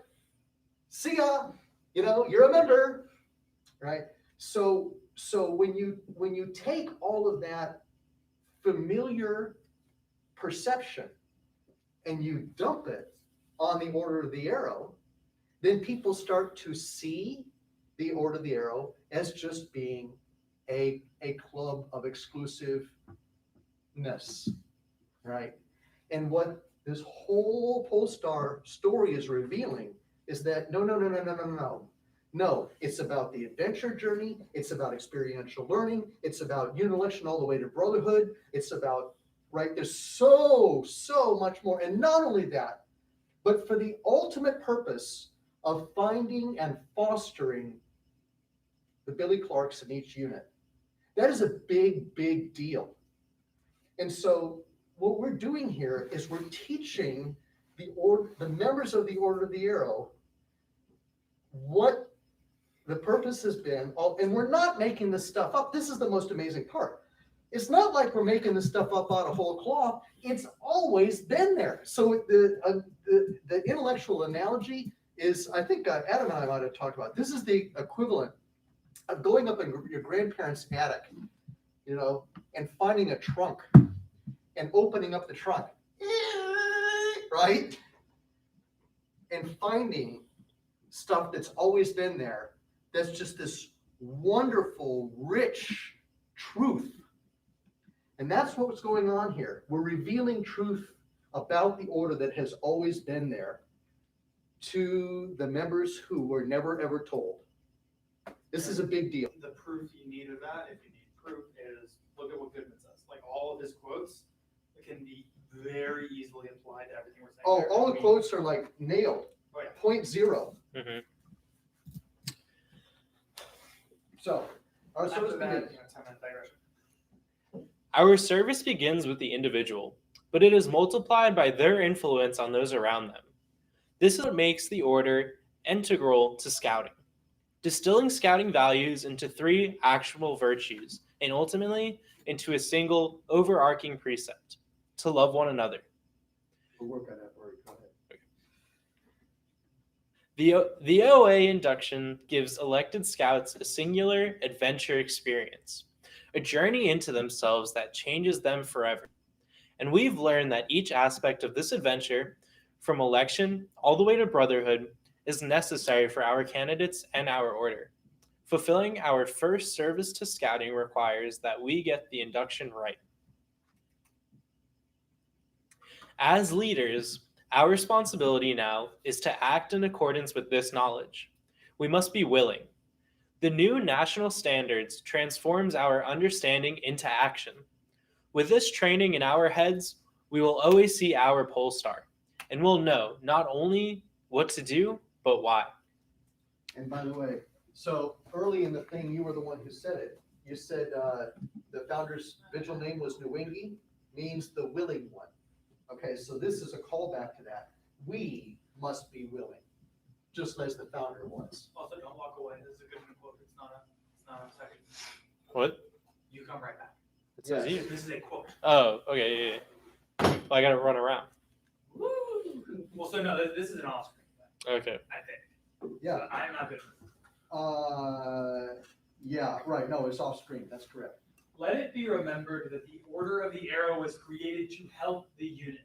See ya. You're a member, right? So when you take all of that familiar perception and you dump it on the Order of the Arrow, then people start to see the Order of the Arrow as just being a club of exclusiveness, right? And what this whole Polestar story is revealing is that no, it's about the adventure journey, it's about experiential learning, it's about unit election all the way to brotherhood, it's about, right, there's so much more. And not only that, but for the ultimate purpose of finding and fostering the Billy Clarks in each unit. That is a big deal. And so what we're doing here is we're teaching the members of the Order of the Arrow what the purpose has been, and we're not making this stuff up. This is the most amazing part. It's not like we're making this stuff up out of whole cloth. It's always been there. So the intellectual analogy is, I think Adam and I might have talked about, this is the equivalent of going up in your grandparents' attic, and finding a trunk and opening up the trunk, right? And finding stuff that's always been there, that's just this wonderful, rich truth. And that's what's going on here. We're revealing truth about the order that has always been there to the members who were never ever told. This is a big deal. The proof you need of that, if you need proof, is look at what Goodman says. Like all of his quotes can be very easily applied to everything we're saying. Oh, there. all the quotes are like nailed. Oh, yeah. Point zero. Mm-hmm. So, our After service that, begins. 10-minute digression. Our service begins with the individual, but it is multiplied by their influence on those around them. This is what makes the order integral to scouting, distilling scouting values into 3 actionable virtues and ultimately into a single overarching precept: to love one another. We'll work on that word. Go ahead. The OA induction gives elected scouts a singular adventure experience, a journey into themselves that changes them forever. And we've learned that each aspect of this adventure, from election all the way to brotherhood, is necessary for our candidates and our order. Fulfilling our first service to scouting requires that we get the induction right. As leaders, our responsibility now is to act in accordance with this knowledge. We must be willing. The new national standards transforms our understanding into action. With this training in our heads, we will always see our pole star, and we'll know not only what to do, but why. And by the way, so early in the thing, you were the one who said it. You said the founder's vigil name was Nwingi, means the willing one. Okay, so this is a callback to that. We must be willing, just as the founder was. Also, don't walk away. This is a good quote. It's not a second. What? You come right back. It says you. This is a quote. Oh, okay, yeah. Well, I gotta run around. Woo! Well, so no, this is an off-screen thing, Okay. I think. Yeah, I'm not good. yeah, right, no, it's off screen, that's correct. Let it be remembered that the Order of the Arrow was created to help the unit,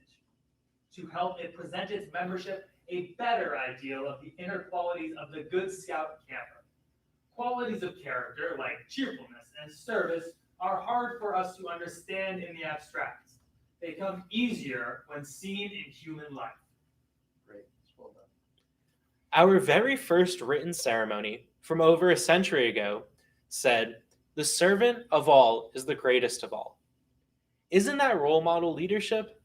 to help it present its membership a better ideal of the inner qualities of the good scout camper. Qualities of character like cheerfulness and service are hard for us to understand in the abstract. They come easier when seen in human life. Great, well done. Our very first written ceremony from over a century ago said, "The servant of all is the greatest of all." Isn't that role model leadership?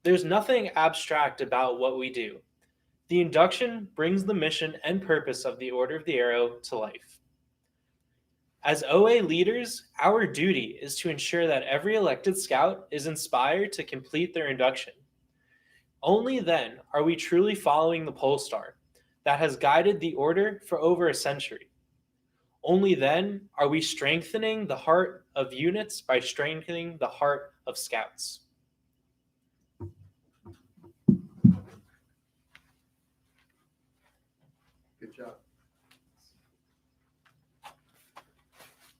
There's nothing abstract about what we do. The induction brings the mission and purpose of the Order of the Arrow to life. As OA leaders, our duty is to ensure that every elected scout is inspired to complete their induction. Only then are we truly following the pole star that has guided the order for over a century. Only then are we strengthening the heart of units by strengthening the heart of scouts. Good job.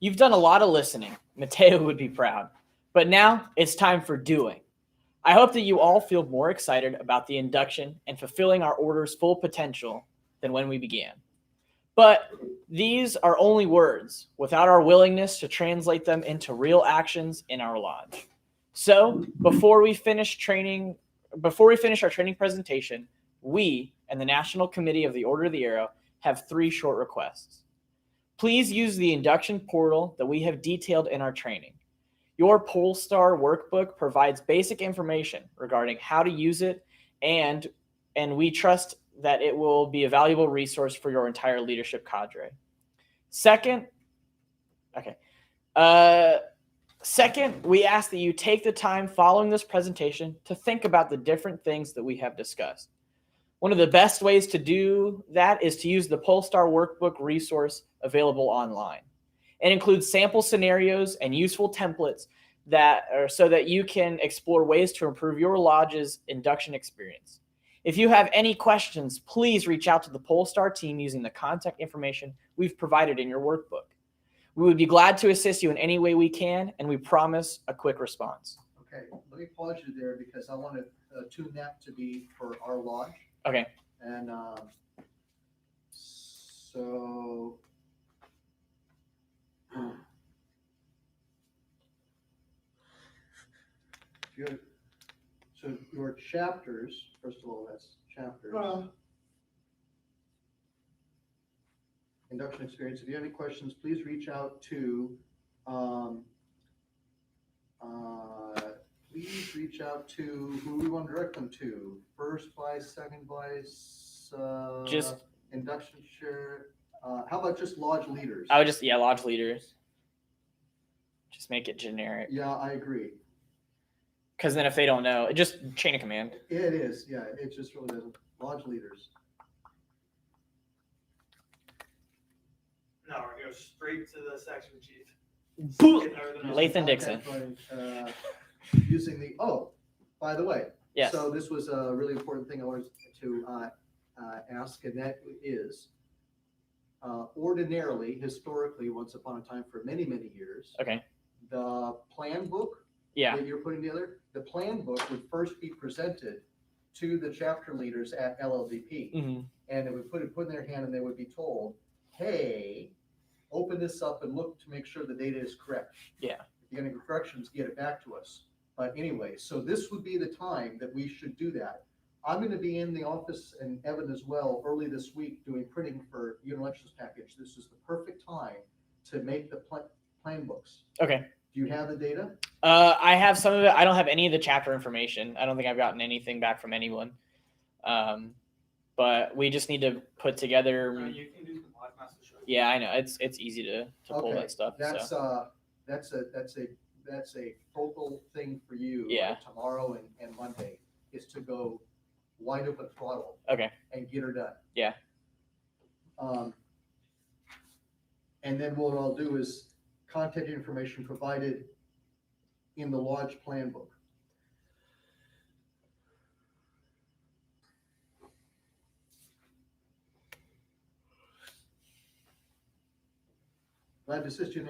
You've done a lot of listening. Mateo would be proud. But now it's time for doing. I hope that you all feel more excited about the induction and fulfilling our order's full potential than when we began. But these are only words without our willingness to translate them into real actions in our lodge. So before we finish our training presentation, we and the National Committee of the Order of the Arrow have 3 short requests. Please use the induction portal that we have detailed in our training. Your Polestar workbook provides basic information regarding how to use it, and we trust that it will be a valuable resource for your entire leadership cadre. Second, we ask that you take the time following this presentation to think about the different things that we have discussed. One of the best ways to do that is to use the Polestar workbook resource available online. It includes sample scenarios and useful templates so that you can explore ways to improve your lodge's induction experience. If you have any questions, please reach out to the Polestar team using the contact information we've provided in your workbook. We would be glad to assist you in any way we can, and we promise a quick response. Okay, let me pause you there because I want to tune that to be for our lodge. Okay. And so so your chapters, first of all, that's chapters. Induction experience. If you have any questions, please reach out to who we want to direct them to. First vice, second vice, Just induction share. How about just lodge leaders? I would just, lodge leaders. Just make it generic. Yeah, I agree. Because then if they don't know, just chain of command. It is, yeah, it just really doesn't. Lodge leaders. No, we're gonna go straight to the section chief. Lathan Dixon. Using the, by the way. Yes. So this was a really important thing I wanted to ask, and that is, ordinarily, historically, once upon a time, for many, many years. Okay. The plan book Yeah. that you're putting together, the plan book would first be presented to the chapter leaders at LLDP. Mhm. And it would put in their hand and they would be told, hey, open this up and look to make sure the data is correct. Yeah. If you get any corrections, get it back to us. But anyway, so this would be the time that we should do that. I'm gonna be in the office, and Evan as well, early this week doing printing for unit elections package. This is the perfect time to make the plan books. Okay. Do you have the data? I have some of it. I don't have any of the chapter information. I don't think I've gotten anything back from anyone. But we just need to put together. You can do some live master show. Yeah, I know it's easy to pull Okay, that stuff. That's So that's a focal thing for you. Yeah. Tomorrow and Monday is to go wide open throttle okay. and get her done. Yeah. And then what I'll do is contact information provided in the lodge plan book. Glad to assist you in